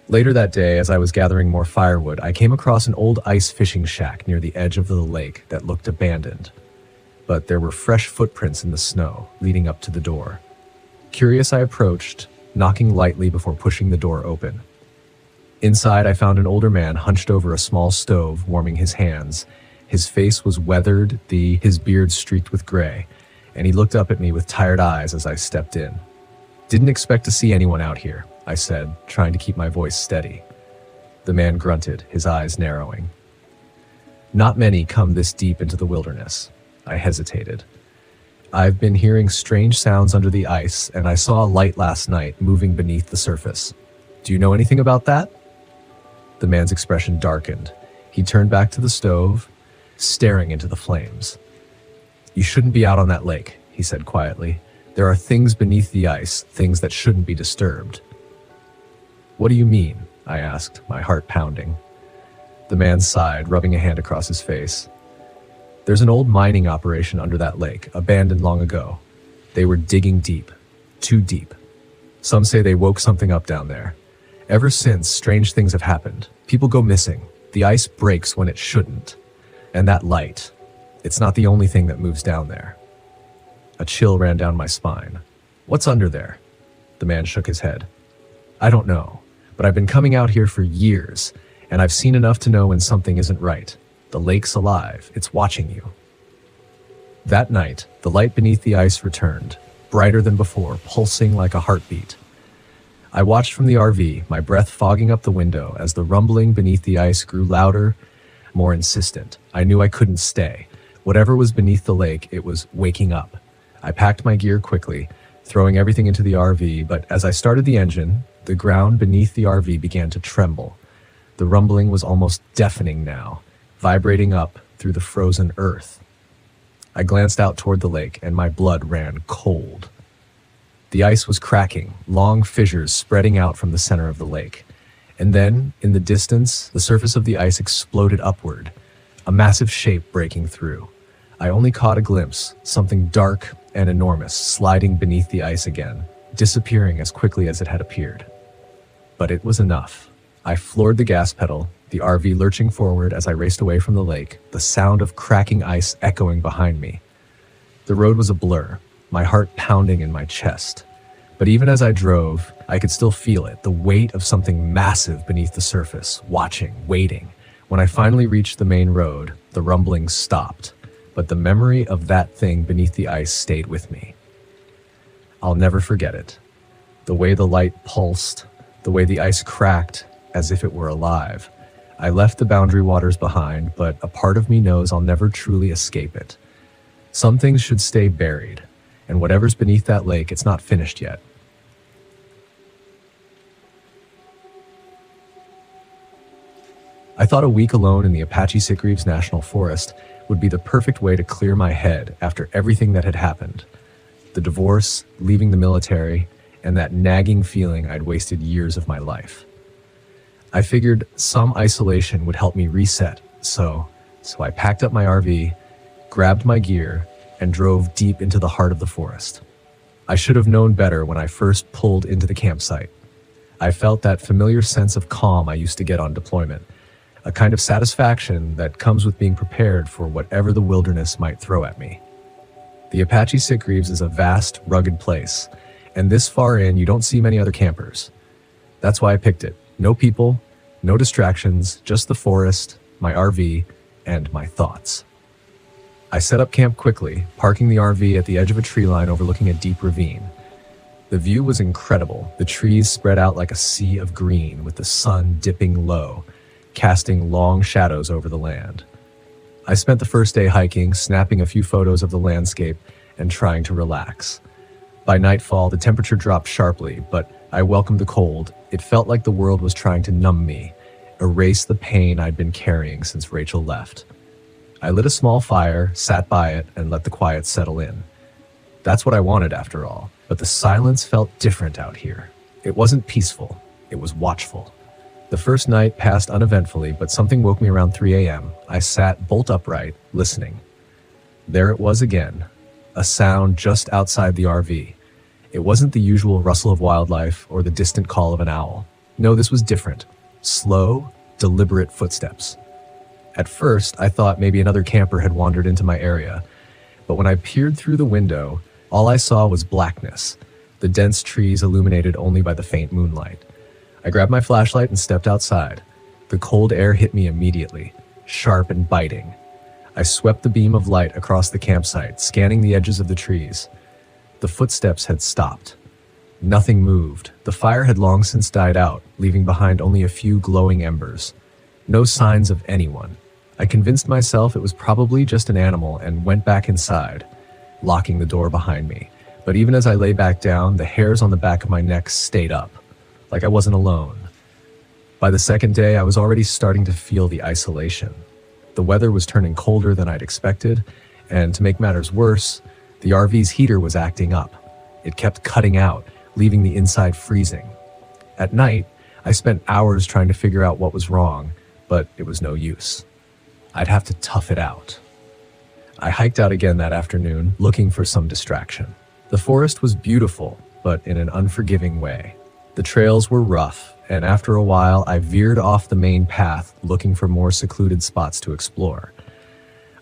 Later that day, as I was gathering more firewood, I came across an old ice fishing shack near the edge of the lake that looked abandoned. But there were fresh footprints in the snow, leading up to the door. Curious, I approached, knocking lightly before pushing the door open. Inside, I found an older man hunched over a small stove, warming his hands. His face was weathered, his beard streaked with gray, and he looked up at me with tired eyes as I stepped in. "Didn't expect to see anyone out here," I said, trying to keep my voice steady. The man grunted, his eyes narrowing. "Not many come this deep into the wilderness." I hesitated. "I've been hearing strange sounds under the ice, and I saw a light last night moving beneath the surface. Do you know anything about that?" The man's expression darkened. He turned back to the stove, staring into the flames. "You shouldn't be out on that lake," he said quietly. "There are things beneath the ice, things that shouldn't be disturbed." "What do you mean?" I asked, my heart pounding. The man sighed, rubbing a hand across his face. "There's an old mining operation under that lake, abandoned long ago. They were digging deep, too deep. Some say they woke something up down there. Ever since, strange things have happened. People go missing. The ice breaks when it shouldn't. And that light, it's not the only thing that moves down there." A chill ran down my spine. "What's under there?" The man shook his head. "I don't know, but I've been coming out here for years, and I've seen enough to know when something isn't right. The lake's alive. It's watching you. That night, the light beneath the ice returned, brighter than before, pulsing like a heartbeat. I watched from the RV, my breath fogging up the window as the rumbling beneath the ice grew louder, more insistent. I knew I couldn't stay. Whatever was beneath the lake, it was waking up. I packed my gear quickly, throwing everything into the RV, but as I started the engine, the ground beneath the RV began to tremble. The rumbling was almost deafening now, vibrating up through the frozen earth. I glanced out toward the lake, and my blood ran cold. The ice was cracking, long fissures spreading out from the center of the lake. And then, in the distance, the surface of the ice exploded upward, a massive shape breaking through. I only caught a glimpse, something dark and enormous sliding beneath the ice again, disappearing as quickly as it had appeared. But it was enough. I floored the gas pedal, the RV lurching forward as I raced away from the lake, the sound of cracking ice echoing behind me. The road was a blur, my heart pounding in my chest. But even as I drove, I could still feel it, the weight of something massive beneath the surface, watching, waiting. When I finally reached the main road, the rumbling stopped, but the memory of that thing beneath the ice stayed with me. I'll never forget it. The way the light pulsed, the way the ice cracked as if it were alive. I left the boundary waters behind, but a part of me knows I'll never truly escape it. Some things should stay buried, and whatever's beneath that lake, it's not finished yet. I thought a week alone in the Apache Sitgreaves National Forest would be the perfect way to clear my head after everything that had happened. The divorce, leaving the military, and that nagging feeling I'd wasted years of my life. I figured some isolation would help me reset, so I packed up my RV, grabbed my gear, and drove deep into the heart of the forest. I should have known better when I first pulled into the campsite. I felt that familiar sense of calm I used to get on deployment, a kind of satisfaction that comes with being prepared for whatever the wilderness might throw at me. The Apache Sitgreaves is a vast, rugged place, and this far in, you don't see many other campers. That's why I picked it. No people, no distractions, just the forest, my RV, and my thoughts. I set up camp quickly, parking the RV at the edge of a tree line overlooking a deep ravine. The view was incredible. The trees spread out like a sea of green, with the sun dipping low, casting long shadows over the land. I spent the first day hiking, snapping a few photos of the landscape, and trying to relax. By nightfall, the temperature dropped sharply, but I welcomed the cold. It felt like the world was trying to numb me, erase the pain I'd been carrying since Rachel left. I lit a small fire, sat by it, and let the quiet settle in. That's what I wanted after all, but the silence felt different out here. It wasn't peaceful, it was watchful. The first night passed uneventfully, but something woke me around 3 a.m. I sat bolt upright, listening. There it was again, a sound just outside the RV. It wasn't the usual rustle of wildlife or the distant call of an owl. No, this was different. Slow, deliberate footsteps. At first, I thought maybe another camper had wandered into my area, but when I peered through the window, all I saw was blackness, the dense trees illuminated only by the faint moonlight. I grabbed my flashlight and stepped outside. The cold air hit me immediately, sharp and biting. I swept the beam of light across the campsite, scanning the edges of the trees. The footsteps had stopped. Nothing moved. The fire had long since died out, leaving behind only a few glowing embers. No signs of anyone. I convinced myself it was probably just an animal and went back inside, locking the door behind me. But even as I lay back down, the hairs on the back of my neck stayed up, like I wasn't alone. By the second day, I was already starting to feel the isolation. The weather was turning colder than I'd expected, and to make matters worse, the RV's heater was acting up. It kept cutting out, leaving the inside freezing. At night, I spent hours trying to figure out what was wrong, but it was no use. I'd have to tough it out. I hiked out again that afternoon, looking for some distraction. The forest was beautiful, but in an unforgiving way. The trails were rough, and after a while, I veered off the main path, looking for more secluded spots to explore.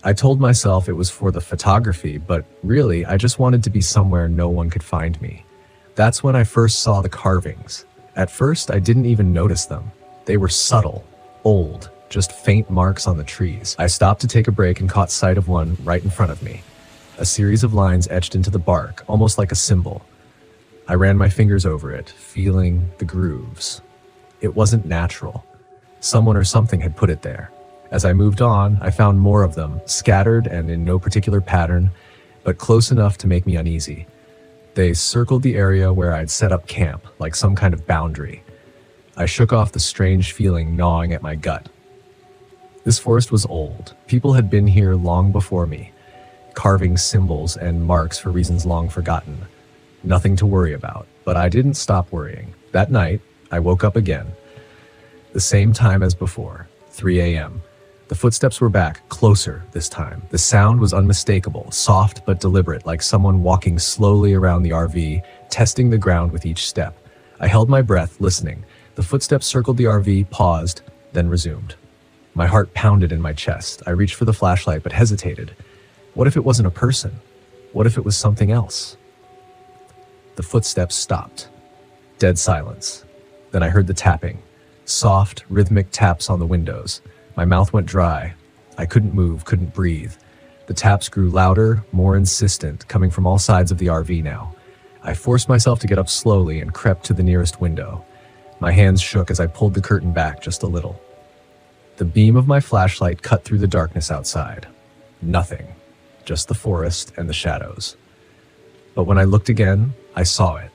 I told myself it was for the photography, but really, I just wanted to be somewhere no one could find me. That's when I first saw the carvings. At first, I didn't even notice them. They were subtle, old, just faint marks on the trees. I stopped to take a break and caught sight of one right in front of me. A series of lines etched into the bark, almost like a symbol. I ran my fingers over it, feeling the grooves. It wasn't natural. Someone or something had put it there. As I moved on, I found more of them, scattered and in no particular pattern, but close enough to make me uneasy. They circled the area where I'd set up camp, like some kind of boundary. I shook off the strange feeling gnawing at my gut. This forest was old. People had been here long before me, carving symbols and marks for reasons long forgotten. Nothing to worry about, but I didn't stop worrying. That night, I woke up again. The same time as before, 3 a.m. The footsteps were back, closer this time. The sound was unmistakable, soft but deliberate, like someone walking slowly around the RV, testing the ground with each step. I held my breath, listening. The footsteps circled the RV, paused, then resumed. My heart pounded in my chest. I reached for the flashlight, but hesitated. What if it wasn't a person? What if it was something else? The footsteps stopped. Dead silence. Then I heard the tapping. Soft, rhythmic taps on the windows. My mouth went dry. I couldn't move, couldn't breathe. The taps grew louder, more insistent, coming from all sides of the RV now. I forced myself to get up slowly and crept to the nearest window. My hands shook as I pulled the curtain back just a little. The beam of my flashlight cut through the darkness outside. Nothing. Just the forest and the shadows. But when I looked again, I saw it.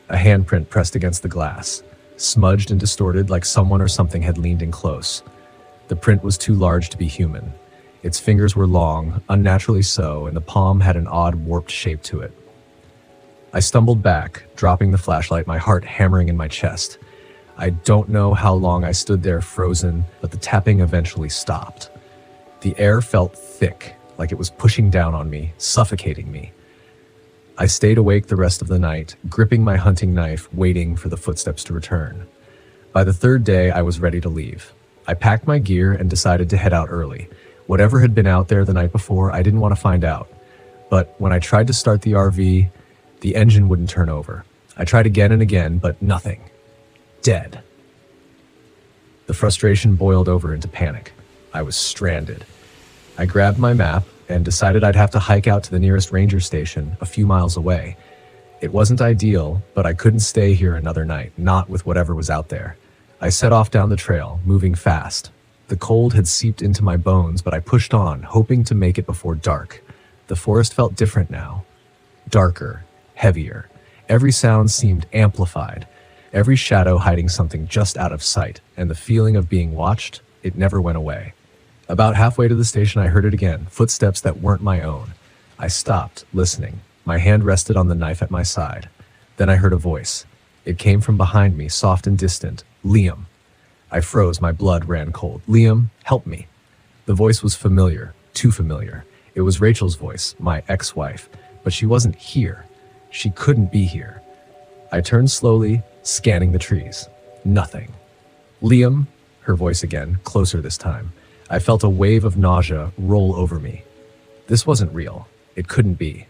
A handprint pressed against the glass, smudged and distorted like someone or something had leaned in close. The print was too large to be human. Its fingers were long, unnaturally so, and the palm had an odd warped shape to it. I stumbled back, dropping the flashlight, my heart hammering in my chest. I don't know how long I stood there frozen, but the tapping eventually stopped. The air felt thick, like it was pushing down on me, suffocating me. I stayed awake the rest of the night, gripping my hunting knife, waiting for the footsteps to return. By the third day, I was ready to leave. I packed my gear and decided to head out early. Whatever had been out there the night before, I didn't want to find out. But when I tried to start the RV, the engine wouldn't turn over. I tried again and again, but nothing. Dead. The frustration boiled over into panic. I was stranded. I grabbed my map and decided I'd have to hike out to the nearest ranger station a few miles away. It wasn't ideal, but I couldn't stay here another night, not with whatever was out there. I set off down the trail, moving fast. The cold had seeped into my bones, but I pushed on, hoping to make it before dark. The forest felt different now. Darker, heavier. Every sound seemed amplified. Every shadow hiding something just out of sight, and the feeling of being watched, it never went away. About halfway to the station, I heard it again, footsteps that weren't my own. I stopped, listening. My hand rested on the knife at my side. Then I heard a voice. It came from behind me, soft and distant. Liam. I froze, my blood ran cold. Liam, help me. The voice was familiar, too familiar. It was Rachel's voice, my ex-wife, but she wasn't here. She couldn't be here. I turned slowly, scanning the trees. Nothing. Liam, her voice again, closer this time. I felt a wave of nausea roll over me. This wasn't real. It couldn't be.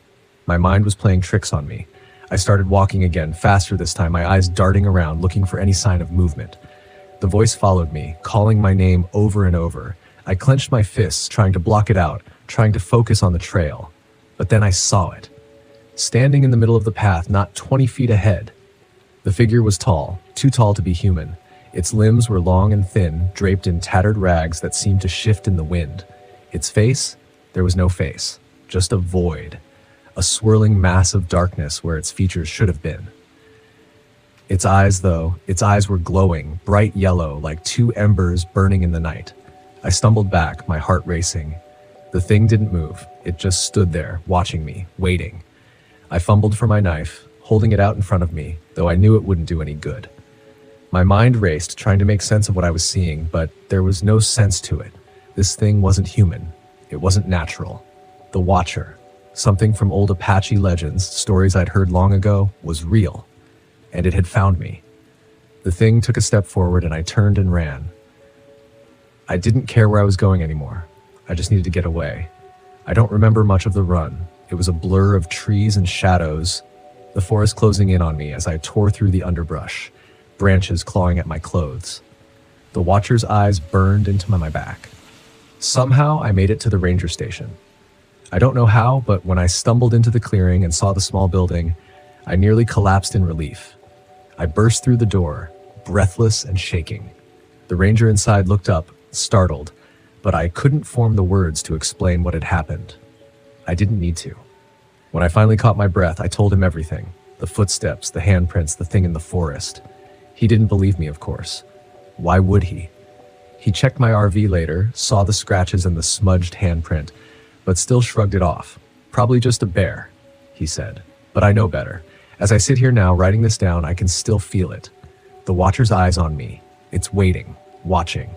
My mind was playing tricks on me. I started walking again, faster this time, my eyes darting around, looking for any sign of movement. The voice followed me, calling my name over and over. I clenched my fists, trying to block it out, trying to focus on the trail. But then I saw it. Standing in the middle of the path, not 20 feet ahead. The figure was tall, too tall to be human. Its limbs were long and thin, draped in tattered rags that seemed to shift in the wind. Its face? There was no face, just a void. A swirling mass of darkness where its features should have been. Its eyes, though, its eyes were glowing, bright yellow, like two embers burning in the night. I stumbled back, my heart racing. The thing didn't move. It just stood there, watching me, waiting. I fumbled for my knife, holding it out in front of me, though I knew it wouldn't do any good. My mind raced, trying to make sense of what I was seeing, but there was no sense to it. This thing wasn't human. It wasn't natural. The Watcher, something from old Apache legends, stories I'd heard long ago, was real. And it had found me. The thing took a step forward and I turned and ran. I didn't care where I was going anymore. I just needed to get away. I don't remember much of the run. It was a blur of trees and shadows, the forest closing in on me as I tore through the underbrush. branches clawing at my clothes. The watcher's eyes burned into my back. Somehow, I made it to the ranger station. I don't know how, but when I stumbled into the clearing and saw the small building, I nearly collapsed in relief. I burst through the door, breathless and shaking. The ranger inside looked up, startled, but I couldn't form the words to explain what had happened. I didn't need to. When I finally caught my breath, I told him everything. The footsteps, the handprints, the thing in the forest. He didn't believe me, of course. Why would he? He checked my RV later, saw the scratches and the smudged handprint, but still shrugged it off. Probably just a bear, he said. But I know better. As I sit here now, writing this down, I can still feel it. The watcher's eyes on me. It's waiting, watching,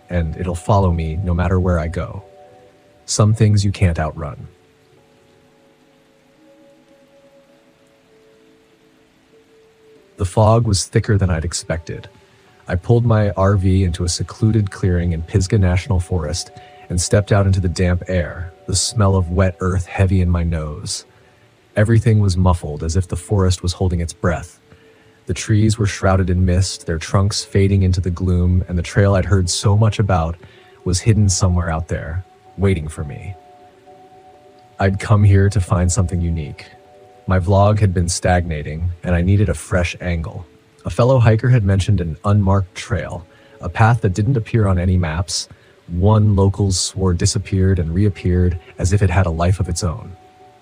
and it'll follow me no matter where I go. Some things you can't outrun. The fog was thicker than I'd expected. I pulled my RV into a secluded clearing in Pisgah National Forest and stepped out into the damp air, the smell of wet earth heavy in my nose. Everything was muffled as if the forest was holding its breath. The trees were shrouded in mist, their trunks fading into the gloom, and the trail I'd heard so much about was hidden somewhere out there, waiting for me. I'd come here to find something unique. My vlog had been stagnating, and I needed a fresh angle. A fellow hiker had mentioned an unmarked trail, a path that didn't appear on any maps. One locals swore disappeared and reappeared as if it had a life of its own.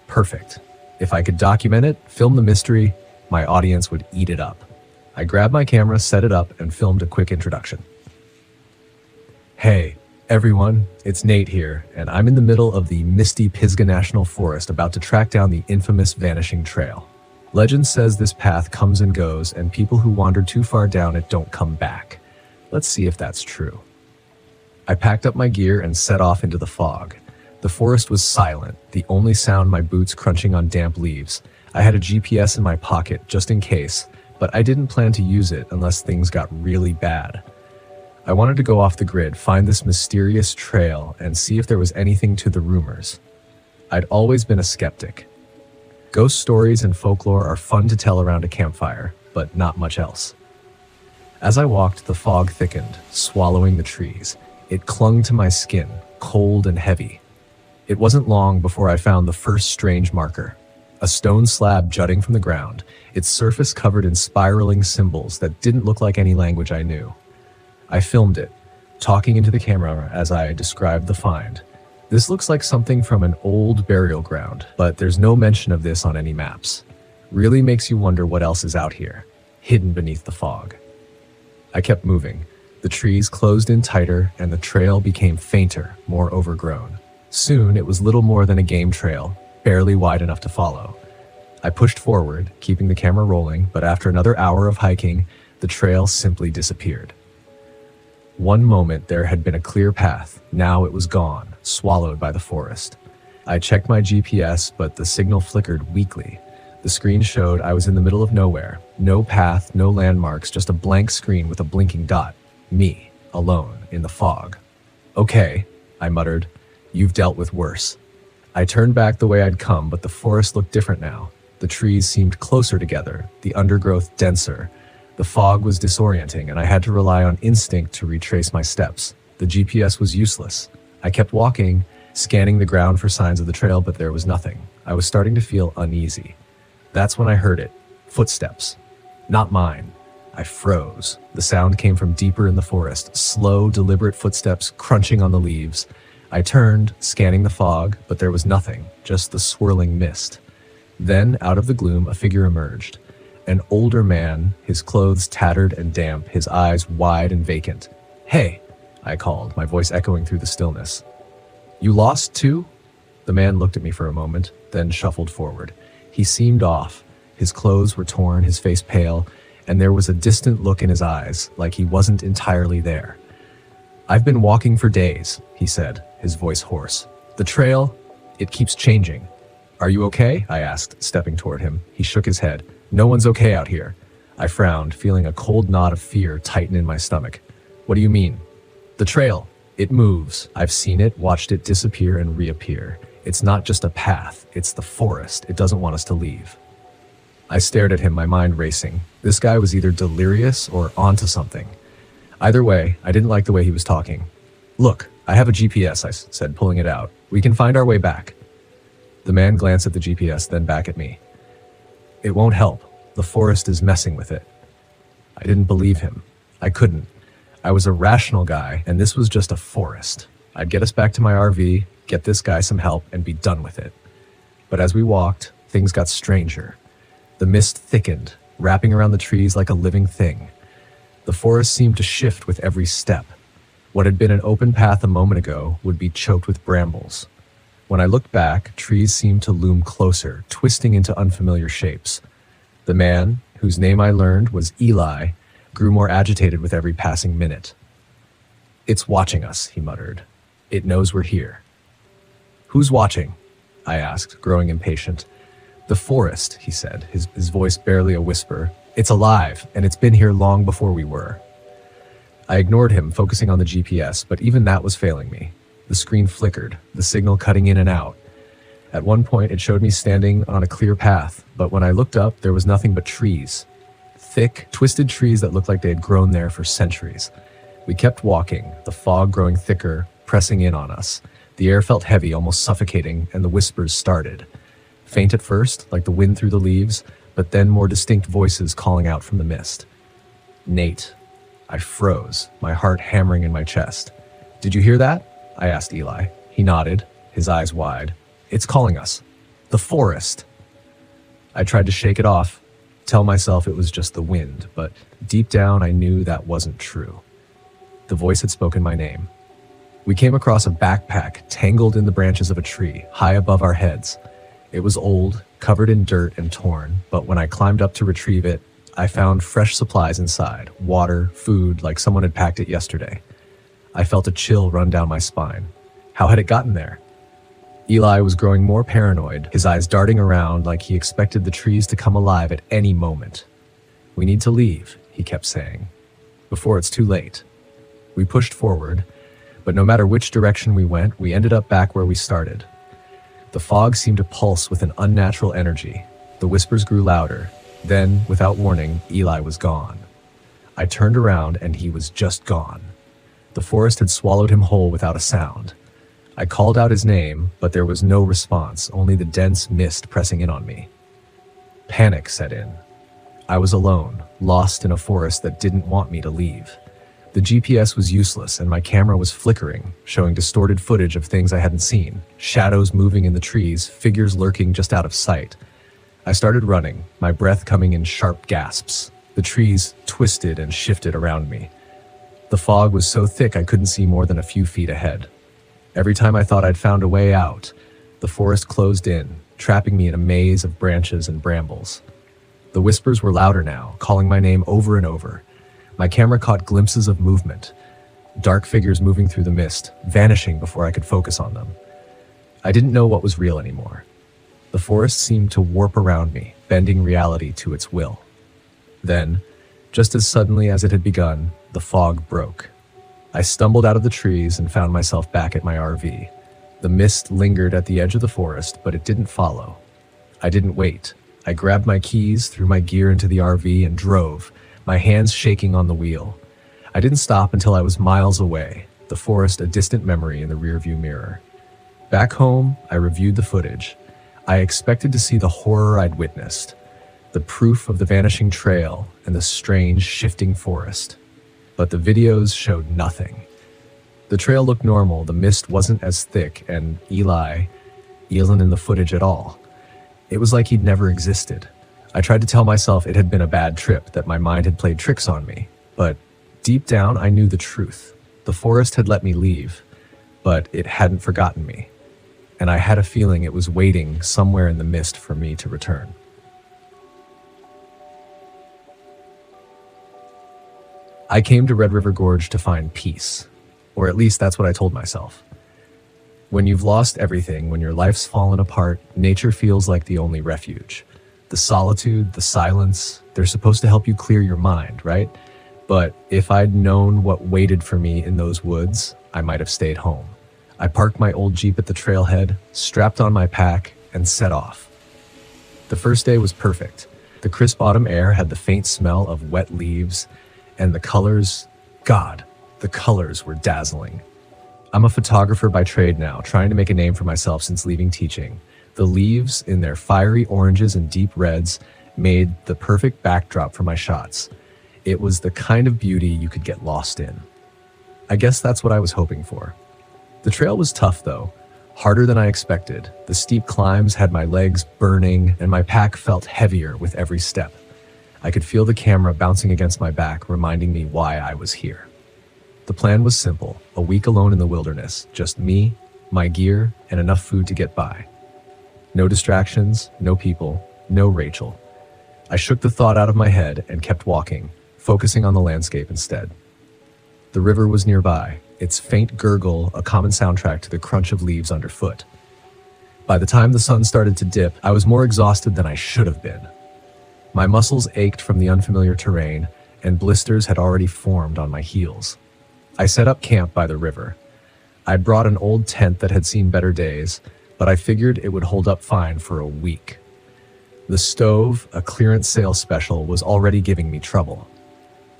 Perfect. If I could document it, film the mystery, my audience would eat it up. I grabbed my camera, set it up, and filmed a quick introduction. Hey, everyone, it's Nate here, and I'm in the middle of the misty Pisgah National Forest about to track down the infamous Vanishing Trail. Legend says this path comes and goes, and people who wander too far down it don't come back. Let's see if that's true. I packed up my gear and set off into the fog. The forest was silent, the only sound my boots crunching on damp leaves. I had a GPS in my pocket just in case, but I didn't plan to use it unless things got really bad. I wanted to go off the grid, find this mysterious trail, and see if there was anything to the rumors. I'd always been a skeptic. Ghost stories and folklore are fun to tell around a campfire, but not much else. As I walked, the fog thickened, swallowing the trees. It clung to my skin, cold and heavy. It wasn't long before I found the first strange marker. A stone slab jutting from the ground, its surface covered in spiraling symbols that didn't look like any language I knew. I filmed it, talking into the camera as I described the find. This looks like something from an old burial ground, but there's no mention of this on any maps. Really makes you wonder what else is out here, hidden beneath the fog. I kept moving. The trees closed in tighter, and the trail became fainter, more overgrown. Soon, it was little more than a game trail, barely wide enough to follow. I pushed forward, keeping the camera rolling, but after another hour of hiking, the trail simply disappeared. One moment there had been a clear path, now it was gone, swallowed by the forest. I checked my GPS, but the signal flickered weakly. The screen showed I was in the middle of nowhere. No path, no landmarks, just a blank screen with a blinking dot. Me, alone, in the fog. Okay, I muttered. You've dealt with worse. I turned back the way I'd come, but the forest looked different now. The trees seemed closer together, the undergrowth denser. The fog was disorienting, and I had to rely on instinct to retrace my steps. The GPS was useless. I kept walking, scanning the ground for signs of the trail, but there was nothing. I was starting to feel uneasy. That's when I heard it. Footsteps. Not mine. I froze. The sound came from deeper in the forest, slow, deliberate footsteps crunching on the leaves. I turned, scanning the fog, but there was nothing, just the swirling mist. Then, out of the gloom, a figure emerged. An older man, his clothes tattered and damp, his eyes wide and vacant. "Hey," I called, my voice echoing through the stillness. "You lost too?" The man looked at me for a moment, then shuffled forward. He seemed off. His clothes were torn, his face pale, and there was a distant look in his eyes, like he wasn't entirely there. "I've been walking for days," he said, his voice hoarse. "The trail, it keeps changing." "Are you okay?" I asked, stepping toward him. He shook his head. "No one's okay out here." I frowned, feeling a cold knot of fear tighten in my stomach. "What do you mean?" "The trail. It moves. I've seen it, watched it disappear and reappear. It's not just a path, it's the forest. It doesn't want us to leave." I stared at him, my mind racing. This guy was either delirious or onto something. Either way, I didn't like the way he was talking. "Look, I have a GPS," I said, pulling it out. "We can find our way back." The man glanced at the GPS, then back at me. "It won't help. The forest is messing with it." I didn't believe him. I couldn't. I was a rational guy, and this was just a forest. I'd get us back to my RV, get this guy some help, and be done with it. But as we walked, things got stranger. The mist thickened, wrapping around the trees like a living thing. The forest seemed to shift with every step. What had been an open path a moment ago would be choked with brambles. When I looked back, trees seemed to loom closer, twisting into unfamiliar shapes. The man, whose name I learned was Eli, grew more agitated with every passing minute. "It's watching us," he muttered. "It knows we're here." "Who's watching?" I asked, growing impatient. "The forest," he said, his voice barely a whisper. "It's alive, and it's been here long before we were." I ignored him, focusing on the GPS, but even that was failing me. The screen flickered, the signal cutting in and out. At one point, it showed me standing on a clear path, but when I looked up, there was nothing but trees. Thick, twisted trees that looked like they had grown there for centuries. We kept walking, the fog growing thicker, pressing in on us. The air felt heavy, almost suffocating, and the whispers started. Faint at first, like the wind through the leaves, but then more distinct voices calling out from the mist. "Nate." I froze, my heart hammering in my chest. "Did you hear that?" I asked Eli. He nodded, his eyes wide. "It's calling us. The forest." I tried to shake it off, tell myself it was just the wind, but deep down I knew that wasn't true. The voice had spoken my name. We came across a backpack tangled in the branches of a tree, high above our heads. It was old, covered in dirt and torn, but when I climbed up to retrieve it, I found fresh supplies inside, water, food, like someone had packed it yesterday. I felt a chill run down my spine. How had it gotten there? Eli was growing more paranoid, his eyes darting around like he expected the trees to come alive at any moment. "We need to leave," he kept saying, "before it's too late." We pushed forward, but no matter which direction we went, we ended up back where we started. The fog seemed to pulse with an unnatural energy. The whispers grew louder. Then, without warning, Eli was gone. I turned around and he was just gone. The forest had swallowed him whole without a sound. I called out his name, but there was no response, only the dense mist pressing in on me. Panic set in. I was alone, lost in a forest that didn't want me to leave. The GPS was useless and my camera was flickering, showing distorted footage of things I hadn't seen, shadows moving in the trees, figures lurking just out of sight. I started running, my breath coming in sharp gasps. The trees twisted and shifted around me. The fog was so thick I couldn't see more than a few feet ahead. Every time I thought I'd found a way out, the forest closed in, trapping me in a maze of branches and brambles. The whispers were louder now, calling my name over and over. My camera caught glimpses of movement, dark figures moving through the mist, vanishing before I could focus on them. I didn't know what was real anymore. The forest seemed to warp around me, bending reality to its will. Then, just as suddenly as it had begun, the fog broke. I stumbled out of the trees and found myself back at my RV. The mist lingered at the edge of the forest, but it didn't follow. I didn't wait. I grabbed my keys, threw my gear into the RV, and drove, my hands shaking on the wheel. I didn't stop until I was miles away, the forest a distant memory in the rearview mirror. Back home, I reviewed the footage. I expected to see the horror I'd witnessed, the proof of the vanishing trail and the strange, shifting forest. But the videos showed nothing. The trail looked normal, the mist wasn't as thick, and Eli isn't in the footage at all. It was like he'd never existed. I tried to tell myself it had been a bad trip, that my mind had played tricks on me. But deep down, I knew the truth. The forest had let me leave, but it hadn't forgotten me. And I had a feeling it was waiting somewhere in the mist for me to return. I came to Red River Gorge to find peace, or at least that's what I told myself. When you've lost everything, when your life's fallen apart, nature feels like the only refuge. The solitude, the silence, they're supposed to help you clear your mind, right? But if I'd known what waited for me in those woods, I might have stayed home. I parked my old Jeep at the trailhead, strapped on my pack, and set off. The first day was perfect. The crisp autumn air had the faint smell of wet leaves, and the colors, God, the colors were dazzling. I'm a photographer by trade now, trying to make a name for myself since leaving teaching. The leaves, in their fiery oranges and deep reds, made the perfect backdrop for my shots. It was the kind of beauty you could get lost in. I guess that's what I was hoping for. The trail was tough, though, harder than I expected. The steep climbs had my legs burning, and my pack felt heavier with every step. I could feel the camera bouncing against my back, reminding me why I was here. The plan was simple: a week alone in the wilderness, just me, my gear, and enough food to get by. No distractions, no people, no Rachel. I shook the thought out of my head and kept walking, focusing on the landscape instead. The river was nearby, its faint gurgle a common soundtrack to the crunch of leaves underfoot. By the time the sun started to dip, I was more exhausted than I should have been. My muscles ached from the unfamiliar terrain, and blisters had already formed on my heels. I set up camp by the river. I'd brought an old tent that had seen better days, but I figured it would hold up fine for a week. The stove, a clearance sale special, was already giving me trouble.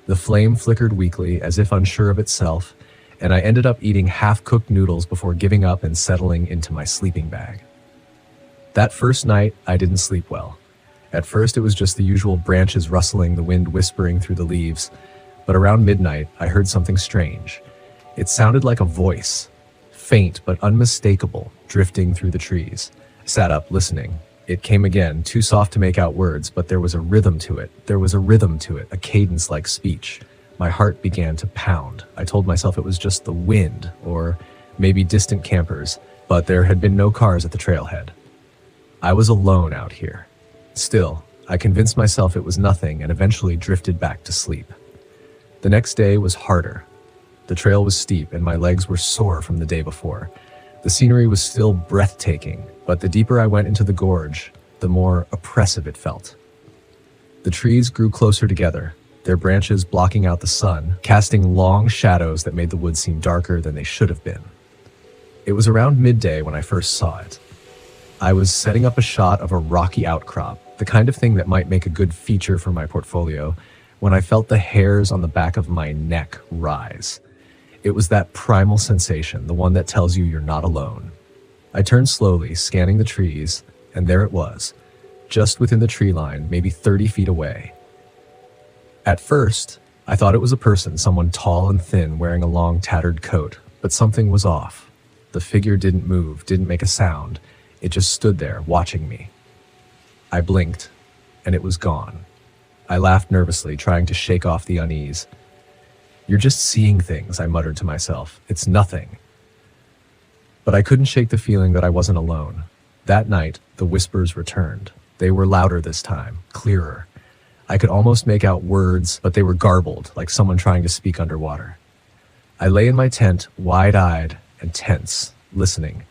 The flame flickered weakly, as if unsure of itself, and I ended up eating half-cooked noodles before giving up and settling into my sleeping bag. That first night, I didn't sleep well. At first, it was just the usual branches rustling, the wind whispering through the leaves, but around midnight, I heard something strange. It sounded like a voice, faint but unmistakable, drifting through the trees. I sat up, listening. It came again, too soft to make out words, but there was a rhythm to it. A cadence like speech. My heart began to pound. I told myself it was just the wind, or maybe distant campers, but there had been no cars at the trailhead. I was alone out here. Still, I convinced myself it was nothing and eventually drifted back to sleep. The next day was harder. The trail was steep and my legs were sore from the day before. The scenery was still breathtaking, but the deeper I went into the gorge, the more oppressive it felt. The trees grew closer together, their branches blocking out the sun, casting long shadows that made the woods seem darker than they should have been. It was around midday when I first saw it. I was setting up a shot of a rocky outcrop, the kind of thing that might make a good feature for my portfolio, when I felt the hairs on the back of my neck rise. It was that primal sensation, the one that tells you you're not alone. I turned slowly, scanning the trees, and there it was, just within the tree line, maybe 30 feet away. At first, I thought it was a person, someone tall and thin, wearing a long, tattered coat, but something was off. The figure didn't move, didn't make a sound. It just stood there, watching me. I blinked, and it was gone. I laughed nervously, trying to shake off the unease. "You're just seeing things," I muttered to myself. "It's nothing." But I couldn't shake the feeling that I wasn't alone. That night, the whispers returned. They were louder this time, clearer. I could almost make out words, but they were garbled, like someone trying to speak underwater. I lay in my tent, wide-eyed and tense, listening.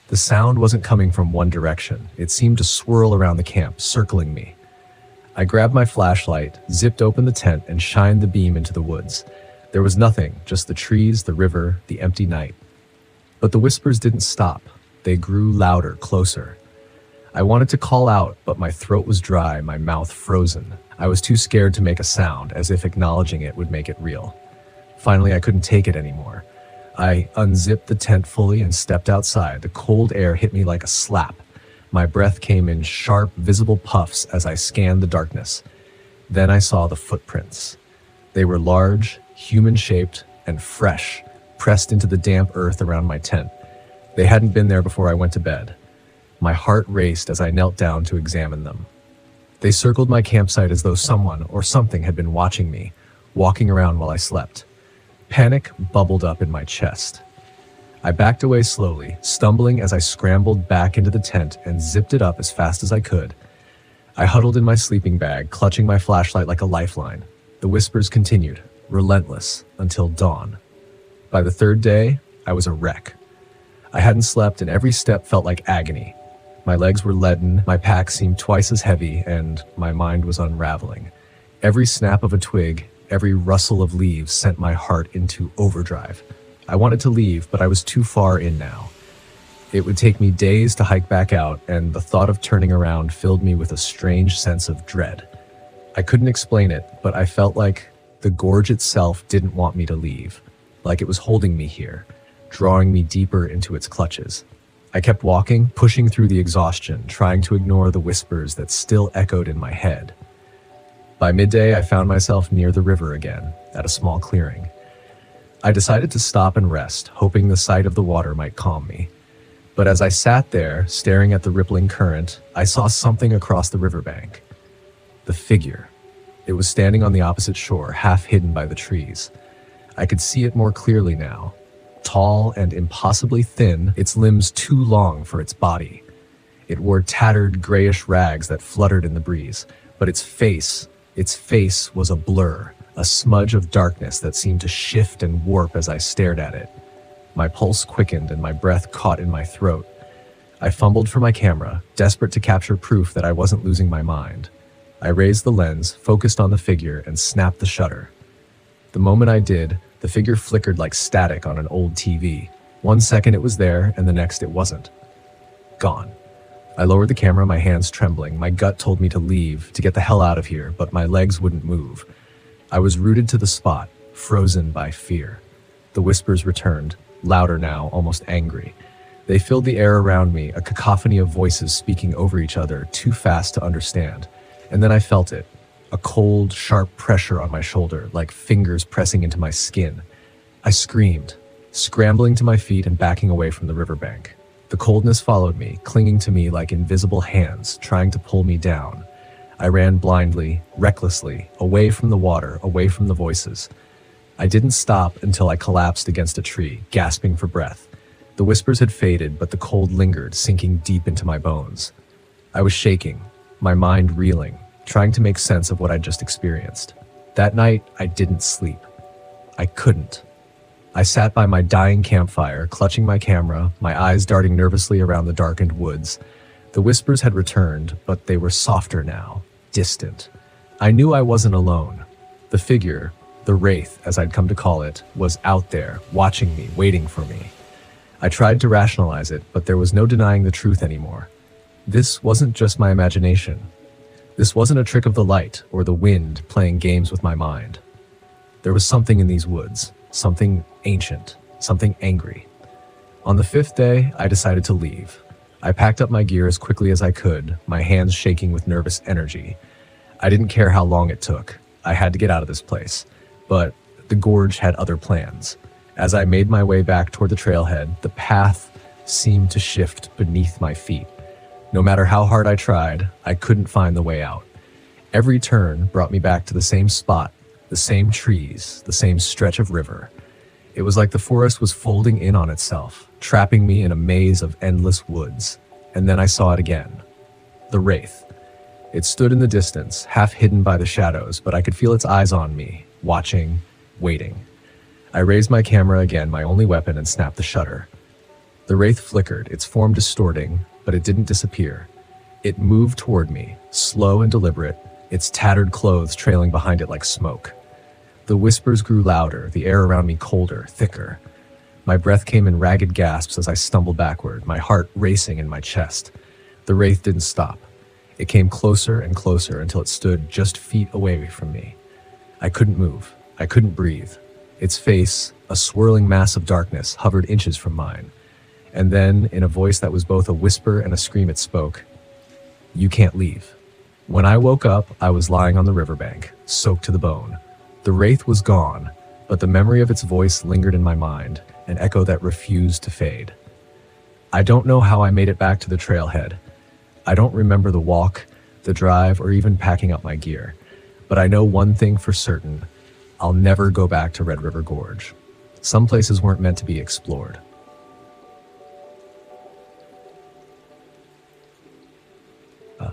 The sound wasn't coming from one direction. It seemed to swirl around the camp, circling me. I grabbed my flashlight, zipped open the tent, and shined the beam into the woods. There was nothing, just the trees, the river, the empty night. But the whispers didn't stop. They grew louder, closer. I wanted to call out, but my throat was dry, my mouth frozen. I was too scared to make a sound, as if acknowledging it would make it real. Finally, I couldn't take it anymore. I unzipped the tent fully and stepped outside. The cold air hit me like a slap. My breath came in sharp, visible puffs as I scanned the darkness. Then I saw the footprints. They were large, human-shaped, and fresh, pressed into the damp earth around my tent. They hadn't been there before I went to bed. My heart raced as I knelt down to examine them. They circled my campsite as though someone or something had been watching me, walking around while I slept. Panic bubbled up in my chest. I backed away slowly, stumbling as I scrambled back into the tent and zipped it up as fast as I could. I huddled in my sleeping bag, clutching my flashlight like a lifeline. The whispers continued, relentless, until dawn. By the third day, I was a wreck. I hadn't slept and every step felt like agony. My legs were leaden, my pack seemed twice as heavy, and my mind was unraveling. Every snap of a twig, every rustle of leaves sent my heart into overdrive. I wanted to leave, but I was too far in now. It would take me days to hike back out, and the thought of turning around filled me with a strange sense of dread. I couldn't explain it, but I felt like the gorge itself didn't want me to leave, like it was holding me here, drawing me deeper into its clutches. I kept walking, pushing through the exhaustion, trying to ignore the whispers that still echoed in my head. By midday, I found myself near the river again, at a small clearing. I decided to stop and rest, hoping the sight of the water might calm me. But as I sat there, staring at the rippling current, I saw something across the riverbank. The figure. It was standing on the opposite shore, half hidden by the trees. I could see it more clearly now. Tall and impossibly thin, its limbs too long for its body. It wore tattered, grayish rags that fluttered in the breeze, but its face was a blur, a smudge of darkness that seemed to shift and warp as I stared at it. My pulse quickened and my breath caught in my throat. I fumbled for my camera, desperate to capture proof that I wasn't losing my mind. I raised the lens, focused on the figure, and snapped the shutter. The moment I did, the figure flickered like static on an old TV. 1 second it was there, and the next it wasn't. Gone. I lowered the camera, my hands trembling. My gut told me to leave, to get the hell out of here, but my legs wouldn't move. I was rooted to the spot, frozen by fear. The whispers returned, louder now, almost angry. They filled the air around me, a cacophony of voices speaking over each other, too fast to understand. And then I felt it, a cold, sharp pressure on my shoulder, like fingers pressing into my skin. I screamed, scrambling to my feet and backing away from the riverbank. The coldness followed me, clinging to me like invisible hands, trying to pull me down. I ran blindly, recklessly, away from the water, away from the voices. I didn't stop until I collapsed against a tree, gasping for breath. The whispers had faded, but the cold lingered, sinking deep into my bones. I was shaking, my mind reeling, trying to make sense of what I'd just experienced. That night, I didn't sleep. I couldn't. I sat by my dying campfire, clutching my camera, my eyes darting nervously around the darkened woods. The whispers had returned, but they were softer now, distant. I knew I wasn't alone. The figure, the wraith, as I'd come to call it, was out there, watching me, waiting for me. I tried to rationalize it, but there was no denying the truth anymore. This wasn't just my imagination. This wasn't a trick of the light or the wind playing games with my mind. There was something in these woods, something ancient, something angry. On the 5th day, I decided to leave. I packed up my gear as quickly as I could, my hands shaking with nervous energy. I didn't care how long it took. I had to get out of this place. But the gorge had other plans. As I made my way back toward the trailhead, the path seemed to shift beneath my feet. No matter how hard I tried, I couldn't find the way out. Every turn brought me back to the same spot, the same trees, the same stretch of river. It was like the forest was folding in on itself, trapping me in a maze of endless woods. And then I saw it again. The wraith. It stood in the distance, half hidden by the shadows, but I could feel its eyes on me, watching, waiting. I raised my camera again, my only weapon, and snapped the shutter. The wraith flickered, its form distorting, but it didn't disappear. It moved toward me, slow and deliberate, its tattered clothes trailing behind it like smoke. The whispers grew louder, the air around me colder, thicker. My breath came in ragged gasps as I stumbled backward, my heart racing in my chest. The wraith didn't stop. It came closer and closer until it stood just feet away from me. I couldn't move. I couldn't breathe. Its face, a swirling mass of darkness, hovered inches from mine. And then, in a voice that was both a whisper and a scream, it spoke. "You can't leave." When I woke up, I was lying on the riverbank, soaked to the bone. The wraith was gone, but the memory of its voice lingered in my mind, an echo that refused to fade. I don't know how I made it back to the trailhead. I don't remember the walk, the drive, or even packing up my gear. But I know one thing for certain. I'll never go back to Red River Gorge. Some places weren't meant to be explored.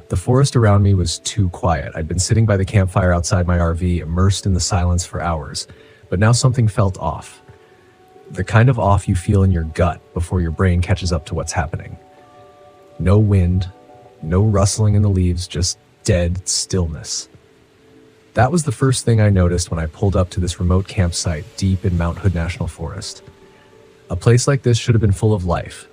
The forest around me was too quiet. I'd been sitting by the campfire outside my RV, immersed in the silence for hours. But now something felt off. The kind of off you feel in your gut before your brain catches up to what's happening. No wind, no rustling in the leaves, just dead stillness. That was the first thing I noticed when I pulled up to this remote campsite deep in Mount Hood National Forest. A place like this should have been full of life.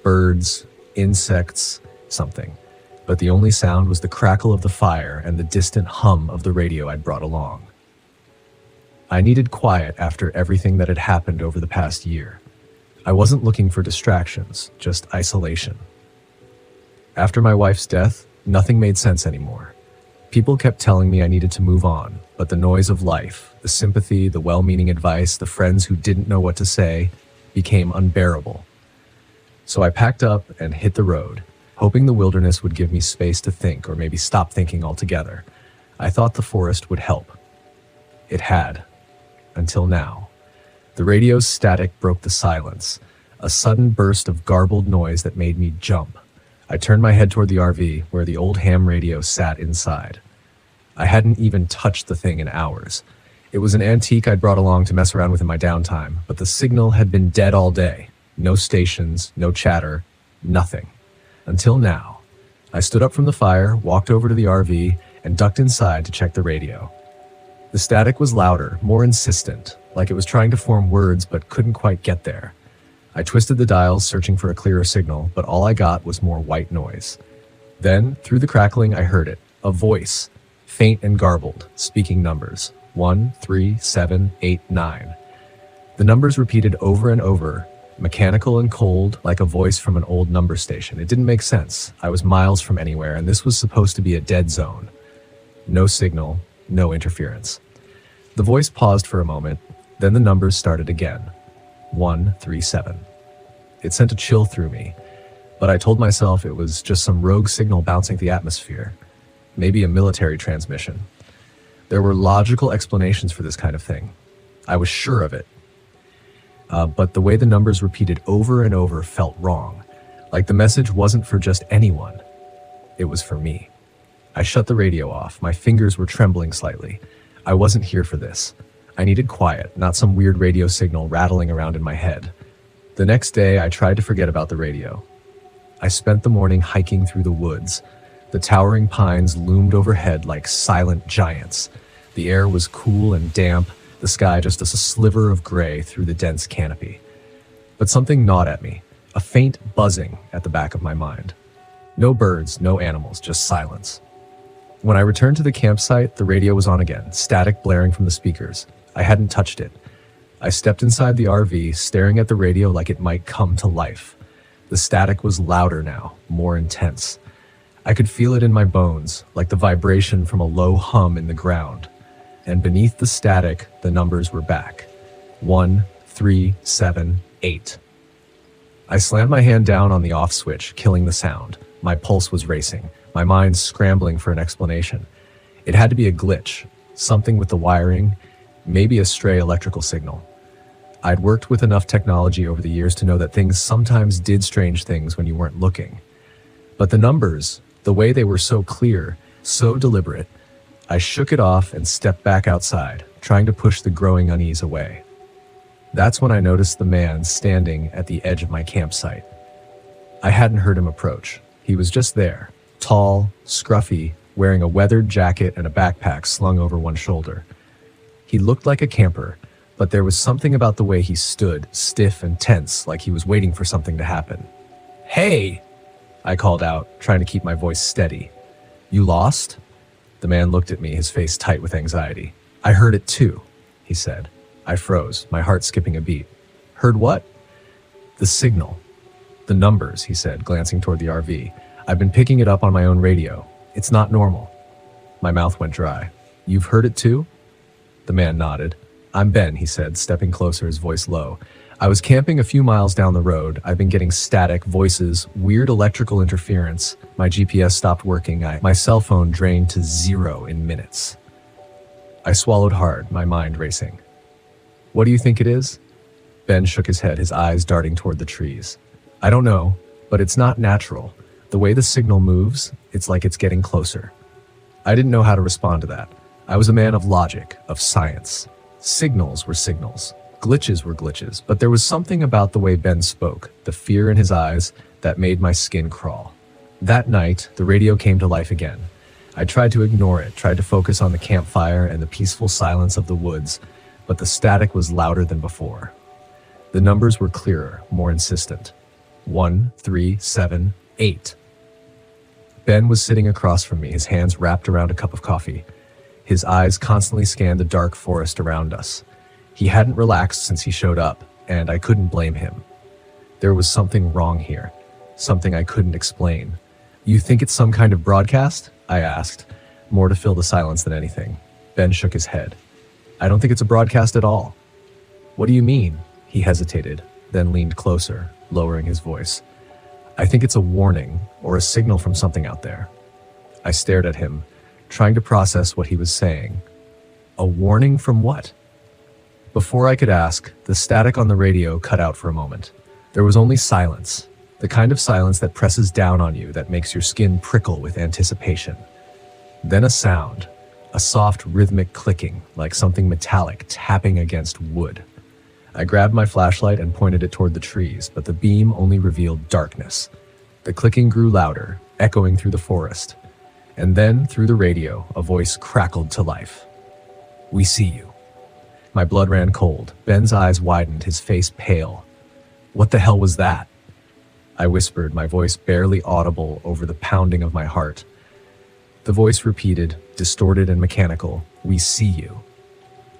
birds, insects, something. But the only sound was the crackle of the fire and the distant hum of the radio I'd brought along. I needed quiet after everything that had happened over the past year. I wasn't looking for distractions, just isolation. After my wife's death, nothing made sense anymore. People kept telling me I needed to move on, but the noise of life, the sympathy, the well-meaning advice, the friends who didn't know what to say, became unbearable. So I packed up and hit the road, hoping the wilderness would give me space to think or maybe stop thinking altogether. I thought the forest would help. It had. Until now. The radio's static broke the silence, a sudden burst of garbled noise that made me jump. I turned my head toward the RV, where the old ham radio sat inside. I hadn't even touched the thing in hours. It was an antique I'd brought along to mess around with in my downtime, but the signal had been dead all day. No stations, no chatter, nothing. Until now. I stood up from the fire, walked over to the RV, and ducked inside to check the radio. The static was louder, more insistent, like it was trying to form words but couldn't quite get there. I twisted the dials, searching for a clearer signal, but all I got was more white noise. Then, through the crackling, I heard it. A voice, faint and garbled, speaking numbers. 1, 3, 7, 8, 9. The numbers repeated over and over, mechanical and cold, like a voice from an old number station. It didn't make sense. I was miles from anywhere, and this was supposed to be a dead zone. No signal, no interference. The voice paused for a moment, then the numbers started again. 1, 3, 7. It sent a chill through me, but I told myself it was just some rogue signal bouncing the atmosphere. Maybe a military transmission. There were logical explanations for this kind of thing. I was sure of it. But the way the numbers repeated over and over felt wrong, like the message wasn't for just anyone. It was for me. I shut the radio off. My fingers were trembling slightly. I wasn't here for this. I needed quiet, not some weird radio signal rattling around in my head. The next day, I tried to forget about the radio. I spent the morning hiking through the woods. The towering pines loomed overhead like silent giants. The air was cool and damp, the sky just a sliver of gray through the dense canopy. But something gnawed at me, a faint buzzing at the back of my mind. No birds, no animals, just silence. When I returned to the campsite, the radio was on again, static blaring from the speakers. I hadn't touched it. I stepped inside the RV, staring at the radio like it might come to life. The static was louder now, more intense. I could feel it in my bones, like the vibration from a low hum in the ground. And beneath the static, the numbers were back. 1, 3, 7, 8. I slammed my hand down on the off switch, killing the sound. My pulse was racing, my mind scrambling for an explanation. It had to be a glitch, something with the wiring, maybe a stray electrical signal. I'd worked with enough technology over the years to know that things sometimes did strange things when you weren't looking. But the numbers, the way they were so clear, so deliberate, I shook it off and stepped back outside, trying to push the growing unease away. That's when I noticed the man standing at the edge of my campsite. I hadn't heard him approach. He was just there, tall, scruffy, wearing a weathered jacket and a backpack slung over one shoulder. He looked like a camper, but there was something about the way he stood, stiff and tense, like he was waiting for something to happen. "Hey!" I called out, trying to keep my voice steady. "You lost?" The man looked at me, his face tight with anxiety. "I heard it too," he said. I froze, my heart skipping a beat. "Heard what?" "The signal. The numbers," he said, glancing toward the RV. "I've been picking it up on my own radio. It's not normal." My mouth went dry. "You've heard it too?" The man nodded. "I'm Ben," he said, stepping closer, his voice low. "I was camping a few miles down the road. I've been getting static, voices, weird electrical interference. My GPS stopped working. My cell phone drained to 0 in minutes." I swallowed hard, my mind racing. "What do you think it is?" Ben shook his head, his eyes darting toward the trees. "I don't know, but it's not natural. The way the signal moves, it's like it's getting closer." I didn't know how to respond to that. I was a man of logic, of science. Signals were signals. Glitches were glitches, but there was something about the way Ben spoke, the fear in his eyes, that made my skin crawl. That night, the radio came to life again. I tried to ignore it, tried to focus on the campfire and the peaceful silence of the woods, but the static was louder than before. The numbers were clearer, more insistent. 1378. Ben was sitting across from me, his hands wrapped around a cup of coffee. His eyes constantly scanned the dark forest around us. He hadn't relaxed since he showed up, and I couldn't blame him. There was something wrong here, something I couldn't explain. You think it's some kind of broadcast? I asked, more to fill the silence than anything. Ben shook his head. I don't think it's a broadcast at all. What do you mean? He hesitated, then leaned closer, lowering his voice. I think it's a warning or a signal from something out there. I stared at him, trying to process what he was saying. A warning from what? Before I could ask, the static on the radio cut out for a moment. There was only silence, the kind of silence that presses down on you that makes your skin prickle with anticipation. Then a sound, a soft rhythmic clicking like something metallic tapping against wood. I grabbed my flashlight and pointed it toward the trees, but the beam only revealed darkness. The clicking grew louder, echoing through the forest. And then, through the radio, a voice crackled to life. We see you. My blood ran cold. Ben's eyes widened, his face pale. What the hell was that? I whispered, my voice barely audible over the pounding of my heart. The voice repeated, distorted and mechanical, we see you.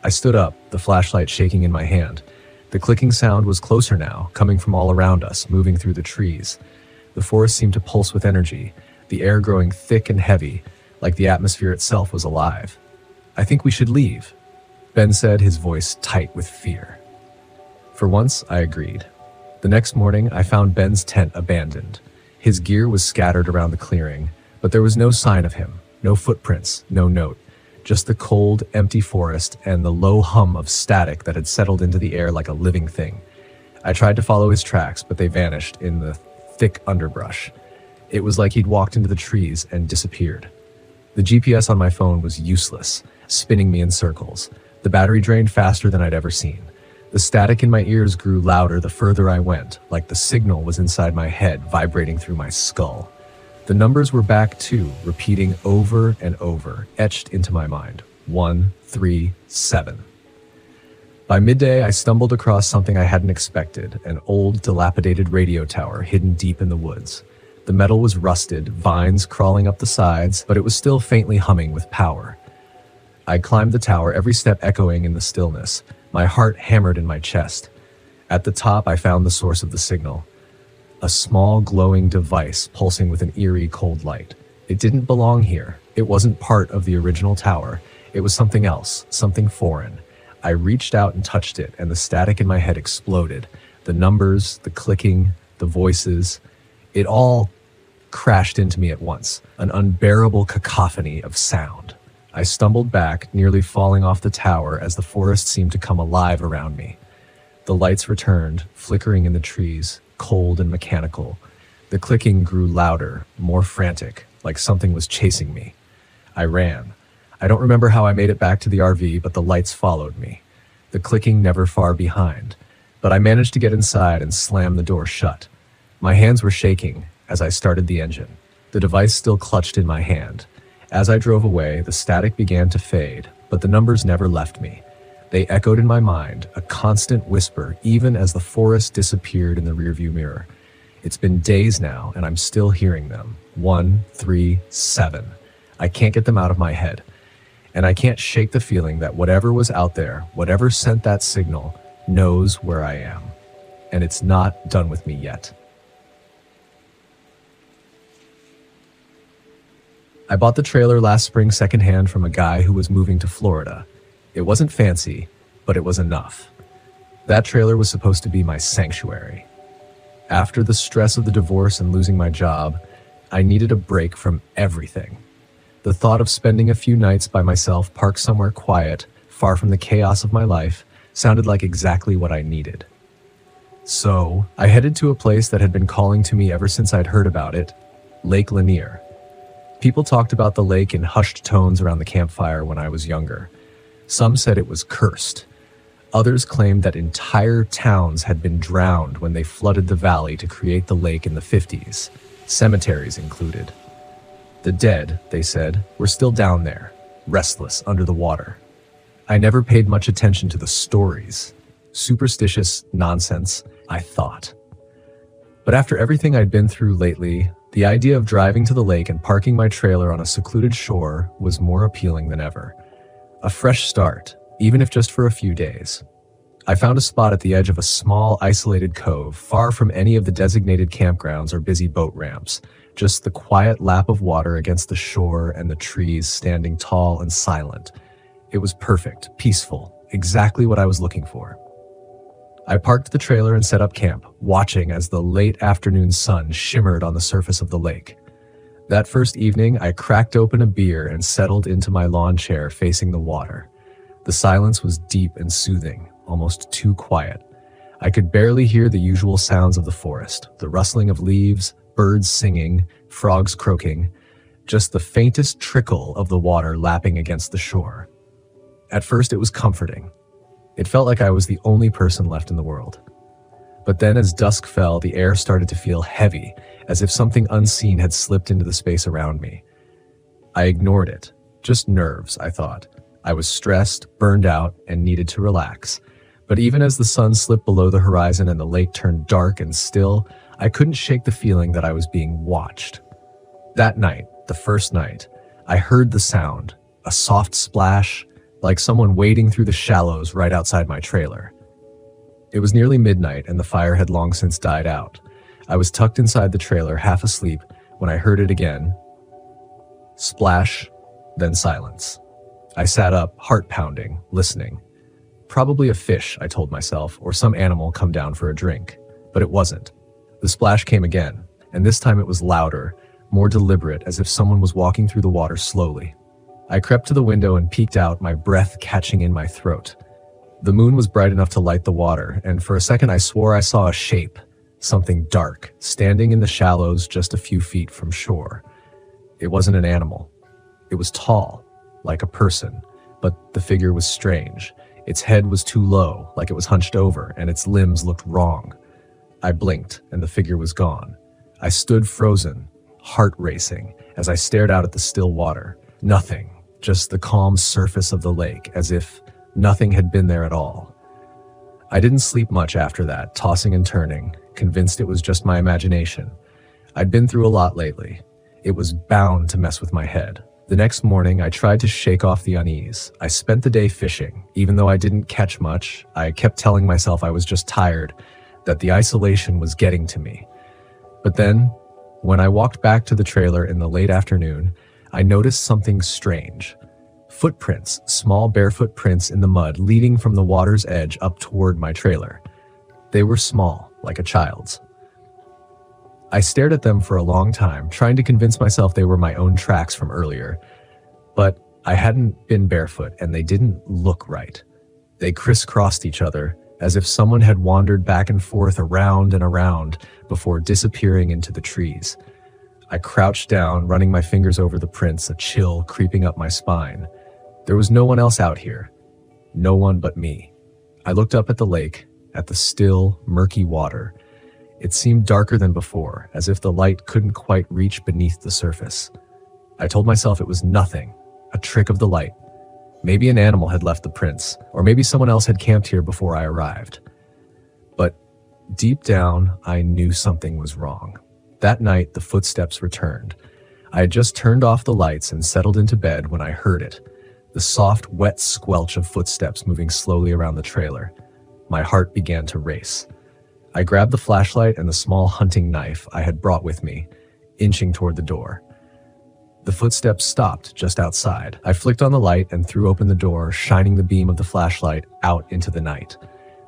I stood up, the flashlight shaking in my hand. The clicking sound was closer now, coming from all around us, moving through the trees. The forest seemed to pulse with energy, the air growing thick and heavy, like the atmosphere itself was alive. I think we should leave, Ben said, his voice tight with fear. For once, I agreed. The next morning, I found Ben's tent abandoned. His gear was scattered around the clearing, but there was no sign of him, no footprints, no note. Just the cold, empty forest and the low hum of static that had settled into the air like a living thing. I tried to follow his tracks, but they vanished in the thick underbrush. It was like he'd walked into the trees and disappeared. The GPS on my phone was useless, spinning me in circles. The battery drained faster than I'd ever seen. The static in my ears grew louder the further I went, like the signal was inside my head, vibrating through my skull. The numbers were back too, repeating over and over, etched into my mind. 137. By midday, I stumbled across something I hadn't expected, an old, dilapidated radio tower hidden deep in the woods. The metal was rusted, vines crawling up the sides, but it was still faintly humming with power. I climbed the tower, every step echoing in the stillness. My heart hammered in my chest. At the top, I found the source of the signal. A small glowing device pulsing with an eerie cold light. It didn't belong here. It wasn't part of the original tower. It was something else, something foreign. I reached out and touched it, and the static in my head exploded. The numbers, the clicking, the voices, it all crashed into me at once, an unbearable cacophony of sound. I stumbled back, nearly falling off the tower as the forest seemed to come alive around me. The lights returned, flickering in the trees, cold and mechanical. The clicking grew louder, more frantic, like something was chasing me. I ran. I don't remember how I made it back to the RV, but the lights followed me. The clicking never far behind. But I managed to get inside and slam the door shut. My hands were shaking as I started the engine. The device still clutched in my hand. As I drove away, the static began to fade, but the numbers never left me. They echoed in my mind, a constant whisper, even as the forest disappeared in the rearview mirror. It's been days now, and I'm still hearing them. 137. I can't get them out of my head. And I can't shake the feeling that whatever was out there, whatever sent that signal, knows where I am. And it's not done with me yet. I bought the trailer last spring secondhand from a guy who was moving to Florida. It wasn't fancy, but it was enough. That trailer was supposed to be my sanctuary. After the stress of the divorce and losing my job, I needed a break from everything. The thought of spending a few nights by myself parked somewhere quiet, far from the chaos of my life, sounded like exactly what I needed. So, I headed to a place that had been calling to me ever since I'd heard about it, Lake Lanier. People talked about the lake in hushed tones around the campfire when I was younger. Some said it was cursed. Others claimed that entire towns had been drowned when they flooded the valley to create the lake in the 50s, cemeteries included. The dead, they said, were still down there, restless under the water. I never paid much attention to the stories. Superstitious nonsense, I thought. But after everything I'd been through lately, the idea of driving to the lake and parking my trailer on a secluded shore was more appealing than ever. A fresh start, even if just for a few days. I found a spot at the edge of a small, isolated cove, far from any of the designated campgrounds or busy boat ramps, just the quiet lap of water against the shore and the trees standing tall and silent. It was perfect, peaceful, exactly what I was looking for. I parked the trailer and set up camp, watching as the late afternoon sun shimmered on the surface of the lake. That first evening, I cracked open a beer and settled into my lawn chair facing the water. The silence was deep and soothing, almost too quiet. I could barely hear the usual sounds of the forest, the rustling of leaves, birds singing, frogs croaking, just the faintest trickle of the water lapping against the shore. At first, it was comforting. It felt like I was the only person left in the world. But then as dusk fell, the air started to feel heavy, as if something unseen had slipped into the space around me. I ignored it. Just nerves, I thought. I was stressed, burned out, and needed to relax. But even as the sun slipped below the horizon and the lake turned dark and still, I couldn't shake the feeling that I was being watched. That night, the first night, I heard the sound, a soft splash, like someone wading through the shallows right outside my trailer. It was nearly midnight and the fire had long since died out. I was tucked inside the trailer, half asleep, when I heard it again. Splash, then silence. I sat up, heart pounding, listening. Probably a fish, I told myself, or some animal come down for a drink. But it wasn't. The splash came again, and this time it was louder, more deliberate, as if someone was walking through the water slowly. I crept to the window and peeked out, my breath catching in my throat. The moon was bright enough to light the water, and for a second I swore I saw a shape, something dark, standing in the shallows just a few feet from shore. It wasn't an animal. It was tall, like a person, but the figure was strange. Its head was too low, like it was hunched over, and its limbs looked wrong. I blinked, and the figure was gone. I stood frozen, heart racing, as I stared out at the still water. Nothing, just the calm surface of the lake, as if nothing had been there at all. I didn't sleep much after that, tossing and turning, convinced it was just my imagination. I'd been through a lot lately. It was bound to mess with my head. The next morning, I tried to shake off the unease. I spent the day fishing. Even though I didn't catch much, I kept telling myself I was just tired, that the isolation was getting to me. But then, when I walked back to the trailer in the late afternoon, I noticed something strange. Footprints, small barefoot prints in the mud leading from the water's edge up toward my trailer. They were small, like a child's. I stared at them for a long time, trying to convince myself they were my own tracks from earlier. But I hadn't been barefoot, and they didn't look right. They crisscrossed each other, as if someone had wandered back and forth around and around before disappearing into the trees. I crouched down, running my fingers over the prints, a chill creeping up my spine. There was no one else out here. No one but me. I looked up at the lake, at the still, murky water. It seemed darker than before, as if the light couldn't quite reach beneath the surface. I told myself it was nothing, a trick of the light. Maybe an animal had left the prints, or maybe someone else had camped here before I arrived. But deep down, I knew something was wrong. That night, the footsteps returned. I had just turned off the lights and settled into bed when I heard it, the soft, wet squelch of footsteps moving slowly around the trailer. My heart began to race. I grabbed the flashlight and the small hunting knife I had brought with me, inching toward the door. The footsteps stopped just outside. I flicked on the light and threw open the door, shining the beam of the flashlight out into the night.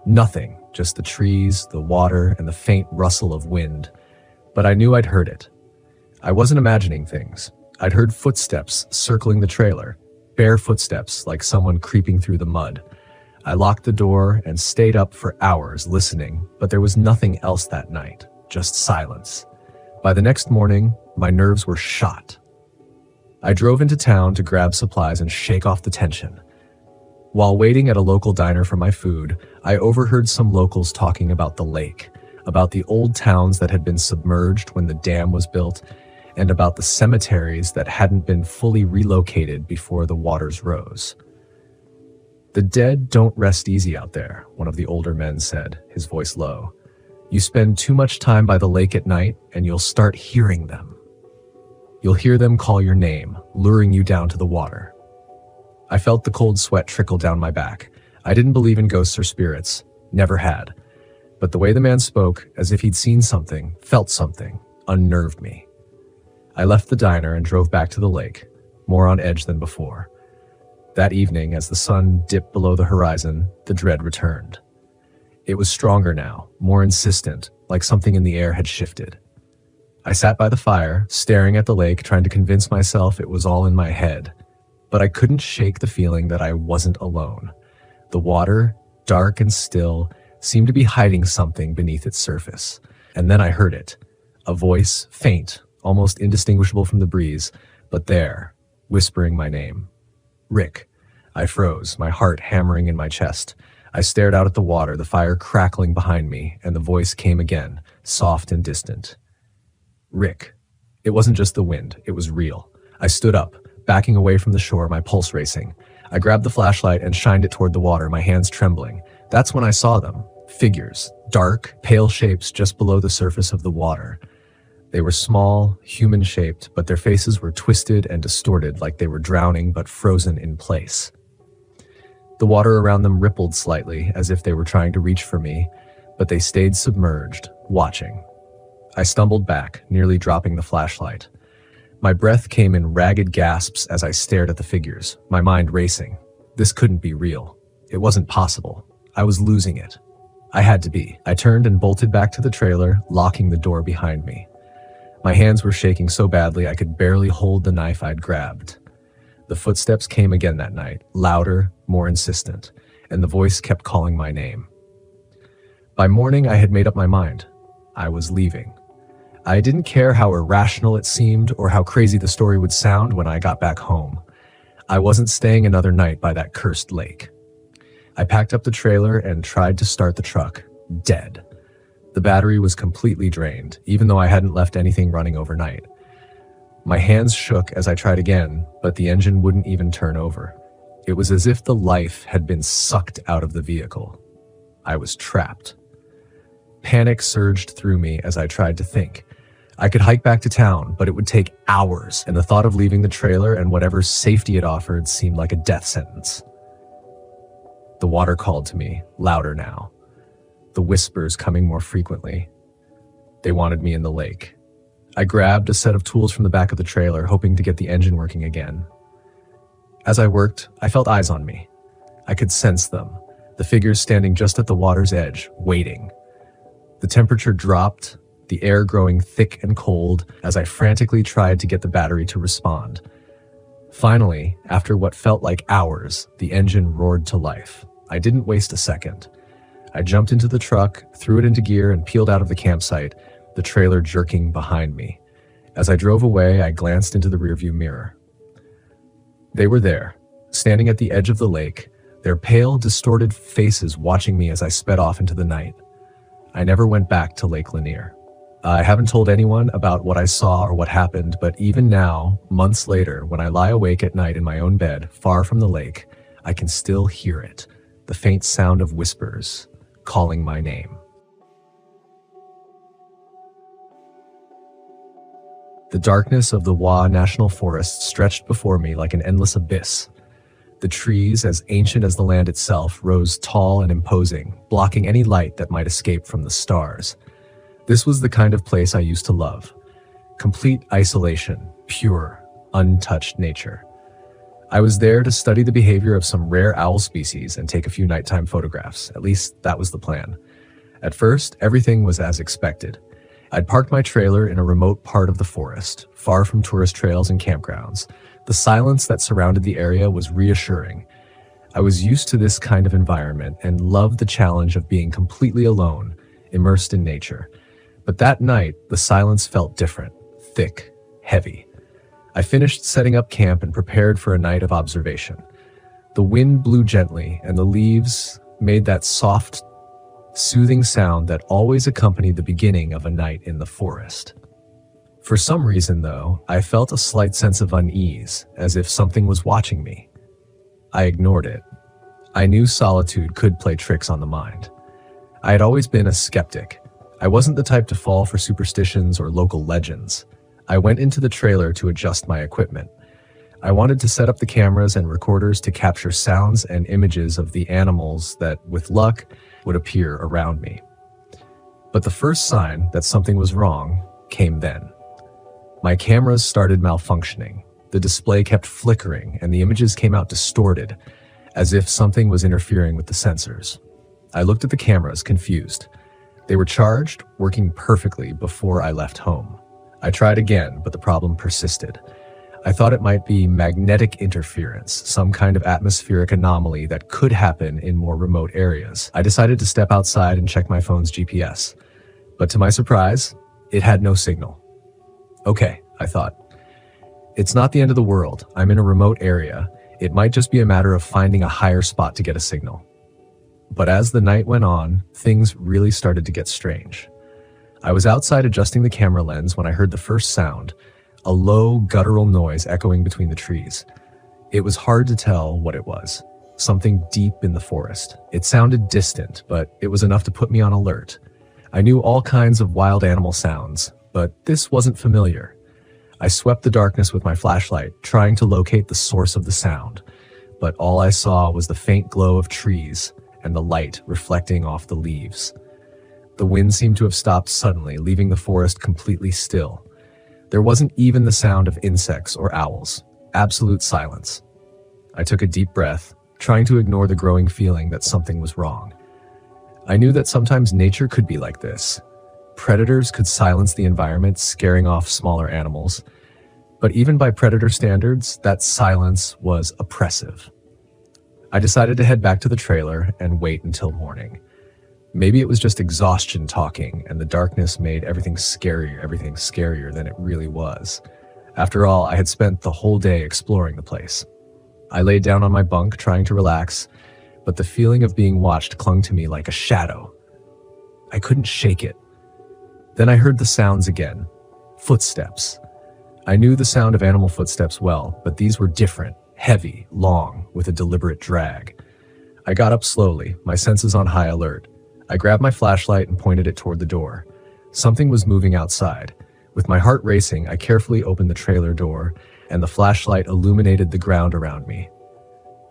Nothing, just the trees, the water, and the faint rustle of wind. But I knew I'd heard it. I wasn't imagining things. I'd heard footsteps circling the trailer, bare footsteps like someone creeping through the mud. I locked the door and stayed up for hours listening, but there was nothing else that night, just silence. By the next morning, my nerves were shot. I drove into town to grab supplies and shake off the tension. While waiting at a local diner for my food, I overheard some locals talking about the lake, about the old towns that had been submerged when the dam was built, and about the cemeteries that hadn't been fully relocated before the waters rose. "The dead don't rest easy out there," one of the older men said, his voice low. You spend too much time by the lake at night, and you'll start hearing them. You'll hear them call your name, luring you down to the water. I felt the cold sweat trickle down my back. I didn't believe in ghosts or spirits, never had. But the way the man spoke, as if he'd seen something, felt something, unnerved me. I left the diner and drove back to the lake, more on edge than before. That evening, as the sun dipped below the horizon, the dread returned. It was stronger now, more insistent, like something in the air had shifted. I sat by the fire, staring at the lake, trying to convince myself it was all in my head. But I couldn't shake the feeling that I wasn't alone. The water, dark and still, seemed to be hiding something beneath its surface. And then I heard it. A voice, faint, almost indistinguishable from the breeze, but there, whispering my name. Rick. I froze, my heart hammering in my chest. I stared out at the water, the fire crackling behind me, and the voice came again, soft and distant. Rick. It wasn't just the wind, it was real. I stood up, backing away from the shore, my pulse racing. I grabbed the flashlight and shined it toward the water, my hands trembling. That's when I saw them. Figures, dark, pale shapes just below the surface of the water. They were small, human-shaped, but their faces were twisted and distorted like they were drowning but frozen in place. The water around them rippled slightly, as if they were trying to reach for me, but they stayed submerged, watching. I stumbled back, nearly dropping the flashlight. My breath came in ragged gasps as I stared at the figures, my mind racing. This couldn't be real. It wasn't possible. I was losing it. I had to be. I turned and bolted back to the trailer, locking the door behind me. My hands were shaking so badly I could barely hold the knife I'd grabbed. The footsteps came again that night, louder, more insistent, and the voice kept calling my name. By morning, I had made up my mind. I was leaving. I didn't care how irrational it seemed or how crazy the story would sound when I got back home. I wasn't staying another night by that cursed lake. I packed up the trailer and tried to start the truck, dead. The battery was completely drained, even though I hadn't left anything running overnight. My hands shook as I tried again, but the engine wouldn't even turn over. It was as if the life had been sucked out of the vehicle. I was trapped. Panic surged through me as I tried to think. I could hike back to town, but it would take hours, and the thought of leaving the trailer and whatever safety it offered seemed like a death sentence. The water called to me, louder now. The whispers coming more frequently. They wanted me in the lake. I grabbed a set of tools from the back of the trailer, hoping to get the engine working again. As I worked, I felt eyes on me. I could sense them, the figures standing just at the water's edge, waiting. The temperature dropped, the air growing thick and cold as I frantically tried to get the battery to respond. Finally, after what felt like hours, the engine roared to life. I didn't waste a second. I jumped into the truck, threw it into gear, and peeled out of the campsite, the trailer jerking behind me. As I drove away, I glanced into the rearview mirror. They were there, standing at the edge of the lake, their pale, distorted faces watching me as I sped off into the night. I never went back to Lake Lanier. I haven't told anyone about what I saw or what happened, but even now, months later, when I lie awake at night in my own bed, far from the lake, I can still hear it, the faint sound of whispers, calling my name. The darkness of the Wa National Forest stretched before me like an endless abyss. The trees, as ancient as the land itself, rose tall and imposing, blocking any light that might escape from the stars. This was the kind of place I used to love. Complete isolation, pure, untouched nature. I was there to study the behavior of some rare owl species and take a few nighttime photographs. At least that was the plan. At first, everything was as expected. I'd parked my trailer in a remote part of the forest, far from tourist trails and campgrounds. The silence that surrounded the area was reassuring. I was used to this kind of environment and loved the challenge of being completely alone, immersed in nature. But that night, the silence felt different, thick, heavy. I finished setting up camp and prepared for a night of observation. The wind blew gently, and the leaves made that soft, soothing sound that always accompanied the beginning of a night in the forest. For some reason, though, I felt a slight sense of unease, as if something was watching me. I ignored it. I knew solitude could play tricks on the mind. I had always been a skeptic. I wasn't the type to fall for superstitions or local legends. I went into the trailer to adjust my equipment. I wanted to set up the cameras and recorders to capture sounds and images of the animals that, with luck, would appear around me. But the first sign that something was wrong came then. My cameras started malfunctioning. The display kept flickering and the images came out distorted, as if something was interfering with the sensors. I looked at the cameras, confused. They were charged, working perfectly before I left home. I tried again, but the problem persisted. I thought it might be magnetic interference, some kind of atmospheric anomaly that could happen in more remote areas. I decided to step outside and check my phone's GPS. But to my surprise, it had no signal. Okay, I thought. It's not the end of the world. I'm in a remote area. It might just be a matter of finding a higher spot to get a signal. But as the night went on, things really started to get strange. I was outside adjusting the camera lens when I heard the first sound, a low, guttural noise echoing between the trees. It was hard to tell what it was. Something deep in the forest. It sounded distant, but it was enough to put me on alert. I knew all kinds of wild animal sounds, but this wasn't familiar. I swept the darkness with my flashlight, trying to locate the source of the sound, but all I saw was the faint glow of trees and the light reflecting off the leaves. The wind seemed to have stopped suddenly, leaving the forest completely still. There wasn't even the sound of insects or owls. Absolute silence. I took a deep breath, trying to ignore the growing feeling that something was wrong. I knew that sometimes nature could be like this. Predators could silence the environment, scaring off smaller animals. But even by predator standards, that silence was oppressive. I decided to head back to the trailer and wait until morning. Maybe it was just exhaustion talking, and the darkness made everything scarier than it really was. After all, I had spent the whole day exploring the place. I laid down on my bunk, trying to relax, but the feeling of being watched clung to me like a shadow. I couldn't shake it. Then I heard the sounds again. Footsteps. I knew the sound of animal footsteps well, but these were different, heavy, long, with a deliberate drag. I got up slowly, my senses on high alert. I grabbed my flashlight and pointed it toward the door. Something was moving outside. With my heart racing, I carefully opened the trailer door, and the flashlight illuminated the ground around me.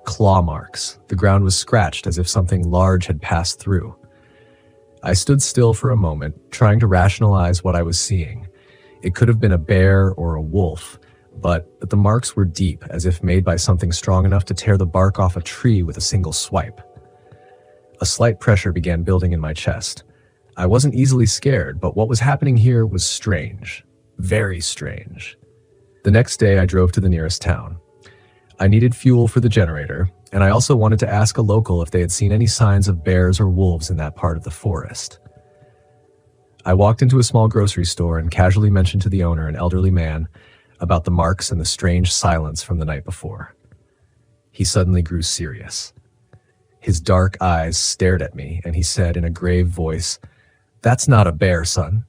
Claw marks. The ground was scratched as if something large had passed through. I stood still for a moment, trying to rationalize what I was seeing. It could have been a bear or a wolf, but the marks were deep, as if made by something strong enough to tear the bark off a tree with a single swipe. A slight pressure began building in my chest. I wasn't easily scared, but what was happening here was strange. Very strange. The next day, I drove to the nearest town. I needed fuel for the generator, and I also wanted to ask a local if they had seen any signs of bears or wolves in that part of the forest. I walked into a small grocery store and casually mentioned to the owner, an elderly man, about the marks and the strange silence from the night before. He suddenly grew serious. His dark eyes stared at me, and he said in a grave voice, "That's not a bear, son.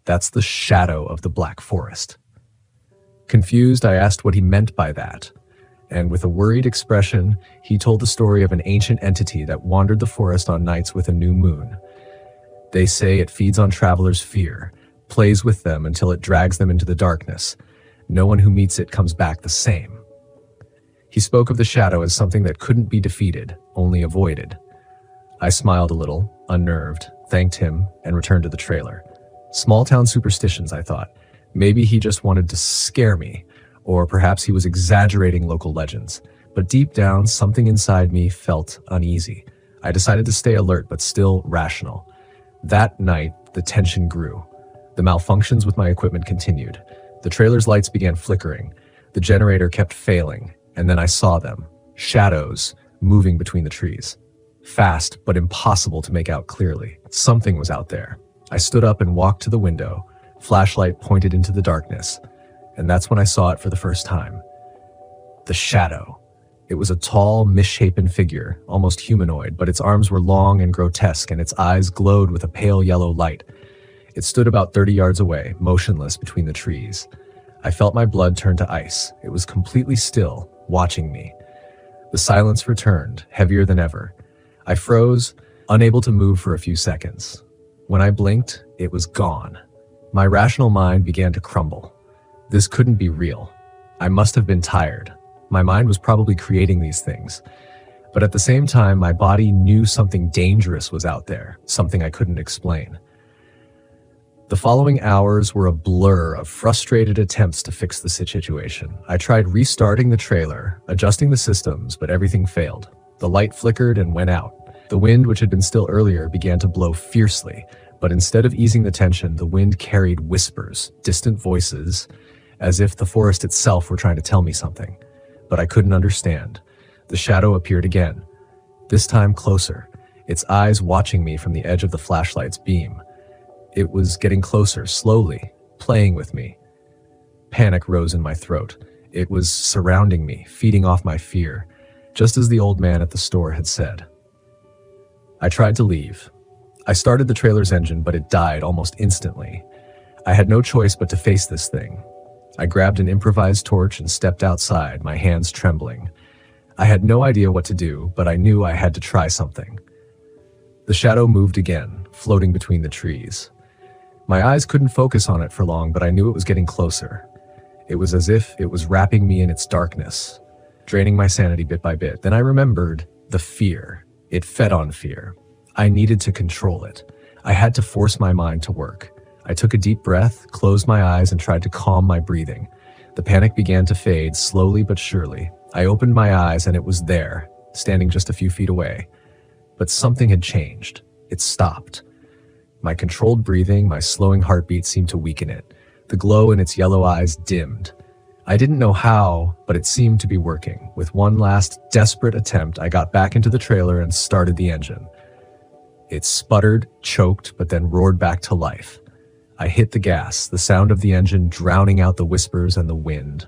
That's the shadow of the Black Forest." Confused, I asked what he meant by that, and with a worried expression, he told the story of an ancient entity that wandered the forest on nights with a new moon. They say it feeds on travelers' fear, plays with them until it drags them into the darkness. No one who meets it comes back the same. He spoke of the shadow as something that couldn't be defeated, only avoided. I smiled a little, unnerved, thanked him, and returned to the trailer. Small-town superstitions, I thought. Maybe he just wanted to scare me, or perhaps he was exaggerating local legends. But deep down, something inside me felt uneasy. I decided to stay alert, but still rational. That night, the tension grew. The malfunctions with my equipment continued. The trailer's lights began flickering. The generator kept failing, and then I saw them. Shadows moving between the trees. Fast, but impossible to make out clearly. Something was out there. I stood up and walked to the window. Flashlight pointed into the darkness, and that's when I saw it for the first time. The shadow. It was a tall, misshapen figure, almost humanoid, but its arms were long and grotesque, and its eyes glowed with a pale yellow light. It stood about 30 yards away, motionless between the trees. I felt my blood turn to ice. It was completely still, watching me. The silence returned, heavier than ever. I froze, unable to move for a few seconds. When I blinked, it was gone. My rational mind began to crumble. This couldn't be real. I must have been tired. My mind was probably creating these things. But at the same time, my body knew something dangerous was out there, something I couldn't explain. The following hours were a blur of frustrated attempts to fix the situation. I tried restarting the trailer, adjusting the systems, but everything failed. The light flickered and went out. The wind, which had been still earlier, began to blow fiercely, but instead of easing the tension, the wind carried whispers, distant voices, as if the forest itself were trying to tell me something. But I couldn't understand. The shadow appeared again, this time closer, its eyes watching me from the edge of the flashlight's beam. It was getting closer, slowly, playing with me. Panic rose in my throat. It was surrounding me, feeding off my fear, just as the old man at the store had said. I tried to leave. I started the trailer's engine, but it died almost instantly. I had no choice but to face this thing. I grabbed an improvised torch and stepped outside, my hands trembling. I had no idea what to do, but I knew I had to try something. The shadow moved again, floating between the trees. My eyes couldn't focus on it for long, but I knew it was getting closer. It was as if it was wrapping me in its darkness, draining my sanity bit by bit. Then I remembered the fear. It fed on fear. I needed to control it. I had to force my mind to work. I took a deep breath, closed my eyes, and tried to calm my breathing. The panic began to fade, slowly but surely. I opened my eyes and it was there, standing just a few feet away. But something had changed. It stopped. My controlled breathing, my slowing heartbeat seemed to weaken it. The glow in its yellow eyes dimmed. I didn't know how, but it seemed to be working. With one last desperate attempt, I got back into the trailer and started the engine. It sputtered, choked, but then roared back to life. I hit the gas, the sound of the engine drowning out the whispers and the wind.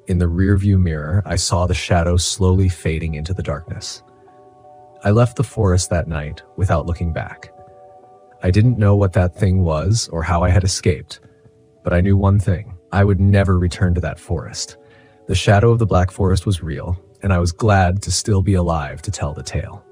In the rearview mirror, I saw the shadow slowly fading into the darkness. I left the forest that night without looking back. I didn't know what that thing was or how I had escaped, but I knew one thing. I would never return to that forest. The shadow of the Black Forest was real, and I was glad to still be alive to tell the tale.